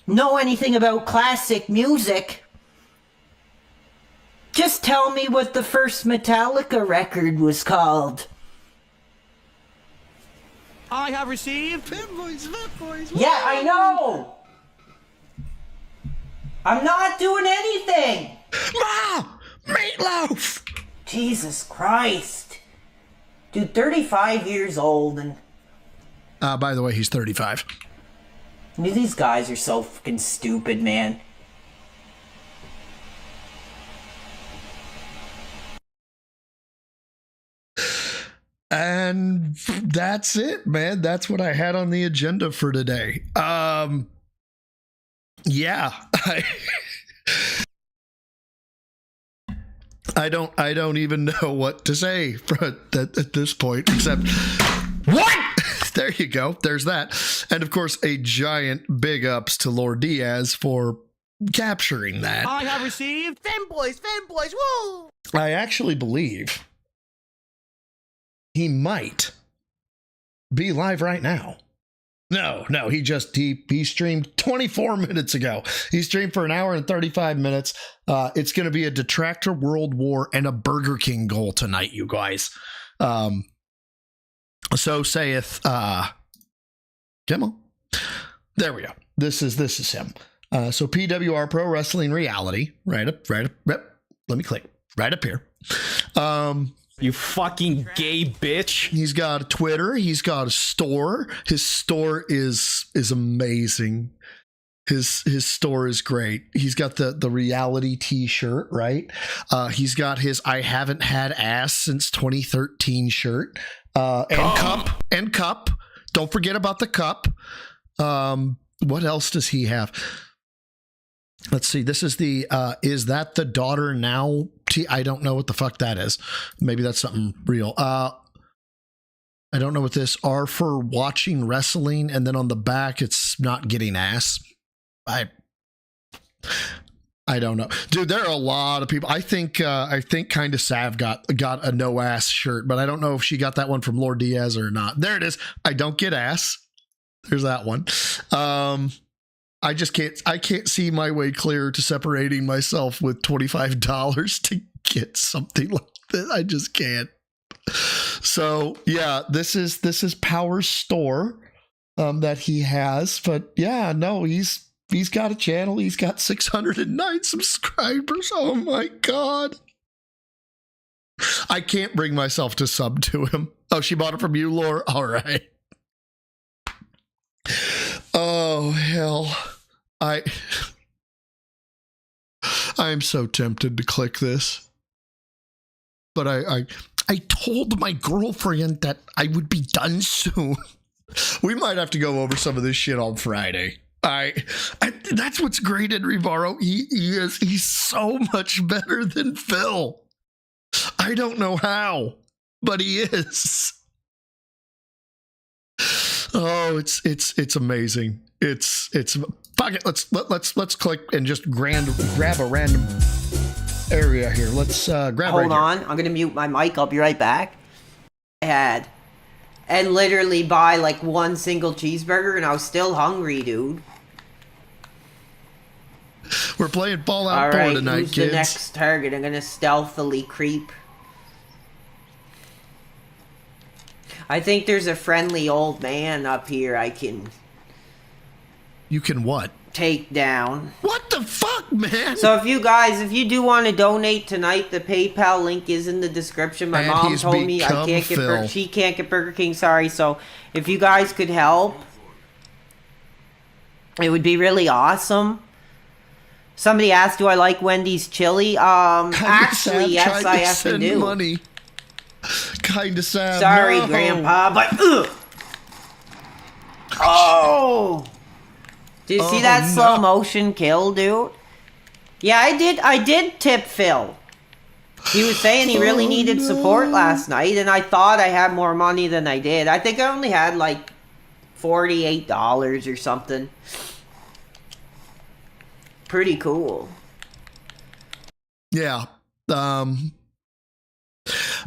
Know anything about classic music? Just tell me what the first Metallica record was called. I have received... Yeah, I know! I'm not doing anything! Ma! Meatloaf! Jesus Christ. Dude, 35 years old and... By the way, he's 35. These guys are so fucking stupid, man. And that's it, man. That's what I had on the agenda for today. Yeah. I don't even know what to say at this point, except what? There you go. There's that. And of course, a giant big ups to Lord Diaz for capturing that. I have received fanboys, woo! I actually believe he might be live right now. No, he streamed 24 minutes ago. He streamed for 1 hour and 35 minutes. It's going to be a Detractor World War and a Burger King goal tonight, you guys. So saith, come on. There we go. This is him. So PWR Pro Wrestling Reality, right up. Let me click right up here. You fucking gay bitch. He's got a Twitter. He's got a store. His store is amazing. His store is great. He's got the reality t-shirt, right? He's got his I haven't had ass since 2013 shirt. And cup. Don't forget about the cup. What else does he have? Let's see. This is the is that the daughter now? I don't know what the fuck that is. Maybe that's something real. I don't know what this are for watching wrestling, and then on the back it's not getting ass. I don't know, dude. There are a lot of people. I think kind of Sav got a no ass shirt, but I don't know if she got that one from Lord Diaz or not. There it is. I don't get ass. There's that one. I just can't see my way clear to separating myself with $25 to get something like this. I just can't. So yeah, this is Power's store that he has, but yeah, no, he's got a channel. He's got 609 subscribers. Oh my God. I can't bring myself to sub to him. Oh, she bought it from you, Laura? All right. Oh, hell. I'm so tempted to click this. But I told my girlfriend that I would be done soon. We might have to go over some of this shit on Friday. That's what's great in Rivaro. He's so much better than Phil. I don't know how, but he is. Oh, it's amazing. It's fuck it. Let's click and just grab a random area here. Let's grab. Hold on, I'm gonna mute my mic. I'll be right back. And literally buy like one single cheeseburger, and I was still hungry, dude. We're playing Fallout 4 tonight, who's kids. The next target? I'm gonna stealthily creep. I think there's a friendly old man up here I can... You can what? Take down. What the fuck, man? So if you do want to donate tonight, the PayPal link is in the description. My mom told me she can't get Burger King, sorry. So if you guys could help, it would be really awesome. Somebody asked, do I like Wendy's chili? Actually, yes, I have to do. Money. Kind of sad. Sorry, Grandpa, but oh, did you see that slow motion kill, dude? Yeah, I did tip Phil. He was saying he really needed support last night, and I thought I had more money than I did. I think I only had like $48 or something. Pretty cool. Yeah.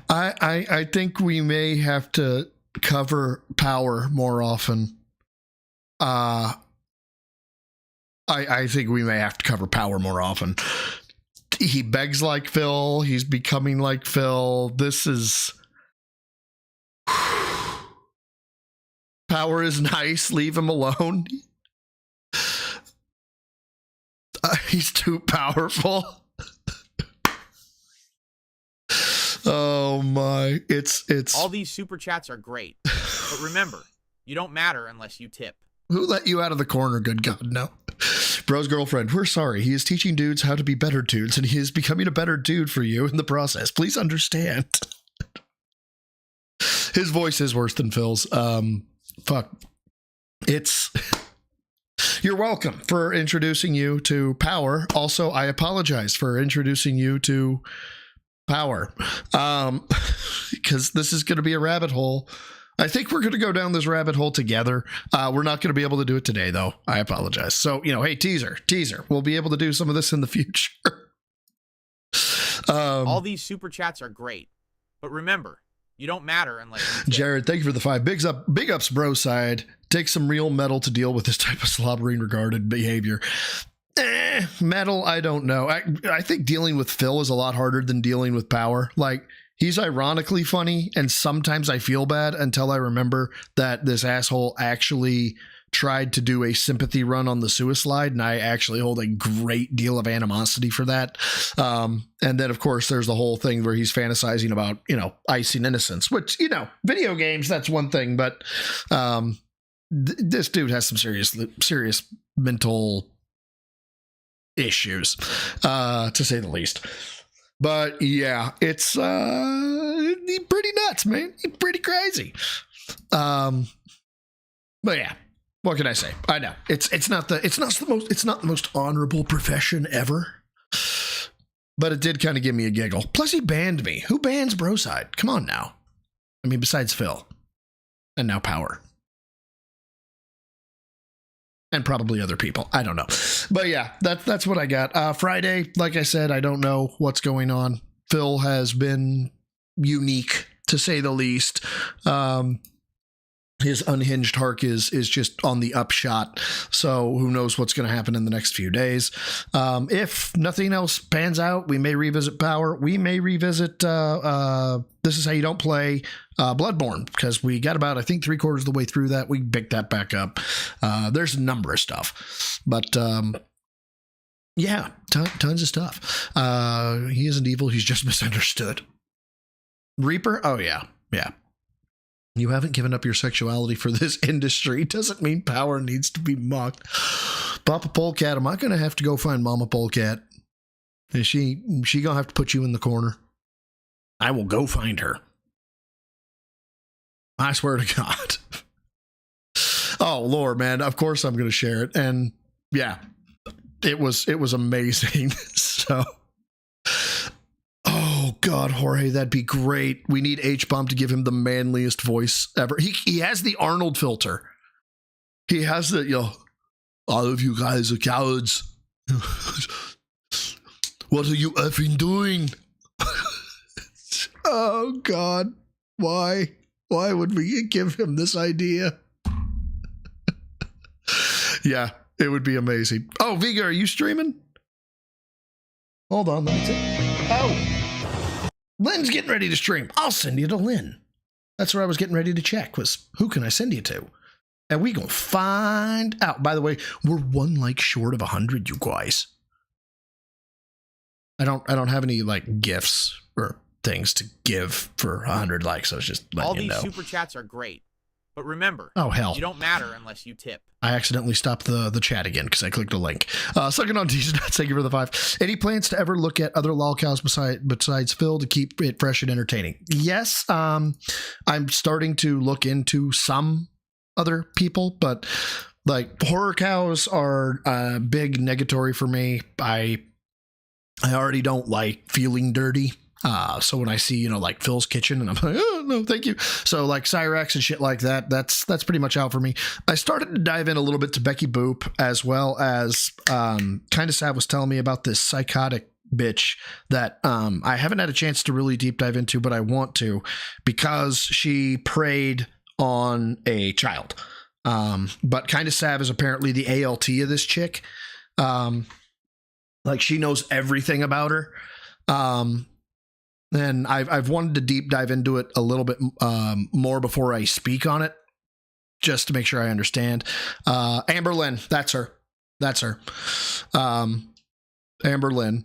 I think we may have to cover Power more often. I think we may have to cover Power more often. He begs like Phil. He's becoming like Phil. This is... Power is nice. Leave him alone. He's too powerful. Oh my, it's all these super chats are great, but remember, you don't matter unless you tip. Who let you out of the corner? Good God, no. Bro's girlfriend, we're sorry. He is teaching dudes how to be better dudes, and he is becoming a better dude for you in the process. Please understand. His voice is worse than Phil's. Fuck. You're welcome for introducing you to Power. Also, I apologize for introducing you to Power, because this is going to be a rabbit hole. I think we're going to go down this rabbit hole together. We're not going to be able to do it today, though. I apologize. So, hey, teaser. We'll be able to do some of this in the future. All these super chats are great, but remember, you don't matter unless you tip. Jared, thank you for the 5. Big ups, bro side. Take some real metal to deal with this type of slobbering regarded behavior. Metal, I don't know. I think dealing with Phil is a lot harder than dealing with Power. Like, he's ironically funny, and sometimes I feel bad until I remember that this asshole actually tried to do a sympathy run on the Suicide, and I actually hold a great deal of animosity for that. And then, of course, there's the whole thing where he's fantasizing about, icing innocence, which, video games, that's one thing, but this dude has some serious mental issues, to say the least. But yeah, it's pretty nuts, man. He's pretty crazy. But yeah, what can I say? I know it's not the most honorable profession ever, but it did kind of give me a giggle. Plus, he banned me. Who bans Broside? Come on now. I mean, besides Phil, and now Power. And probably other people. I don't know. But yeah, that's what I got. Friday, like I said, I don't know what's going on. Phil has been unique, to say the least. His unhinged Hark is just on the upshot. So who knows what's going to happen in the next few days. If nothing else pans out, we may revisit Power. We may revisit This Is How You Don't Play Bloodborne, because we got about, I think, 3/4 of the way through that. We picked that back up. There's a number of stuff. But yeah, tons of stuff. He isn't evil. He's just misunderstood. Reaper? Oh, yeah. Yeah. You haven't given up your sexuality for this industry doesn't mean Power needs to be mocked. Papa Polecat, am I going to have to go find Mama Polecat? Is she going to have to put you in the corner? I will go find her. I swear to God. Oh, Lord, man. Of course I'm going to share it. And yeah, it was amazing. So, oh God, Jorge, that'd be great. We need H-Bomb to give him the manliest voice ever. He has the Arnold filter. He has the, all of you guys are cowards. What are you effing doing? Oh God, why? Why would we give him this idea? Yeah, it would be amazing. Oh, Viga, are you streaming? Hold on, let me take... Oh! Lynn's getting ready to stream. I'll send you to Lynn. That's where I was getting ready to check, was who can I send you to? And we gonna find out. By the way, we're one like short of 100, you guys. I don't have any like gifts or things to give for 100 likes. I was just letting you know. All these super chats are great. But remember, oh hell, you don't matter unless you tip. I accidentally stopped the chat again because I clicked a link. Sucking on D's nuts, thank you for the 5. Any plans to ever look at other lolcows besides Phil to keep it fresh and entertaining? Yes, I'm starting to look into some other people, but like horror cows are big negatory for me. I already don't like feeling dirty. So when I see, like Phil's Kitchen and I'm like, oh, no, thank you. So like Cyrax and shit like that, that's pretty much out for me. I started to dive in a little bit to Becky Boop, as well as kind of Sav was telling me about this psychotic bitch that I haven't had a chance to really deep dive into, but I want to, because she preyed on a child. But kind of Sav is apparently the ALT of this chick. Like she knows everything about her. And I've wanted to deep dive into it a little bit more before I speak on it, just to make sure I understand. Amber Lynn, that's her. Amber Lynn.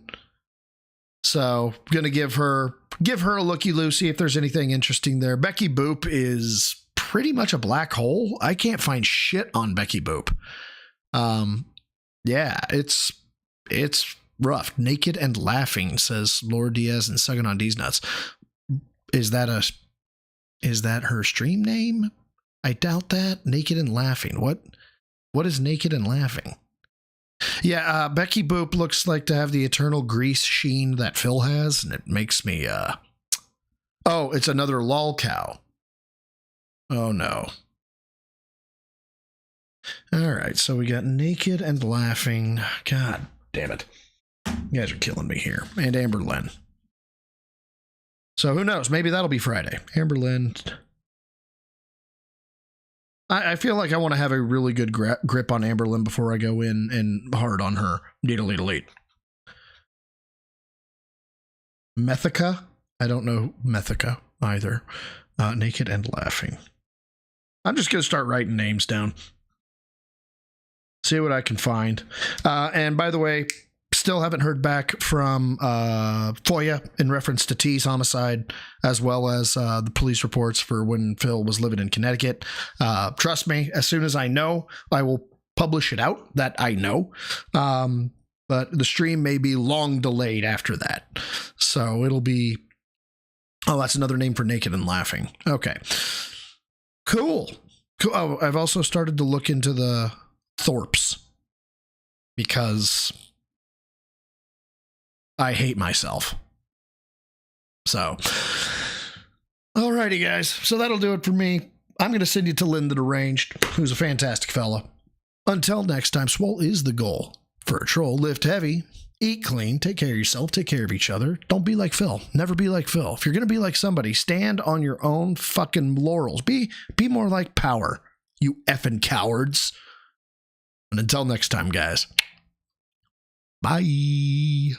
So gonna give her a looky-loo, see if there's anything interesting there. Becky Boop is pretty much a black hole. I can't find shit on Becky Boop. Yeah, it's rough. Naked and Laughing, says Lord Diaz and Sucking on D's nuts. Is that her stream name? I doubt that. Naked and Laughing. What is Naked and Laughing? Yeah, Becky Boop looks like to have the eternal grease sheen that Phil has, and it makes me oh, it's another lol cow. Oh no. All right, so we got Naked and Laughing. God damn it. You guys are killing me here. And Amber Lynn. So who knows? Maybe that'll be Friday. Amber Lynn. I feel like I want to have a really good grip on Amber Lynn before I go in and hard on her. Delete. Methica? I don't know Methica either. Naked and Laughing. I'm just going to start writing names down. See what I can find. And by the way, still haven't heard back from FOIA in reference to T's homicide, as well as the police reports for when Phil was living in Connecticut. Trust me, as soon as I know, I will publish it out that I know. But the stream may be long delayed after that. So it'll be Oh, that's another name for naked and laughing. Okay. Cool. Oh, I've also started to look into the Thorps because I hate myself. So, alrighty, guys. So that'll do it for me. I'm going to send you to Lynn the Deranged, who's a fantastic fella. Until next time, swole is the goal. For a troll, lift heavy, eat clean, take care of yourself, take care of each other. Don't be like Phil. Never be like Phil. If you're going to be like somebody, stand on your own fucking laurels. Be more like Power, you effing cowards. And until next time, guys. Bye.